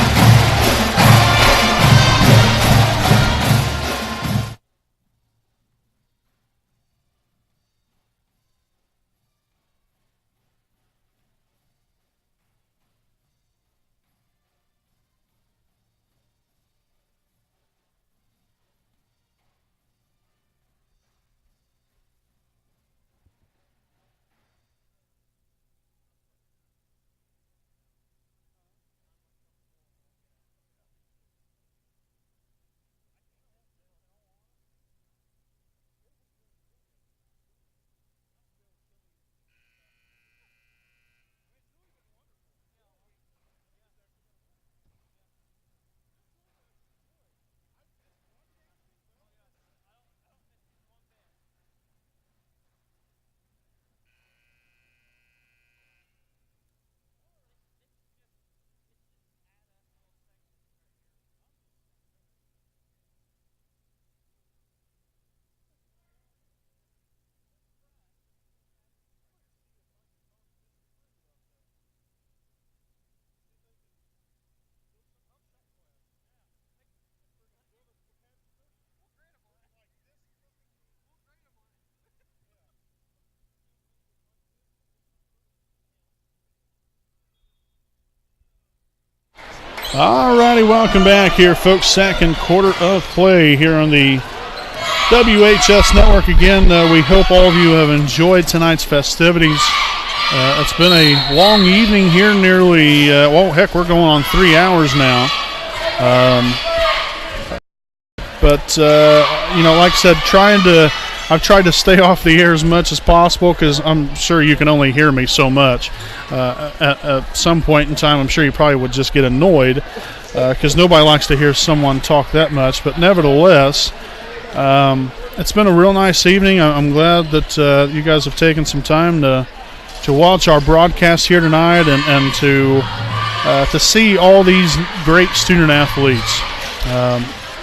All righty, welcome back here, folks. Second quarter of play here on the WHS Network. Again, we hope all of you have enjoyed tonight's festivities. It's been a long evening here, nearly, well, heck, we're going on 3 hours now. But like I said, trying to I've tried to stay off the air as much as possible because I'm sure you can only hear me so much. At some point in time, I'm sure you probably would just get annoyed because nobody likes to hear someone talk that much. But nevertheless, it's been a real nice evening. I'm glad that you guys have taken some time to watch our broadcast here tonight and to see all these great student athletes.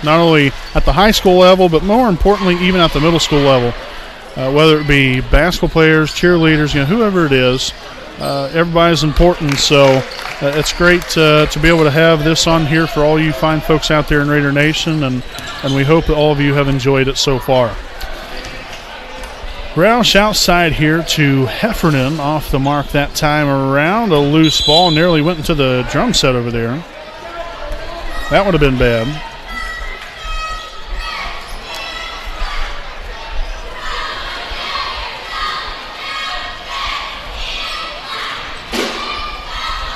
Not only at the high school level, but more importantly, even at the middle school level. Whether it be basketball players, cheerleaders, whoever it is, everybody's important. So it's great to be able to have this on here for all you fine folks out there in Raider Nation, and we hope that all of you have enjoyed it so far. Roush outside here to Heffernan, off the mark that time around. A loose ball, nearly went into the drum set over there. That would have been bad.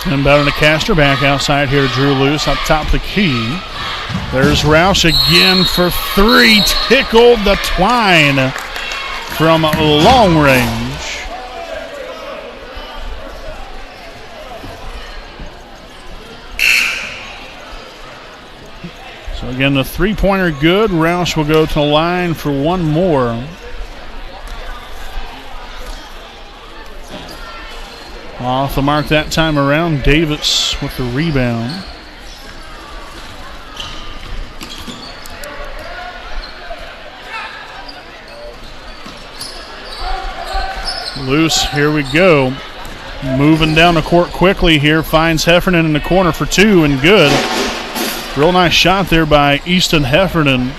Inbound to Castor, back outside here to Drew Luce up top of the key. There's Roush again for three. Tickled the twine from long range. So again, the three-pointer good. Roush will go to the line for one more. Off the mark that time around, Davis with the rebound. Loose, here we go. Moving down the court quickly here, finds Heffernan in the corner for two, and good. Real nice shot there by Easton Heffernan,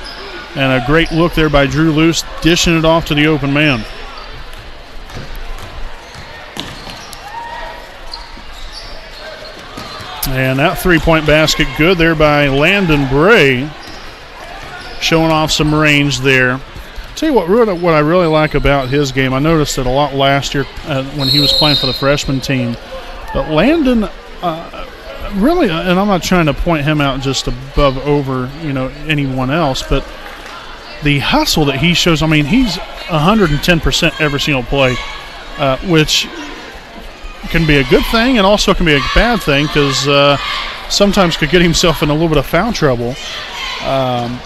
and a great look there by Drew Luce, dishing it off to the open man. And that three-point basket good there by Landon Bray, showing off some range there. Tell you what I really like about his game, I noticed it a lot last year when he was playing for the freshman team. But Landon really, and I'm not trying to point him out just above over anyone else, but the hustle that he shows, I mean, he's 110% every single play, which can be a good thing and also can be a bad thing because sometimes could get himself in a little bit of foul trouble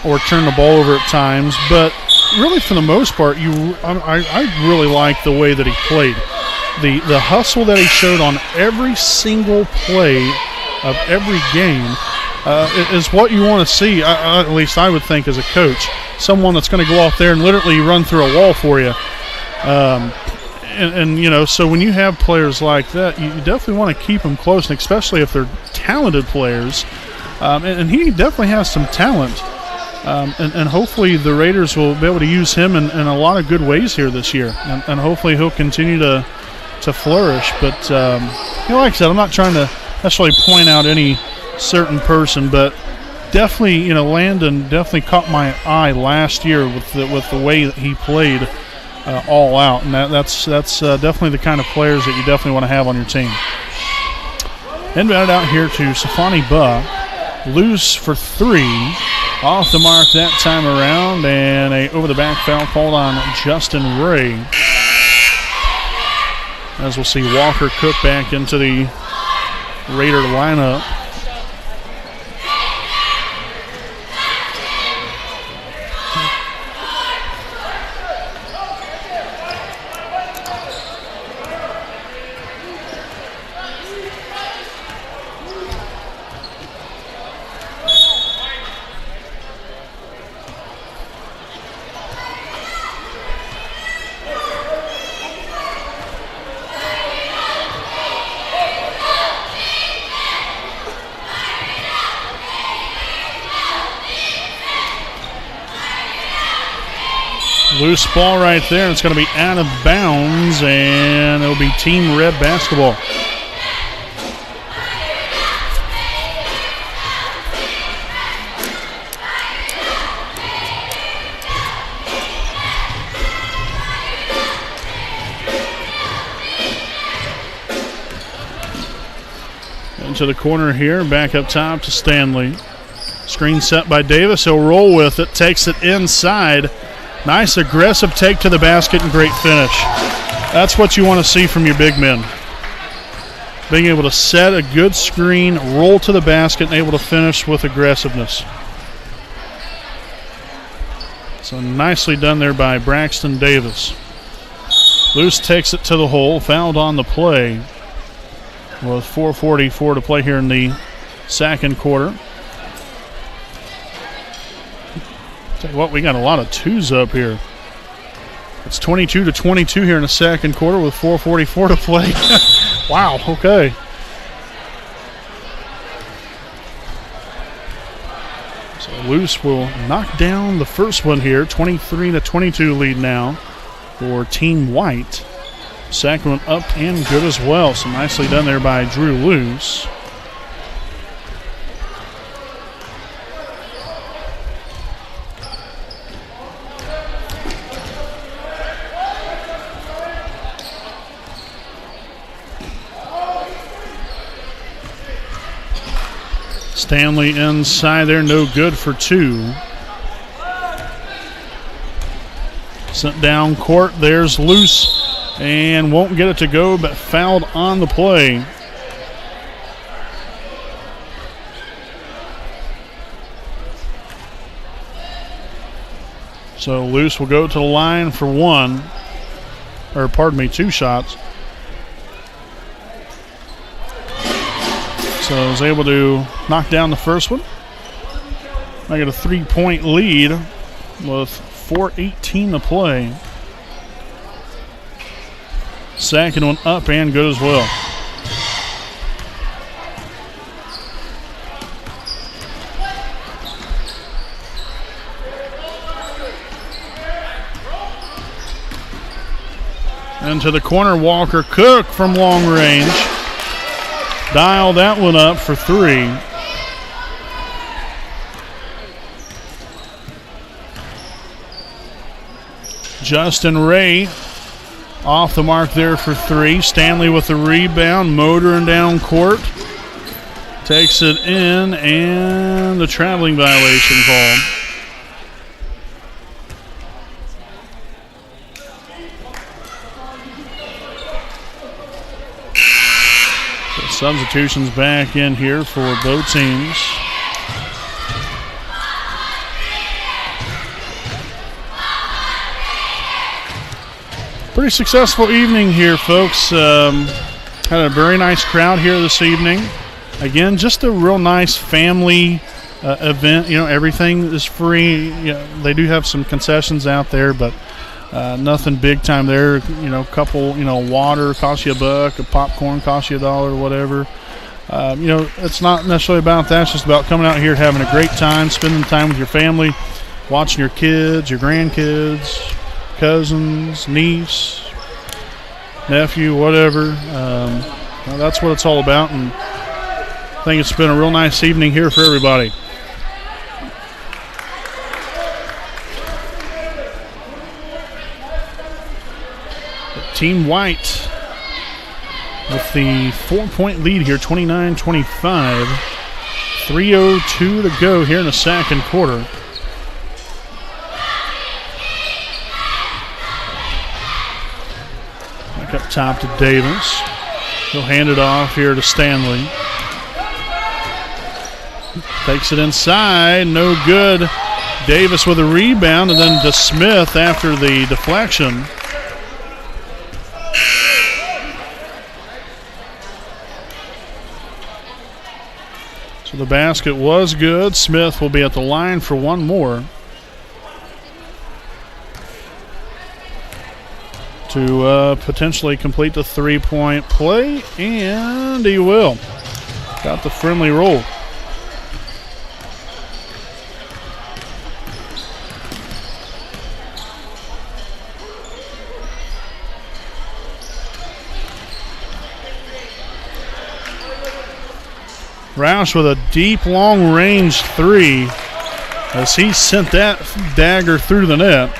or turn the ball over at times. But really, for the most part, I really like the way that he played. The hustle that he showed on every single play of every game is what you want to see, at least I would think as a coach. Someone that's going to go out there and literally run through a wall for you. So when you have players like that, you definitely want to keep them close, and especially if they're talented players. And he definitely has some talent. And hopefully the Raiders will be able to use him in a lot of good ways here this year. And hopefully he'll continue to flourish. But like I said, I'm not trying to necessarily point out any certain person, but definitely, Landon definitely caught my eye last year with the way that he played all out. And that's definitely the kind of players that you definitely want to have on your team. Inbound out here to Safani Buck. Loose for three. Off the mark that time around, and a over-the-back foul called on Justin Ray. As we'll see Walker Cook back into the Raider lineup. Loose ball right there. It's going to be out of bounds, and it'll be Team Red basketball. Into the corner here, back up top to Stanley. Screen set by Davis. He'll roll with it, takes it inside. Nice aggressive take to the basket and great finish. That's what you want to see from your big men. Being able to set a good screen, roll to the basket, and able to finish with aggressiveness. So nicely done there by Braxton Davis. Luce takes it to the hole, fouled on the play. With 4:44 to play here in the second quarter. Tell you what, we got a lot of twos up here. It's 22-22 here in the second quarter with 4:44 to play. Wow, okay. So Luce will knock down the first one here. 23-22 lead now for Team White. Second one up and good as well. So nicely done there by Drew Luce. Stanley inside there, no good for two. Sent down court, there's Luce and won't get it to go, but fouled on the play. So Luce will go to the line for two shots. So was able to knock down the first one. Make it a 3-point lead with 4:18 to play. Second one up and good as well. Into the corner, Walker Cook from long range. Dial that one up for three. Justin Ray off the mark there for three. Stanley with the rebound, motoring down court. Takes it in, and the traveling violation call. Substitutions back in here for both teams. Pretty successful evening here, folks. Had a very nice crowd here this evening. Again, just a real nice family event. You know, everything is free. You know, they do have some concessions out there, but nothing big time there. You know, a couple, water costs you $1, a popcorn costs you $1, whatever. It's not necessarily about that. It's just about coming out here, having a great time, spending time with your family, watching your kids, your grandkids, cousins, niece, nephew, whatever. That's what it's all about, and I think it's been a real nice evening here for everybody. Team White with the 4-point lead here, 29-25. 3:02 to go here in the second quarter. Back up top to Davis. He'll hand it off here to Stanley. Takes it inside, no good. Davis with a rebound, and then to Smith after the deflection. So the basket was good. Smith will be at the line for one more to potentially complete the 3-point play, and he will. Got the friendly roll. Roush with a deep, long-range three as he sent that dagger through the net.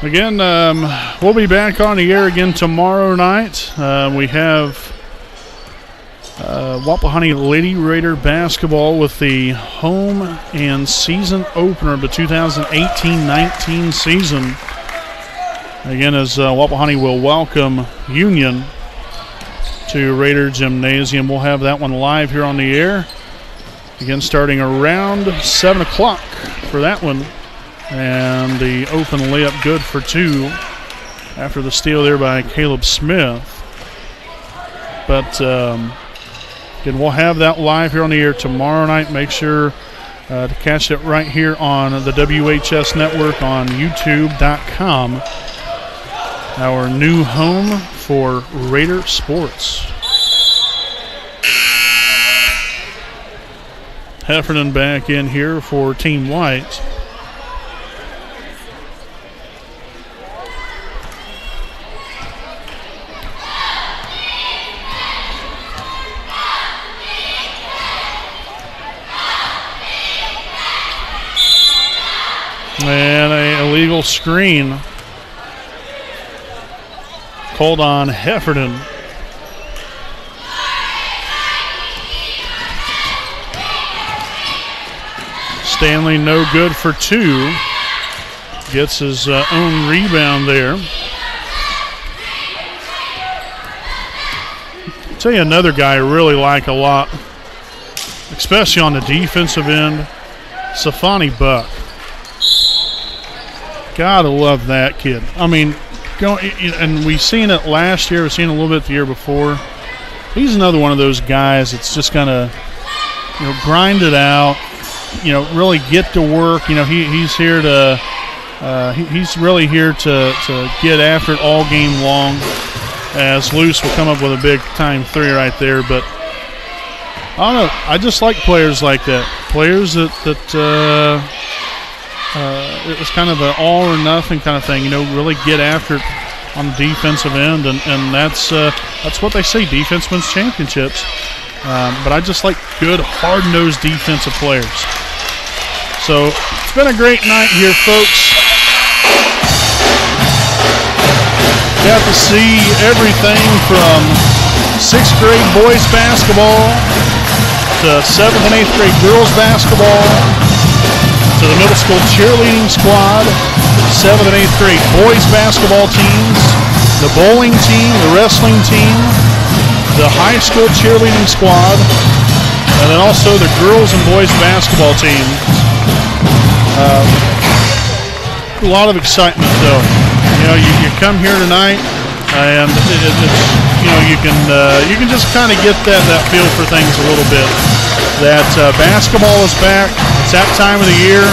Again, we'll be back on the air again tomorrow night. We have Wapahani Lady Raider basketball with the home and season opener of the 2018-19 season. Again, as Wapahani will welcome Union to Raider Gymnasium. We'll have that one live here on the air. Again, starting around 7 o'clock for that one. And the open layup good for 2 after the steal there by Caleb Smith. But again, we'll have that live here on the air tomorrow night. Make sure to catch it right here on the WHS network on YouTube.com. Our new home for Raider sports. Heffernan back in here for Team White. And an illegal screen called on Heffernan. Stanley no good for 2. Gets his own rebound there. I'll tell you another guy I really like a lot, especially on the defensive end, Safani Buck. Gotta love that kid. I mean, and we've seen it last year. We've seen it a little bit the year before. He's another one of those guys that's just gonna, grind it out. Really get to work. He's here to. He's really here to get after it all game long. As Luce will come up with a big time 3 right there, but I don't know. I just like players like that. Players that it's kind of an all or nothing kind of thing. Really get after it on the defensive end, and that's what they say. Defense wins championships. But I just like good, hard-nosed defensive players. So it's been a great night here, folks. Got to see everything from 6th grade boys basketball to 7th and 8th grade girls basketball to the middle school cheerleading squad, 7th and 8th grade boys basketball teams, the bowling team, the wrestling team, the high school cheerleading squad, and then also the girls and boys basketball team. A lot of excitement, though. You come here tonight, and it's you can just kind of get that feel for things a little bit. That basketball is back. It's that time of the year,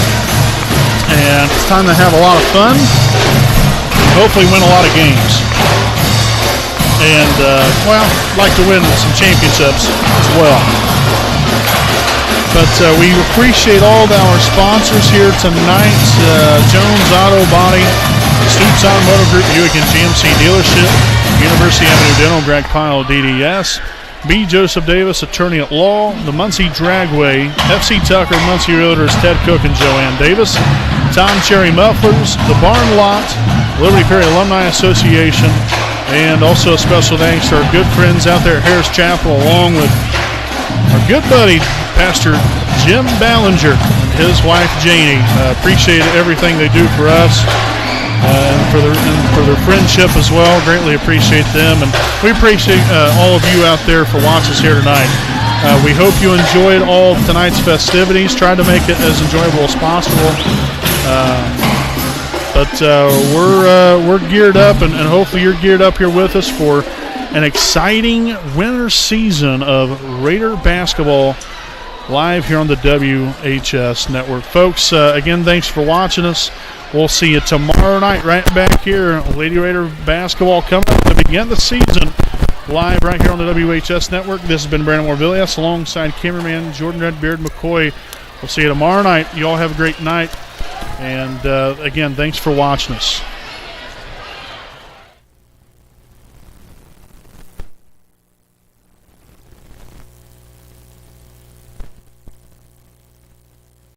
and it's time to have a lot of fun. And hopefully, win a lot of games. And like to win some championships as well. But we appreciate all of our sponsors here tonight. Jones Auto Body, Stoops Automotive Group, Buick and GMC Dealership, University Avenue Dental, Greg Pyle, DDS, B. Joseph Davis, Attorney at Law, the Muncie Dragway, FC Tucker, Muncie Realtors, Ted Cook and Joanne Davis, Tom Cherry Mufflers, the Barn Lot, Liberty Perry Alumni Association, and also a special thanks to our good friends out there at Harris Chapel, along with our good buddy, Pastor Jim Ballinger and his wife, Janie. Appreciate everything they do for us and for their friendship as well. Greatly appreciate them. And we appreciate all of you out there for watching us here tonight. We hope you enjoyed all of tonight's festivities. Tried to make it as enjoyable as possible. But we're geared up, and hopefully you're geared up here with us for an exciting winter season of Raider basketball live here on the WHS Network. Folks, again, thanks for watching us. We'll see you tomorrow night right back here. Lady Raider basketball coming up to begin the season live right here on the WHS Network. This has been Brandon Moore-Villas alongside cameraman Jordan Redbeard McCoy. We'll see you tomorrow night. You all have a great night. And, again, thanks for watching us.